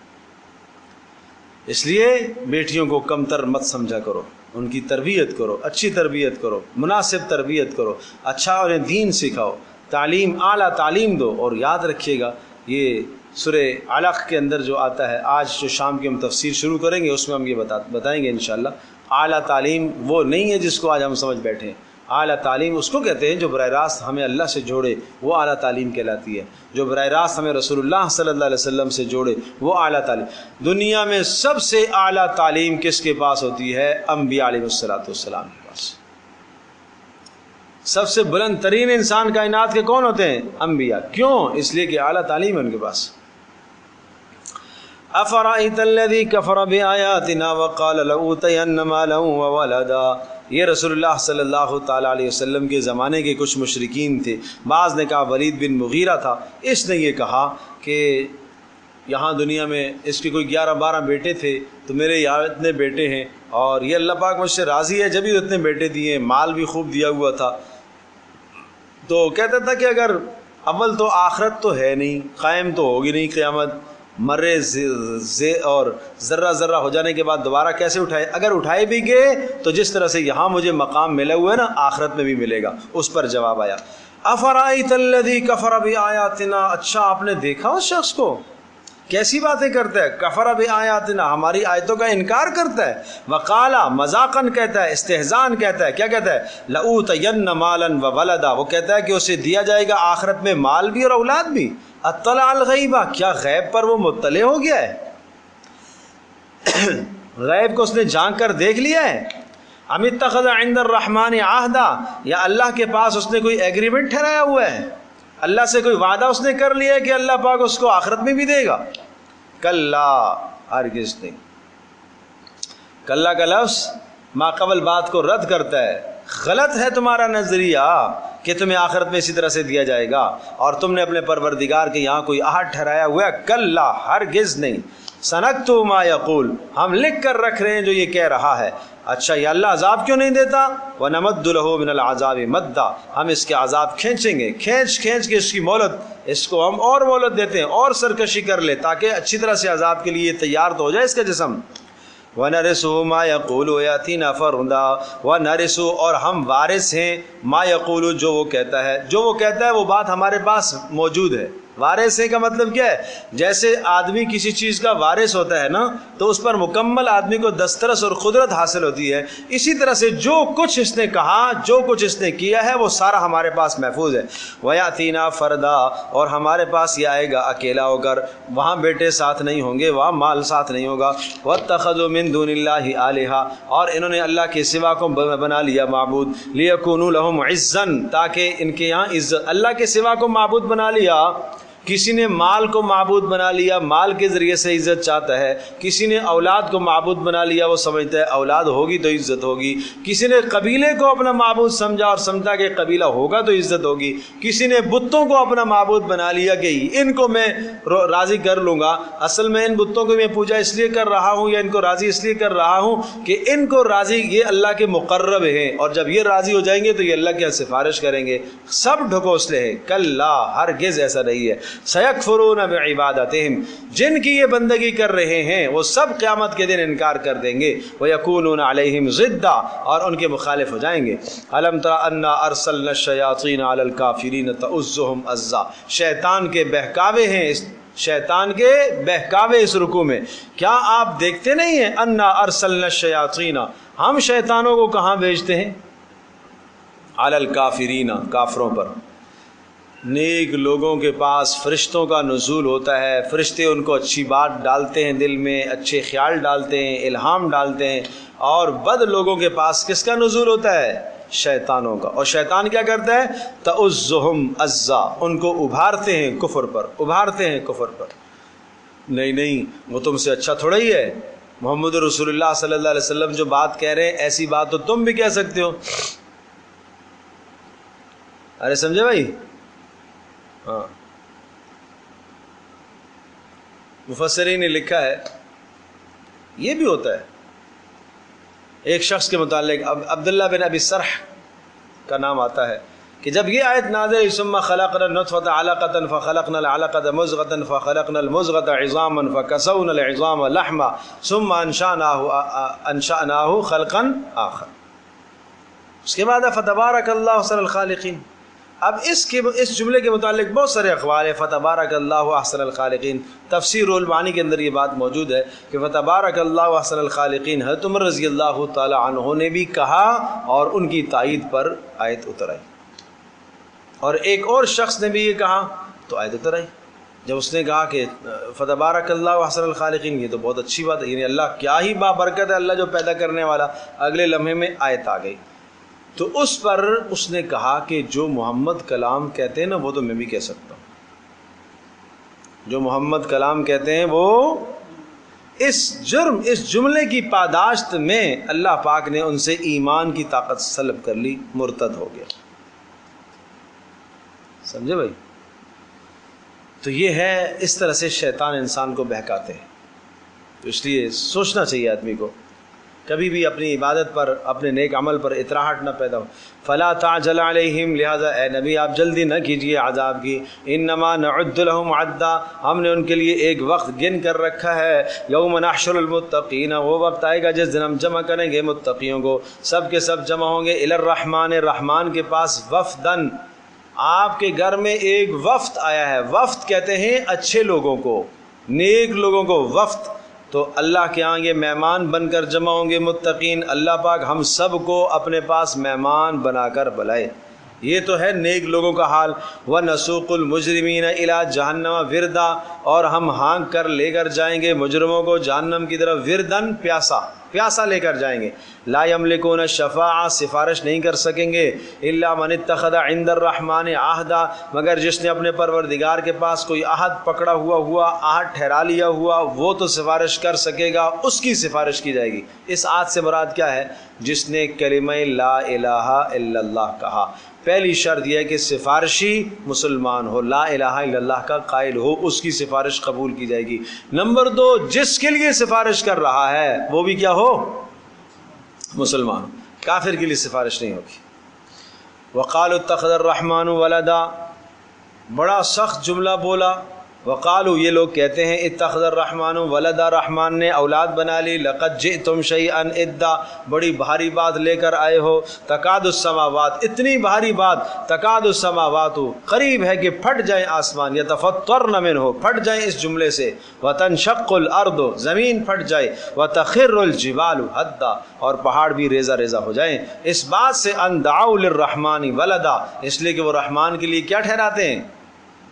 اس لیے بیٹیوں کو کمتر مت سمجھا کرو، ان کی تربیت کرو، اچھی تربیت کرو، مناسب تربیت کرو، اچھا انہیں دین سکھاؤ، تعلیم، اعلیٰ تعلیم دو۔ اور یاد رکھیے گا یہ سورہ علق کے اندر جو آتا ہے، آج جو شام کی ہم تفسیر شروع کریں گے اس میں ہم یہ بتائیں گے انشاءاللہ، اعلیٰ تعلیم وہ نہیں ہے جس کو آج ہم سمجھ بیٹھے ہیں۔ اعلیٰ تعلیم اس کو کہتے ہیں جو براہ راست ہمیں اللہ سے جوڑے، وہ اعلیٰ تعلیم کہلاتی ہے۔ جو براہ راست ہمیں رسول اللہ صلی اللہ علیہ وسلم سے جوڑے وہ اعلیٰ تعلیم۔ دنیا میں سب سے اعلیٰ تعلیم کس کے پاس ہوتی ہے؟ انبیاء علیہ السلام کے پاس۔ سب سے بلند ترین انسان کائنات کے کون ہوتے ہیں؟ انبیاء۔ کیوں؟ اس لیے کہ اعلیٰ تعلیم ہے ان کے پاس۔ افرأیت الذی کفر بآیاتنا وقال لأوتین مالا وولدا، یہ رسول اللہ صلی اللہ تعالیٰ علیہ وسلم کے زمانے کے کچھ مشرکین تھے۔ بعض نے کہا ولید بن مغیرہ تھا، اس نے یہ کہا کہ یہاں دنیا میں اس کے کوئی 11-12 بیٹے تھے، تو میرے یہاں اتنے بیٹے ہیں اور یہ اللہ پاک مجھ سے راضی ہے جب ہی اتنے بیٹے دیے، مال بھی خوب دیا ہوا تھا۔ تو کہتا تھا کہ اگر اول تو آخرت تو ہے نہیں، قائم تو ہوگی نہیں قیامت، مرے اور ذرہ ذرہ ہو جانے کے بعد دوبارہ کیسے اٹھائے؟ اگر اٹھائے بھی گئے تو جس طرح سے یہاں مجھے مقام ملا ہوا ہے نا، آخرت میں بھی ملے گا۔ اس پر جواب آیا افرأیت الذی کفر بآیاتنا، اچھا آپ نے دیکھا اس شخص کو کیسی باتیں کرتا ہے؟ کفر بآیاتنا، ہماری آیتوں کا انکار کرتا ہے. وقالا، مذاقن کہتا ہے، استہزان کہتا ہے. کیا کہتا ہے؟ لأوتین مالا وولدا، وہ کہتا ہے کہ اسے دیا جائے گا آخرت میں مال بھی اور اولاد بھی. اطلع الغیبہ، کیا غیب پر وہ مطلع ہو گیا ہے؟ غیب کو اس نے جھانک کر دیکھ لیا ہے؟ ام اتخذ عند الرحمن عہدا، یا اللہ کے پاس اس نے کوئی ایگریمنٹ ٹھہرایا ہوا ہے، اللہ سے کوئی وعدہ اس نے کر لیا ہے کہ اللہ پاک اس کو آخرت میں بھی دے گا؟ کلا، ہرگز نہیں. کلا کا لفظ ما قبل بات کو رد کرتا ہے. غلط ہے تمہارا نظریہ کہ تمہیں آخرت میں اسی طرح سے دیا جائے گا اور تم نے اپنے پروردگار کے یہاں کوئی عہد ٹھہرایا ہوا ہے. کلا، ہرگز نہیں. سنکتب ما یقول، ہم لکھ کر رکھ رہے ہیں جو یہ کہہ رہا ہے. اچھا، یہ اللہ عذاب کیوں نہیں دیتا؟ وَنَمَدُّ لَهُ مِنَ الْعَذَابِ مَدًّا، ہم اس کے عذاب کھینچیں گے، کھینچ کے اس کی مہلت، اس کو ہم اور مہلت دیتے ہیں، اور سرکشی کر لے تاکہ اچھی طرح سے عذاب کے لیے تیار تو ہو جائے اس کا جسم. وَنَرِثُهُ مَا يَقُولُ وَيَأْتِينَا فَرْدًا، وَنَرِثُهُ، اور ہم وارث ہیں، ما یقول، جو وہ کہتا ہے وہ بات ہمارے پاس موجود ہے. وارث ہے کا مطلب کیا ہے؟ جیسے آدمی کسی چیز کا وارث ہوتا ہے نا، تو اس پر مکمل آدمی کو دسترس اور قدرت حاصل ہوتی ہے. اسی طرح سے جو کچھ اس نے کہا، جو کچھ اس نے کیا ہے، وہ سارا ہمارے پاس محفوظ ہے. وَيَأْتِينَا فَرْدًا، اور ہمارے پاس یہ آئے گا اکیلا ہو کر، وہاں بیٹے ساتھ نہیں ہوں گے، وہاں مال ساتھ نہیں ہوگا. وَاتَّخَذُوا مِن دُونِ اللَّهِ آلِهَةً، اور انہوں نے اللہ کے سوا کو بنا لیا معبود. لِيَكُونُوا لَهُمْ عِزًّا، تاکہ ان کے یہاں عزت. اللہ کے سوا کو معبود بنا لیا. کسی نے مال کو معبود بنا لیا، مال کے ذریعے سے عزت چاہتا ہے. کسی نے اولاد کو معبود بنا لیا، وہ سمجھتا ہے اولاد ہوگی تو عزت ہوگی. کسی نے قبیلے کو اپنا معبود سمجھا اور سمجھا کہ قبیلہ ہوگا تو عزت ہوگی. کسی نے بتوں کو اپنا معبود بنا لیا کہ ان کو میں راضی کر لوں گا. اصل میں ان بتوں کو میں پوجا اس لیے کر رہا ہوں یا ان کو راضی اس لیے کر رہا ہوں کہ ان کو راضی، یہ اللہ کے مقرب ہیں، اور جب یہ راضی ہو جائیں گے تو یہ اللہ کی سفارش کریں گے. سب ڈھکوسلے ہیں. کلا، ہرگز ایسا نہیں ہے. سیکفرون بعبادتہم، جن کی یہ بندگی کر رہے ہیں وہ سب قیامت کے دن انکار کر دیں گے. ویکونون علیہم ضدا، اور ان کے مخالف ہو جائیں گے. الم تر انا ارسلنا الشیاطین علی الکافرین تعزهم عزا، شیطان کے بہکاوے ہیں، شیطان کے بہکاوے اس رکوع میں. کیا آپ دیکھتے نہیں ہیں؟ انا ارسلنا الشیاطین، ہم شیطانوں کو کہاں بھیجتے ہیں؟ علی الکافرین، کافروں پر. نیک لوگوں کے پاس فرشتوں کا نزول ہوتا ہے، فرشتے ان کو اچھی بات ڈالتے ہیں، دل میں اچھے خیال ڈالتے ہیں، الہام ڈالتے ہیں. اور بد لوگوں کے پاس کس کا نزول ہوتا ہے؟ شیطانوں کا. اور شیطان کیا کرتا ہے؟ تعزهم عزا، ان کو ابھارتے ہیں کفر پر، ابھارتے ہیں کفر پر. نہیں، وہ تم سے اچھا تھوڑا ہی ہے. محمد رسول اللہ صلی اللہ علیہ وسلم جو بات کہہ رہے ہیں، ایسی بات تو تم بھی کہہ سکتے ہو. ارے سمجھے بھائی؟ ہاں، مفسرین نے لکھا ہے یہ بھی ہوتا ہے. ایک شخص کے متعلق عبداللہ بن ابی سرح کا نام آتا ہے کہ جب یہ آیت نازل، ثم خلقنا النطفة علقة فخلقنا العلقة مضغة فخلقنا المضغة عظاما فكسونا العظام لحما ثم انشأناه خلقا آخر. اس کے بعد فتبارک اللہ احسن الخالقین. اب اس جملے کے متعلق بہت سارے اقوال ہیں. فتبارک اللہ احسن الخالقین، تفسیر المعانی کے اندر یہ بات موجود ہے کہ فتبارک اللہ احسن الخالقین حضرت عمر رضی اللہ تعالی عنہ نے بھی کہا اور ان کی تائید پر آیت اتر آئی. اور ایک اور شخص نے بھی یہ کہا تو آیت اتر آئی. جب اس نے کہا کہ فتبارک اللہ احسن الخالقین، یہ تو بہت اچھی بات ہے، یعنی اللہ کیا ہی بابرکت ہے، اللہ جو پیدا کرنے والا. اگلے لمحے میں آیت آ گئی. تو اس پر اس نے کہا کہ جو محمد کلام کہتے ہیں نا وہ تو میں بھی کہہ سکتا ہوں. جو محمد کلام کہتے ہیں وہ اس جملے کی پاداشت میں اللہ پاک نے ان سے ایمان کی طاقت سلب کر لی، مرتد ہو گیا. سمجھے بھائی؟ تو یہ ہے، اس طرح سے شیطان انسان کو بہکاتے ہیں. تو اس لیے سوچنا چاہیے آدمی کو کبھی بھی اپنی عبادت پر، اپنے نیک عمل پر اطراحٹ نہ پیدا ہو. فلا تعجل علیہم، لہذا اے نبی آپ جلدی نہ کیجیے عذاب کی. انما نعد لهم عدا، ہم نے ان کے لیے ایک وقت گن کر رکھا ہے. یوم نحشر المتقین، وہ وقت آئے گا جس دن ہم جمع کریں گے متقیوں کو. سب کے سب جمع ہوں گے الی الرحمن، رحمان کے پاس. وفدن، آپ کے گھر میں ایک وفد آیا ہے. وفد کہتے ہیں اچھے لوگوں کو، نیک لوگوں کو وفد، تو اللہ کے ہاں یہ مہمان بن کر جمع ہوں گے متقین۔ اللہ پاک ہم سب کو اپنے پاس مہمان بنا کر بلائے۔ یہ تو ہے نیک لوگوں کا حال۔ وَنَسُوقُ الْمُجْرِمِينَ إِلَىٰ جَهَنَّمَ وِرْدًا، اور ہم ہانک کر لے کر جائیں گے مجرموں کو جہنم کی طرف، وردن پیاسا، پیاسا لے کر جائیں گے۔ لا یملکون الشفاعہ، سفارش نہیں کر سکیں گے، الا من اتخذ عند الرحمن عہدا، مگر جس نے اپنے پروردگار کے پاس کوئی عہد پکڑا ہوا عہد ٹھہرا لیا ہوا، وہ تو سفارش کر سکے گا، اس کی سفارش کی جائے گی۔ اس عہد سے مراد کیا ہے؟ جس نے کلمہ لا الہ الا اللہ کہا۔ پہلی شرط یہ ہے کہ سفارشی مسلمان ہو، لا الہ الا اللہ کا قائل ہو، اس کی سفارش قبول کی جائے گی۔ نمبر 2، جس کے لیے سفارش کر رہا ہے وہ بھی کیا ہو؟ مسلمان۔ کافر کے لیے سفارش نہیں ہوگی۔ وقالوا اتخذ الرحمن ولدا، بڑا سخت جملہ بولا۔ وقالوا، یہ لوگ کہتے ہیں، اتخذ الرحمن ولدا، رحمان نے اولاد بنا لی۔ لقد جئتم شیئا ادا، بڑی بھاری بات لے کر آئے ہو۔ تکاد السماوات، اتنی بھاری بات، تکاد السماوات، قریب ہے کہ پھٹ جائیں آسمان، یتفطرن منہ، پھٹ جائیں اس جملے سے، وتنشق الارض، زمین پھٹ جائے، وتخر الجبال حدا، اور پہاڑ بھی ریزہ ریزہ ہو جائیں، اس بات سے ان دعوا للرحمن ولدا، اس لیے کہ وہ رحمان کے لیے کیا ٹھہراتے ہیں؟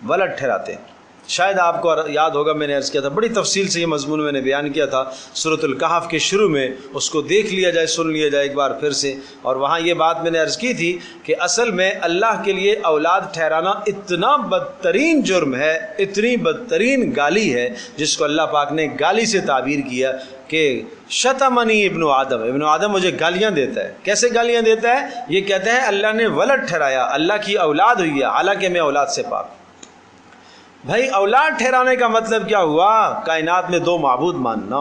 ولد ٹھہراتے ہیں۔ شاید آپ کو یاد ہوگا، میں نے عرض کیا تھا، بڑی تفصیل سے یہ مضمون میں نے بیان کیا تھا سورۃ الکہف کے شروع میں، اس کو دیکھ لیا جائے، سن لیا جائے ایک بار پھر سے۔ اور وہاں یہ بات میں نے عرض کی تھی کہ اصل میں اللہ کے لیے اولاد ٹھہرانا اتنا بدترین جرم ہے، اتنی بدترین گالی ہے، جس کو اللہ پاک نے گالی سے تعبیر کیا کہ شتمنی ابن آدم، ابن آدم مجھے گالیاں دیتا ہے۔ کیسے گالیاں دیتا ہے؟ یہ کہتا ہے اللہ نے ولد ٹھہرایا، اللہ کی اولاد ہوئی ہے، حالانکہ میں اولاد سے پاک۔ بھائی اولاد ٹھہرانے کا مطلب کیا ہوا؟ کائنات میں 2 معبود ماننا۔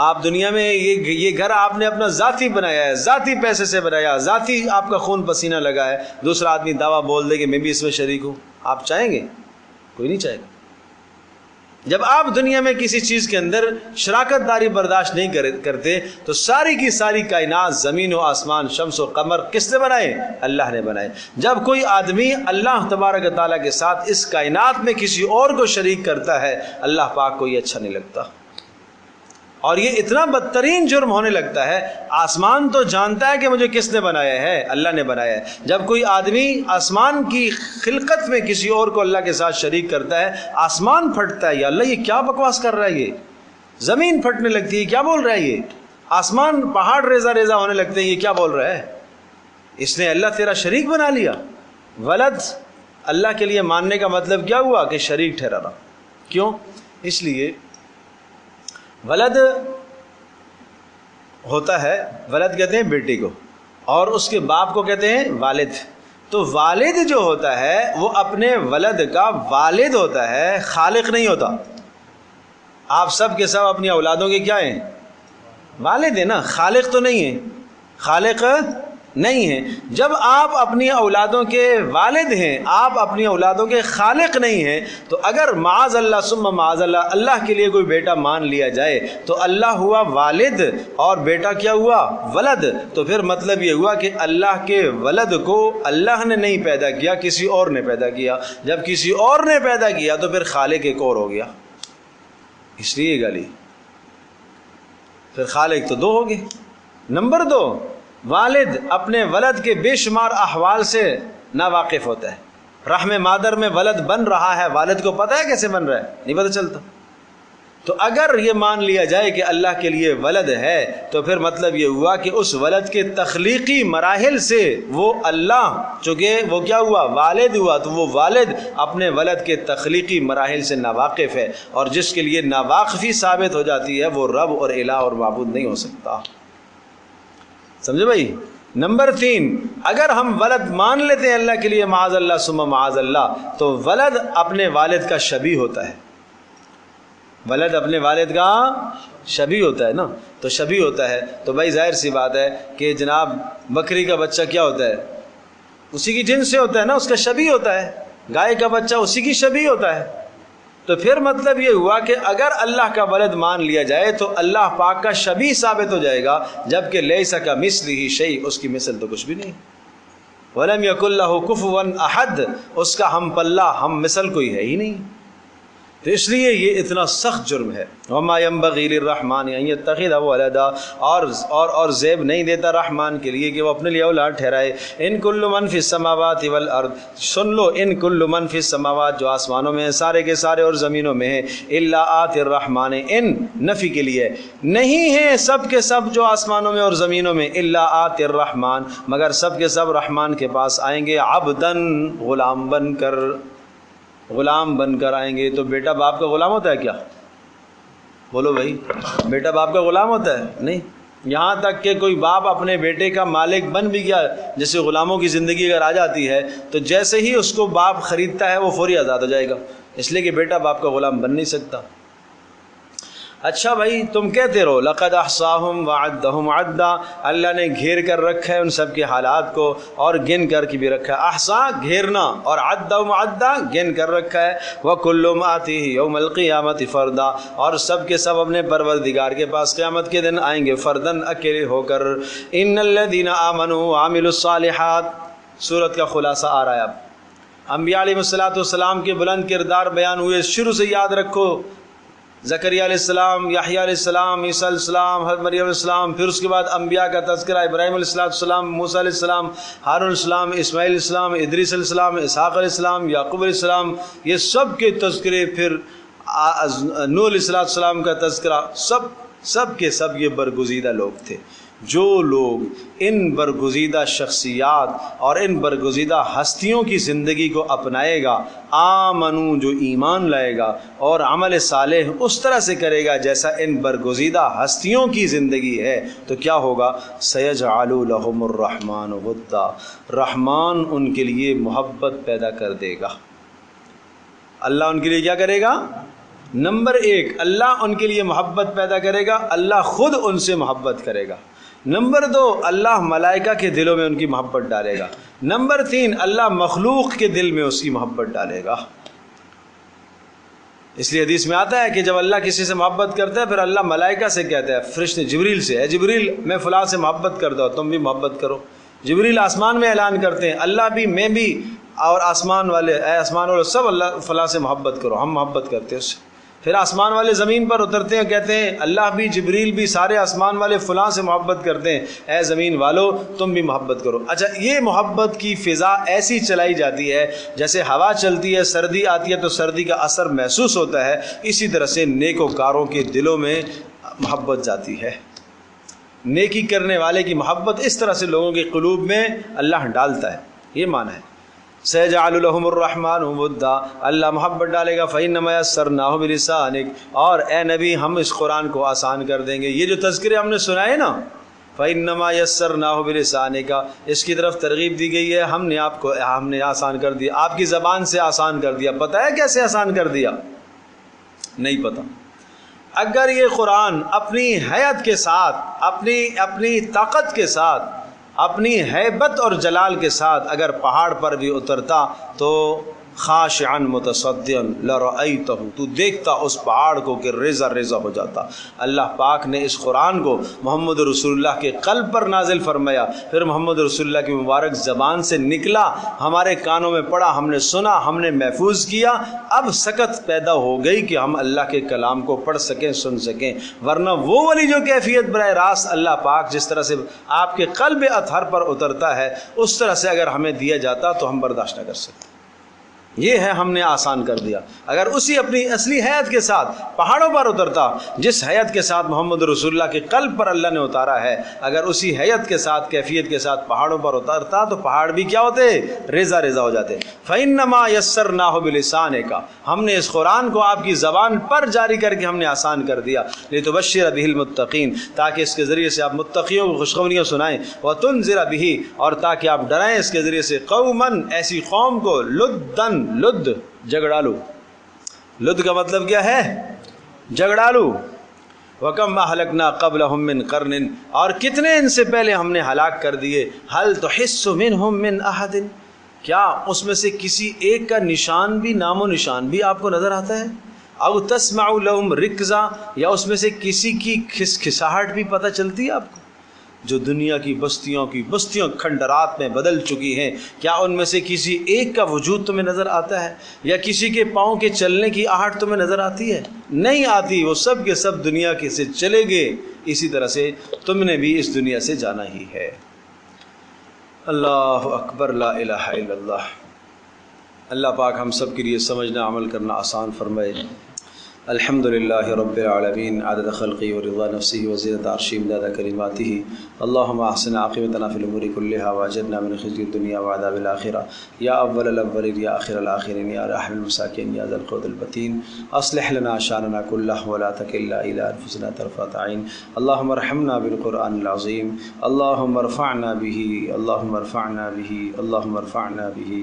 آپ دنیا میں یہ گھر آپ نے اپنا ذاتی بنایا ہے، ذاتی پیسے سے بنایا، ذاتی آپ کا خون پسینہ لگا ہے، دوسرا آدمی دعویٰ بول دے کہ میں بھی اس میں شریک ہوں، آپ چاہیں گے؟ کوئی نہیں چاہے گا۔ جب آپ دنیا میں کسی چیز کے اندر شراکت داری برداشت نہیں کرتے تو ساری کی ساری کائنات، زمین و آسمان، شمس و قمر کس نے بنائے؟ اللہ نے بنائے۔ جب کوئی آدمی اللہ تبارک و تعالیٰ کے ساتھ اس کائنات میں کسی اور کو شریک کرتا ہے، اللہ پاک کو یہ اچھا نہیں لگتا، اور یہ اتنا بدترین جرم ہونے لگتا ہے۔ آسمان تو جانتا ہے کہ مجھے کس نے بنایا ہے؟ اللہ نے بنایا ہے۔ جب کوئی آدمی آسمان کی خلقت میں کسی اور کو اللہ کے ساتھ شریک کرتا ہے، آسمان پھٹتا ہے، یا اللہ یہ کیا بکواس کر رہا ہے، یہ زمین پھٹنے لگتی ہے، کیا بول رہا ہے یہ، آسمان پہاڑ ریزہ ریزہ ہونے لگتے ہیں، یہ کیا بول رہا ہے؟ اس نے اللہ تیرا شریک بنا لیا۔ ولد اللہ کے لیے ماننے کا مطلب کیا ہوا؟ کہ شریک ٹھہرانا۔ کیوں؟ اس لیے ولد ہوتا ہے، ولد کہتے ہیں بیٹی کو، اور اس کے باپ کو کہتے ہیں والد۔ تو والد جو ہوتا ہے وہ اپنے ولد کا والد ہوتا ہے، خالق نہیں ہوتا۔ آپ سب کے سب اپنی اولادوں کے کیا ہیں؟ والد ہیں نا، خالق تو نہیں ہیں، خالق نہیں ہیں۔ جب آپ اپنی اولادوں کے والد ہیں، آپ اپنی اولادوں کے خالق نہیں ہیں، تو اگر معاذ اللہ ثم معاذ اللہ اللہ کے لیے کوئی بیٹا مان لیا جائے تو اللہ ہوا والد اور بیٹا کیا ہوا؟ ولد۔ تو پھر مطلب یہ ہوا کہ اللہ کے ولد کو اللہ نے نہیں پیدا کیا، کسی اور نے پیدا کیا۔ جب کسی اور نے پیدا کیا تو پھر خالق ایک اور ہو گیا، اس لیے گالی۔ پھر خالق تو 2 ہو گئے۔ نمبر 2، والد اپنے ولد کے بے شمار احوال سے ناواقف ہوتا ہے۔ رحم مادر میں ولد بن رہا ہے، والد کو پتہ ہے کیسے بن رہا ہے؟ نہیں پتہ چلتا۔ تو اگر یہ مان لیا جائے کہ اللہ کے لیے ولد ہے تو پھر مطلب یہ ہوا کہ اس ولد کے تخلیقی مراحل سے وہ اللہ، چونکہ وہ کیا ہوا؟ والد ہوا، تو وہ والد اپنے ولد کے تخلیقی مراحل سے ناواقف ہے، اور جس کے لیے ناواقفی ثابت ہو جاتی ہے وہ رب اور الہ اور معبود نہیں ہو سکتا۔ سمجھے بھائی؟ نمبر 3، اگر ہم ولد مان لیتے ہیں اللہ کے لیے معاذ اللہ ثم معاذ اللہ، تو ولد اپنے والد کا شبیہ ہوتا ہے۔ ولد اپنے والد کا شبیہ ہوتا ہے نا، تو شبیہ ہوتا ہے تو بھائی ظاہر سی بات ہے کہ جناب بکری کا بچہ کیا ہوتا ہے؟ اسی کی جنس سے ہوتا ہے نا، اس کا شبیہ ہوتا ہے۔ گائے کا بچہ اسی کی شبیہ ہوتا ہے۔ تو پھر مطلب یہ ہوا کہ اگر اللہ کا ولد مان لیا جائے تو اللہ پاک کا شبیہ ثابت ہو جائے گا، جبکہ لیس کمثلہ شیء، اس کی مثل تو کچھ بھی نہیں۔ وَلَمْ يَكُنْ لَهُ كُفُوًا أَحَدٌ، اس کا ہم پلہ، ہم مثل کوئی ہے ہی نہیں۔ تو اس لیے یہ اتنا سخت جرم ہے. وما ينبغي للرحمن ان يتخذ ولدا، اور زیب نہیں دیتا رحمان کے لیے کہ وہ اپنے لیے اولاد ٹھہرائے. ان کل من فی السماوات والارض، سن لو، ان کل من فی السماوات جو آسمانوں میں ہیں سارے کے سارے اور زمینوں میں ہیں، الا آتی الرحمن، ان نفی کے لیے نہیں ہیں سب کے سب جو آسمانوں میں اور زمینوں میں، الا آتی الرحمن مگر سب کے سب رحمان کے پاس آئیں گے، عبدن غلام بن کر، غلام بن کر آئیں گے. تو بیٹا باپ کا غلام ہوتا ہے کیا؟ بولو بھائی، بیٹا باپ کا غلام ہوتا ہے؟ نہیں. یہاں تک کہ کوئی باپ اپنے بیٹے کا مالک بن بھی گیا، جیسے غلاموں کی زندگی اگر آ جاتی ہے تو جیسے ہی اس کو باپ خریدتا ہے وہ فوری آزاد ہو جائے گا، اس لیے کہ بیٹا باپ کا غلام بن نہیں سکتا. اچھا بھائی تم کہتے رہو لقد احصاہم وعدہم عدا، اللہ نے گھیر کر رکھا ہے ان سب کے حالات کو اور گن کر کے بھی رکھا ہے. احصا گھیرنا اور عدہم عدا گن کر رکھا ہے. وکلہم آتیہ یوم القیامۃ فردا، اور سب کے سب اپنے پروردگار کے پاس قیامت کے دن آئیں گے فردن، اکیلے ہو کر. ان الذین آمنوا وعملوا الصالحات، سورت کا خلاصہ آ رہا ہے. اب انبیاء علیہ السلام کے بلند کردار بیان ہوئے، شروع سے یاد رکھو. زکریا علیہ السلام، یحییٰ علیہ السلام، عیسیٰ علیہ السلام، حضرت مریم علیہ السلام، پھر اس کے بعد انبیاء کا تذکرہ، ابراہیم علیہ السلام، موسیٰ علیہ السلام، ہارون علیہ السلام، اسماعیل علیہ السلام، ادریس علیہ السلام، اسحاق علیہ السلام، یعقوب علیہ السلام، یہ سب کے تذکرے، پھر نوح علیہ السلام کا تذکرہ. سب کے سب یہ برگزیدہ لوگ تھے. جو لوگ ان برگزیدہ شخصیات اور ان برگزیدہ ہستیوں کی زندگی کو اپنائے گا، آمنو جو ایمان لائے گا اور عمل صالح اس طرح سے کرے گا جیسا ان برگزیدہ ہستیوں کی زندگی ہے، تو کیا ہوگا؟ سیجعل لہم الرحمن ودا، رحمان ان کے لیے محبت پیدا کر دے گا. اللہ ان کے لیے کیا کرے گا؟ نمبر 1 اللہ ان کے لیے محبت پیدا کرے گا، اللہ خود ان سے محبت کرے گا. نمبر 2 اللہ ملائکہ کے دلوں میں ان کی محبت ڈالے گا. نمبر 3 اللہ مخلوق کے دل میں اس کی محبت ڈالے گا. اس لیے حدیث میں آتا ہے کہ جب اللہ کسی سے محبت کرتا ہے پھر اللہ ملائکہ سے کہتا ہے، فرشتے جبریل سے، اے جبریل میں فلاں سے محبت کرتا ہوں، تم بھی محبت کرو. جبریل آسمان میں اعلان کرتے ہیں، اللہ بھی، میں بھی، اور آسمان والے، اے آسمان والے سب اللہ فلاں سے محبت کرو، ہم محبت کرتے ہیں اس سے. پھر آسمان والے زمین پر اترتے ہیں، کہتے ہیں اللہ بھی، جبریل بھی، سارے آسمان والے فلاں سے محبت کرتے ہیں، اے زمین والو تم بھی محبت کرو. اچھا یہ محبت کی فضا ایسی چلائی جاتی ہے جیسے ہوا چلتی ہے، سردی آتی ہے تو سردی کا اثر محسوس ہوتا ہے، اسی طرح سے نیکوکاروں کے دلوں میں محبت جاتی ہے. نیکی کرنے والے کی محبت اس طرح سے لوگوں کے قلوب میں اللہ ڈالتا ہے. یہ معنی ہے سیجعل لہم الرحمن ودا، اللہ محبت ڈالے گا. فإنما یسرناہ بلسانک، اور اے نبی ہم اس قرآن کو آسان کر دیں گے. یہ جو تذکرے ہم نے سنائے نا، فإنما یسرناہ بلسانک، اس کی طرف ترغیب دی گئی ہے. ہم نے آسان کر دیا، آپ کی زبان سے آسان کر دیا. پتہ ہے کیسے آسان کر دیا؟ نہیں پتہ. اگر یہ قرآن اپنی حیت کے ساتھ، اپنی طاقت کے ساتھ، اپنی ہیبت اور جلال کے ساتھ اگر پہاڑ پر بھی اترتا تو خاشعا متصدعا لرأیتہ، تو دیکھتا اس پہاڑ کو کہ ریزہ ریزہ ہو جاتا. اللہ پاک نے اس قرآن کو محمد رسول اللہ کے قلب پر نازل فرمایا، پھر محمد رسول اللہ کی مبارک زبان سے نکلا، ہمارے کانوں میں پڑا، ہم نے سنا، ہم نے محفوظ کیا. اب سکت پیدا ہو گئی کہ ہم اللہ کے کلام کو پڑھ سکیں، سن سکیں. ورنہ وہ والی جو کیفیت براہ راست اللہ پاک جس طرح سے آپ کے قلب اطہر پر اترتا ہے، اس طرح سے اگر ہمیں دیا جاتا تو ہم برداشت نہ کر سکتے. یہ ہے ہم نے آسان کر دیا. اگر اسی اپنی اصلی حیت کے ساتھ پہاڑوں پر اترتا، جس حیت کے ساتھ محمد رسول اللہ کے قلب پر اللہ نے اتارا ہے، اگر اسی حیت کے ساتھ، کیفیت کے ساتھ پہاڑوں پر اترتا تو پہاڑ بھی کیا ہوتے؟ ریزہ ریزہ ہو جاتے. فإنما یسرناہ بلسانک، ہم نے اس قرآن کو آپ کی زبان پر جاری کر کے ہم نے آسان کر دیا. لتبشر بہ المتقین، تاکہ اس کے ذریعے سے آپ متقیوں کو خوشخبریاں سنائیں. وتنذر بہ، اور تاکہ آپ ڈرائیں اس کے ذریعے سے قوما، ایسی قوم کو، لدن، لد جگڑالو، لد کا مطلب کیا ہے؟ جگڑالو. وَكَمْ أَهْلَكْنَا قَبْلَهُمْ مِنْ قَرْنٍ، اور کتنے ان سے پہلے ہم نے ہلاک کر دیے. هَلْ تُحِسُّ مِنْهُمْ مِنْ أَحَدٍ، کیا اس میں سے کسی ایک کا نشان بھی، نام و نشان بھی آپ کو نظر آتا ہے؟ أَوْ تَسْمَعُ لَهُمْ رِكْزًا، یا اس میں سے کسی کی کھسکھساہٹ بھی پتہ چلتی ہے آپ کو؟ جو دنیا کی بستیوں کھنڈرات میں بدل چکی ہیں، کیا ان میں سے کسی ایک کا وجود تمہیں نظر آتا ہے؟ یا کسی کے پاؤں کے چلنے کی آہٹ تمہیں نظر آتی ہے؟ نہیں آتی، وہ سب کے سب دنیا کے سے چلے گئے۔ اسی طرح سے تم نے بھی اس دنیا سے جانا ہی ہے۔ اللہ اکبر، لا الہ الا اللہ۔ اللہ پاک ہم سب کے لیے سمجھنا عمل کرنا آسان فرمائے۔ الحمد للہ رب العالمین، عدد خلقی ورضا نفسی وزینت عرشی مداد کلماتہ۔ اللہم احسن عاقبتنا فی الامور کلہا واجرنا من خزی الدنیا وعذاب الآخرہ، یا اول الاولین یا آخر الآخرین یا راحم المساکین یا ذا القوت المتین، اصلح لنا شاننا کلہ ولا تکلنا الی انفسنا طرفۃ عین۔ اللہم ارحمنا بالقرآن العظیم، اللہم ارفعنا به، اللہم ارفعنا به، اللہم ارفعنا به،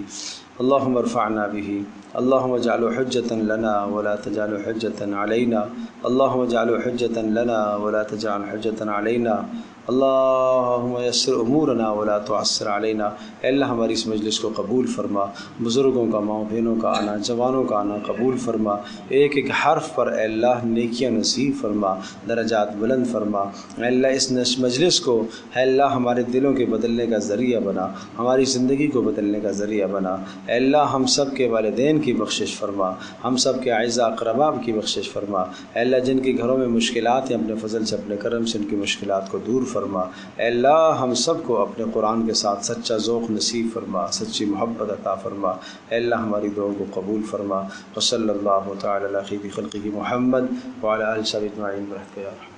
اللہم ارفعنا به، اللہم اجعلہ حجة لنا ولا تجعل حجة علینا، اللہم اجعلہ حجة لنا ولا تجعل حجة علینا، اللہم یسر امورنا ولا تعسر علینا۔ اے اللہ ہماری اس مجلس کو قبول فرما، بزرگوں کا، ماؤں بہنوں کا آنا، جوانوں کا آنا قبول فرما، ایک ایک حرف پر اے اللہ نیکیاں نصیب فرما، درجات بلند فرما۔ اے اللہ اس مجلس کو اے اللہ ہمارے دلوں کے بدلنے کا ذریعہ بنا، ہماری زندگی کو بدلنے کا ذریعہ بنا۔ اے اللہ ہم سب کے والدین کی بخشش فرما، ہم سب کے اعزاء اقرباء کی بخشش فرما۔ اے اللہ جن کے گھروں میں مشکلات ہیں، اپنے فضل سے، اپنے کرم سے ان کی مشکلات کو دور فرما۔ اے اللہ ہم سب کو اپنے قرآن کے ساتھ سچا ذوق نصیب فرما، سچی محبت عطا فرما۔ اے اللہ ہماری دعاؤں کو قبول فرما۔ وصلی اللہ تعالی علی خیر خلقہ محمد وعلی آلہ وصحبہ اجمعین برحمتک یا ارحم۔